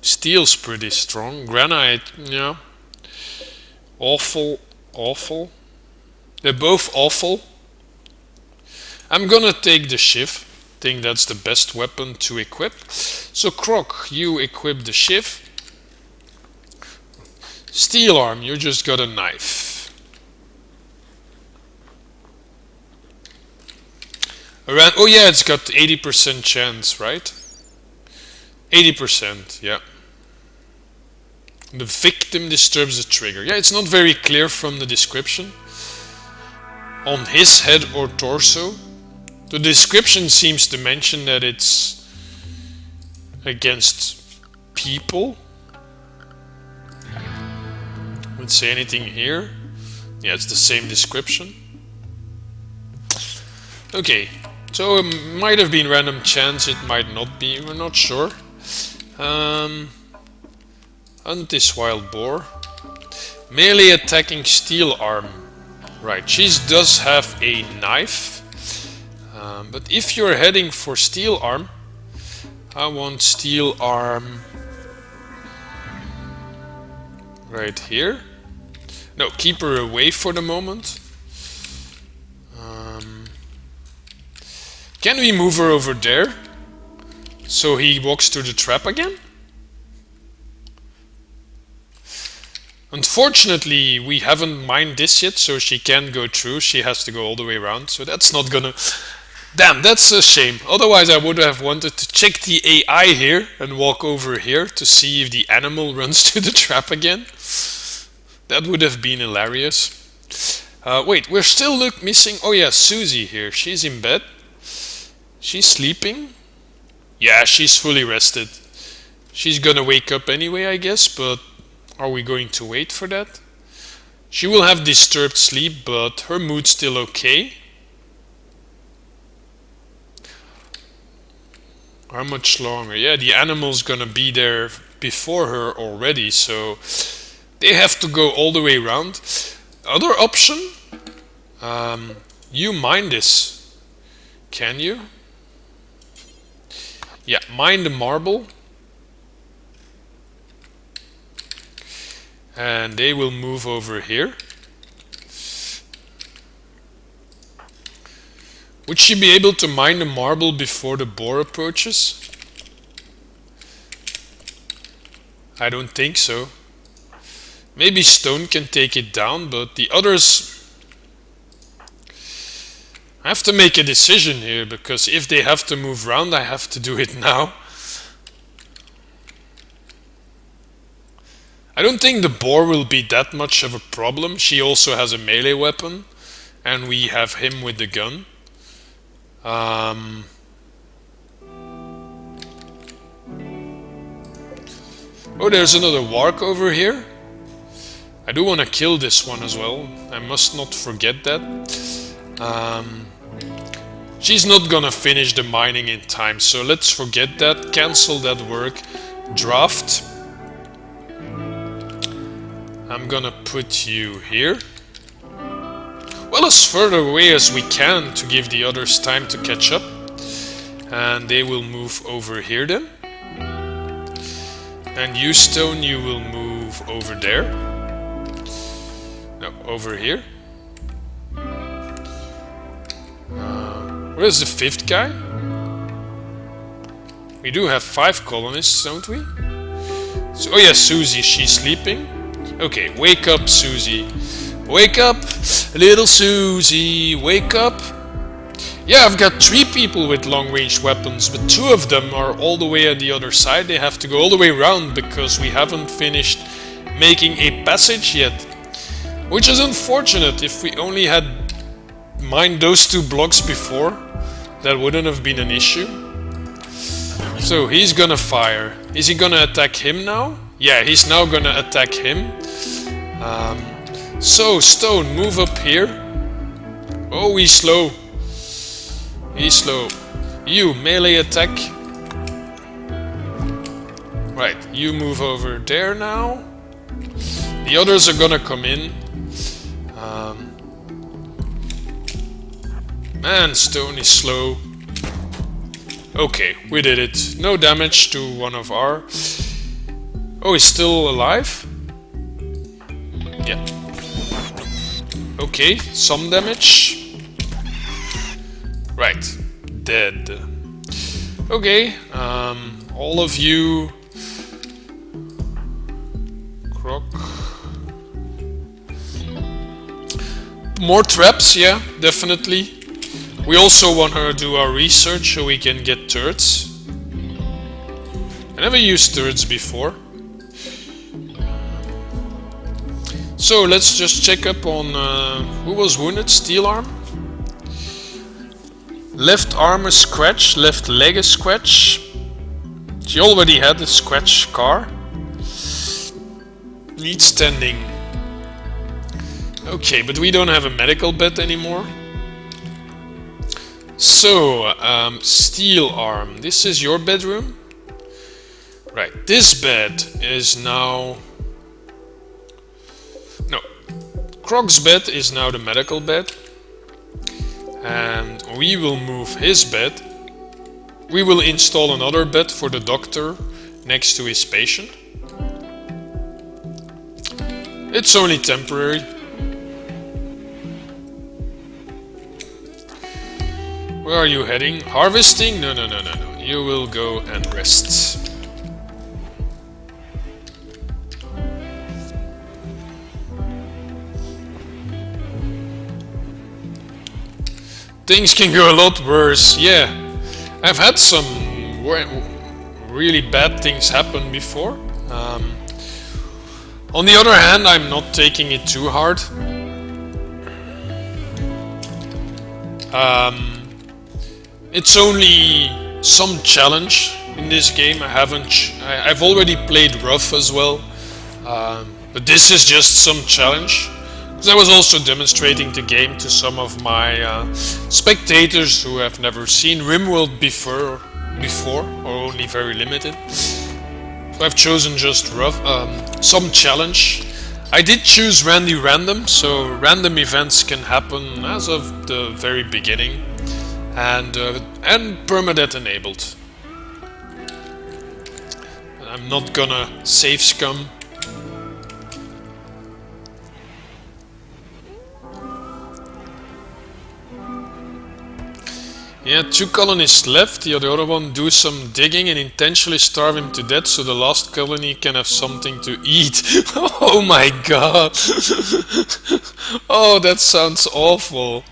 Steel's pretty strong. Granite, yeah. Awful. They're both awful. I'm gonna take the shiv. Think that's the best weapon to equip. So Croc, you equip the shiv. Steel arm, you just got a knife. Around, oh yeah, it's got 80% chance, right? 80%, yeah. The victim disturbs the trigger. Yeah, it's not very clear from the description. On his head or torso. The description seems to mention that it's against people. Doesn't say anything here. Yeah, it's the same description. Okay, so it might have been random chance, it might not be, we're not sure. Hunt this wild boar. Melee attacking steel arm. Right, she does have a knife. But if you're heading for steel arm, I want steel arm right here. No, keep her away for the moment. Can we move her over there? So he walks through the trap again? Unfortunately, we haven't mined this yet, so she can't go through. She has to go all the way around, so that's not gonna... Damn, that's a shame. Otherwise, I would have wanted to check the AI here and walk over here to see if the animal runs to the trap again. That would have been hilarious. Wait, we're still missing... Oh yeah, Susie here. She's in bed. She's sleeping. Yeah, she's fully rested. She's gonna wake up anyway, I guess, but are we going to wait for that? She will have disturbed sleep, but her mood's still okay. How much longer? Yeah, the animal's gonna be there before her already, so they have to go all the way around. Other option? You mine this. Can you? Yeah, mine the marble. And they will move over here. Would she be able to mine the marble before the boar approaches? I don't think so. Maybe stone can take it down, but the others... I have to make a decision here, because if they have to move around, I have to do it now. I don't think the boar will be that much of a problem. She also has a melee weapon, and we have him with the gun. Oh, there's another warg over here. I do want to kill this one as well. I must not forget that. She's not gonna finish the mining in time, so let's forget that. Cancel that work. Draft. I'm gonna put you here. Well, as further away as we can to give the others time to catch up. And they will move over here then. And you, Stone, you will move over there. No, over here. Where's the fifth guy? We do have 5 colonists, don't we? So, oh yeah, Susie, she's sleeping. Okay, wake up, Susie. Wake up, little Susie, wake up. Yeah, I've got 3 people with long-range weapons, but 2 of them are all the way on the other side. They have to go all the way around because we haven't finished making a passage yet. Which is unfortunate. If we only had mined those 2 blocks before, that wouldn't have been an issue. So he's gonna fire. Is he gonna attack him now? Yeah, he's now gonna attack him. So, Stone, move up here. Oh, he's slow. He's slow. You, melee attack. Right, you move over there now. The others are gonna come in. Man, Stone is slow. Okay, we did it. No damage to one of our... Oh, he's still alive? Yeah. Okay, some damage. Right, dead. Okay, all of you. Croc. More traps, yeah, definitely. We also want to do our research so we can get turrets. I never used turrets before. So let's just check up on who was wounded. Steel arm. Left arm a scratch, left leg a scratch. She already had a scratch scar. Needs standing. Okay, but we don't have a medical bed anymore. So, steel arm. This is your bedroom. Right, this bed is now... No. Croc's bed is now the medical bed. And we will move his bed. We will install another bed for the doctor next to his patient. It's only temporary. Where are you heading? Harvesting? No. You will go and rest. Things can go a lot worse, yeah. I've had some really bad things happen before. On the other hand, I'm not taking it too hard. It's only some challenge in this game. I've already played rough as well, but this is just some challenge. Because I was also demonstrating the game to some of my spectators who have never seen Rimworld before, or only very limited. So I've chosen just rough, some challenge. I did choose random, so random events can happen as of the very beginning. And permadeath enabled. I'm not gonna save scum. Yeah, 2 colonists left. The other one do some digging and intentionally starve him to death so the last colony can have something to eat. Oh my god. Oh, that sounds awful.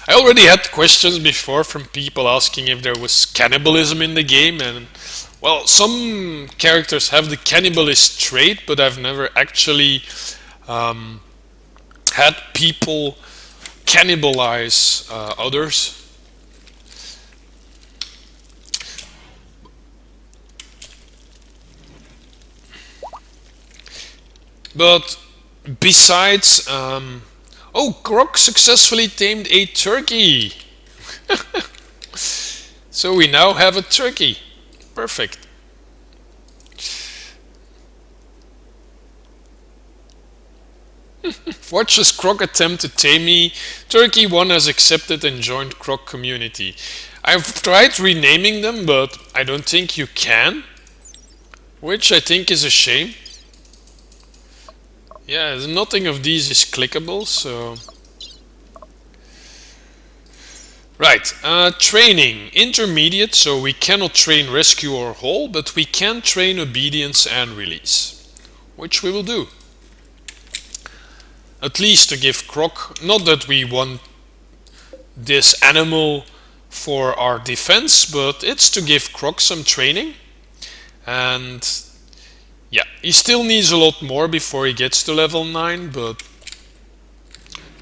I already had questions before from people asking if there was cannibalism in the game, and well, some characters have the cannibalist trait, but I've never actually had people cannibalize others. But besides, oh, Croc successfully tamed a turkey. So we now have a turkey. Perfect. Watch as Croc attempt to tame me. Turkey 1 has accepted and joined Croc community. I've tried renaming them, but I don't think you can. Which I think is a shame. Yeah, nothing of these is clickable, so... Right, training. Intermediate, so we cannot train rescue or haul, but we can train obedience and release. Which we will do. At least to give Croc, not that we want this animal for our defense, but it's to give Croc some training. And yeah, he still needs a lot more before he gets to level 9, but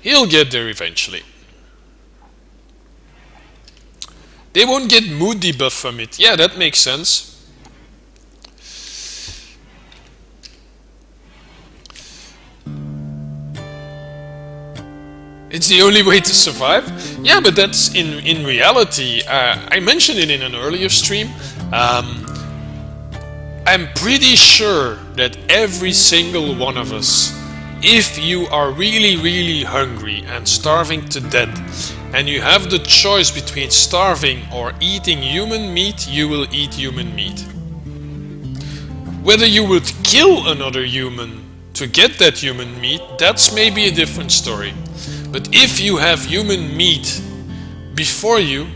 he'll get there eventually. They won't get mood debuff from it. Yeah, that makes sense. It's the only way to survive? Yeah, but that's in reality. I mentioned it in an earlier stream. I'm pretty sure that every single one of us, if you are really hungry and starving to death, and you have the choice between starving or eating human meat, you will eat human meat. Whether you would kill another human to get that human meat, that's maybe a different story. But if you have human meat before you,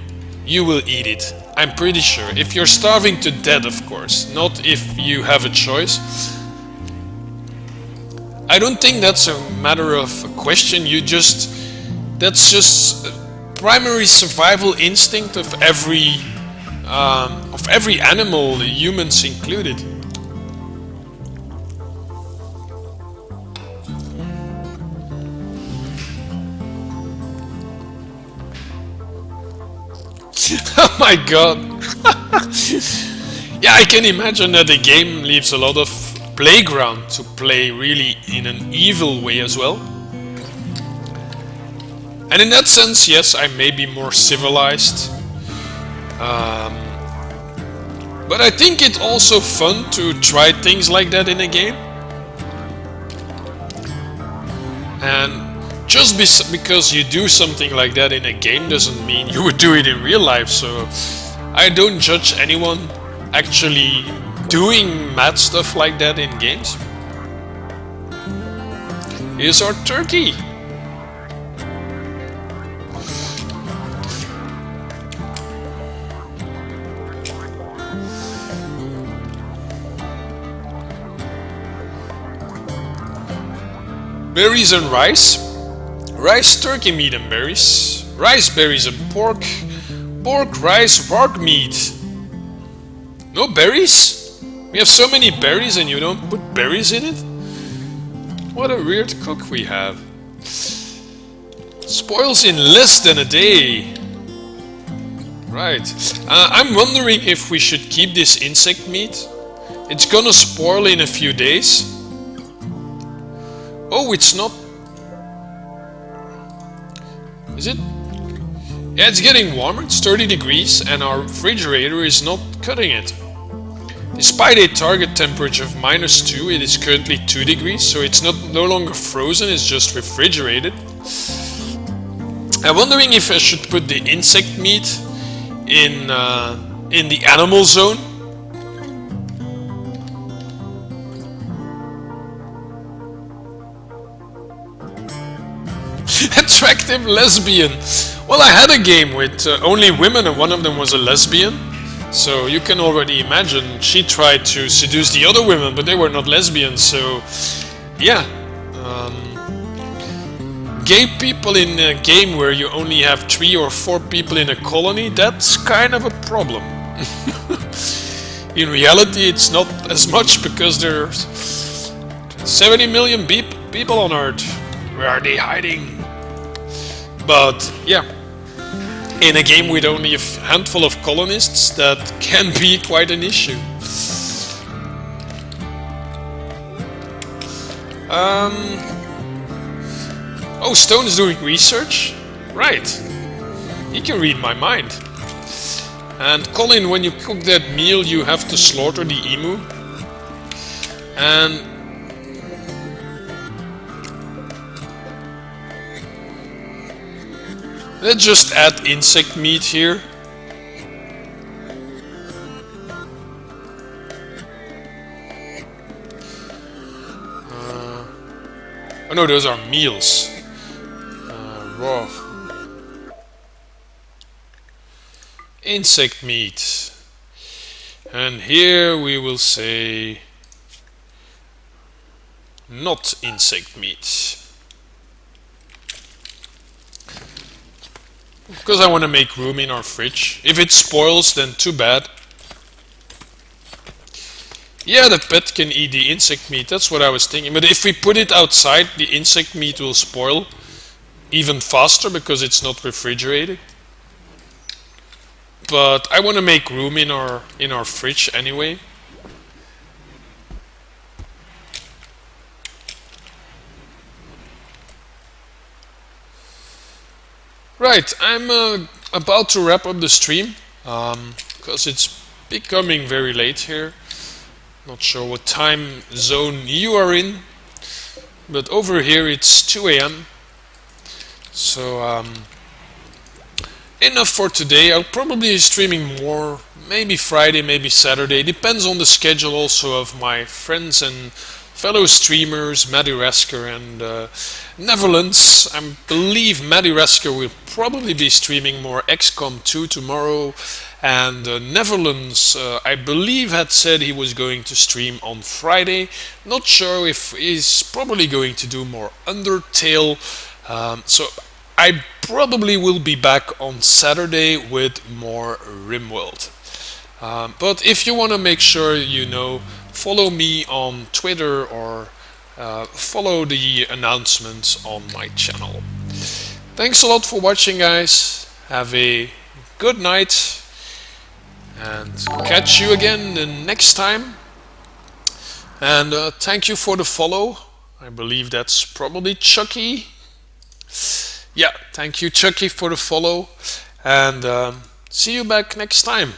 you will eat it. I'm pretty sure. If you're starving to death, of course, not if you have a choice. I don't think that's a matter of a question. That's just primary survival instinct of every animal, humans included. Oh my god. Yeah, I can imagine that the game leaves a lot of playground to play really in an evil way as well. And in that sense, yes, I may be more civilized. But I think it's also fun to try things like that in a game. And just because you do something like that in a game doesn't mean you would do it in real life. So I don't judge anyone actually doing mad stuff like that in games. Here's our turkey. Berries and rice. Rice, turkey meat and berries. Rice, berries and pork. Pork, rice, pork meat. No berries? We have so many berries and you don't put berries in it? What a weird cook we have. Spoils in less than a day. Right. I'm wondering if we should keep this insect meat. It's gonna spoil in a few days. Oh, it's not. Is it? Yeah, it's getting warmer. It's 30 degrees and our refrigerator is not cutting it. Despite a target temperature of -2, it is currently 2 degrees, so it's no longer frozen, it's just refrigerated. I'm wondering if I should put the insect meat in the animal zone. Attractive lesbian. Well, I had a game with only women and one of them was a lesbian. So you can already imagine she tried to seduce the other women, but they were not lesbians. So yeah, gay people in a game where you only have 3 or 4 people in a colony, that's kind of a problem. In reality, it's not as much because there's 70 million people on Earth. Where are they hiding? But yeah, in a game with only a handful of colonists, that can be quite an issue. Oh, Stone is doing research? Right. He can read my mind. And Colin, when you cook that meal, you have to slaughter the emu. And let's just add insect meat here. Oh no, those are meals. Raw. Insect meat. And here we will say not insect meat. Because I want to make room in our fridge. If it spoils, then too bad. Yeah, the pet can eat the insect meat, that's what I was thinking. But if we put it outside, the insect meat will spoil even faster because it's not refrigerated. But I want to make room in our fridge anyway. Right, I'm about to wrap up the stream because it's becoming very late here. Not sure what time zone you are in, but over here it's 2 AM. So enough for today. I'll probably be streaming more, maybe Friday, maybe Saturday. Depends on the schedule also of my friends and fellow streamers, Maddie Resker and Netherlands. I believe Maddie Resker will probably be streaming more XCOM 2 tomorrow. And Netherlands, I believe, had said he was going to stream on Friday. Not sure if he's probably going to do more Undertale. So I probably will be back on Saturday with more Rimworld. But if you want to make sure you know, follow me on Twitter or follow the announcements on my channel. Thanks a lot for watching, guys. Have a good night and catch you again the next time. And thank you for the follow. I believe that's probably Chucky. Yeah, thank you, Chucky, for the follow. And see you back next time.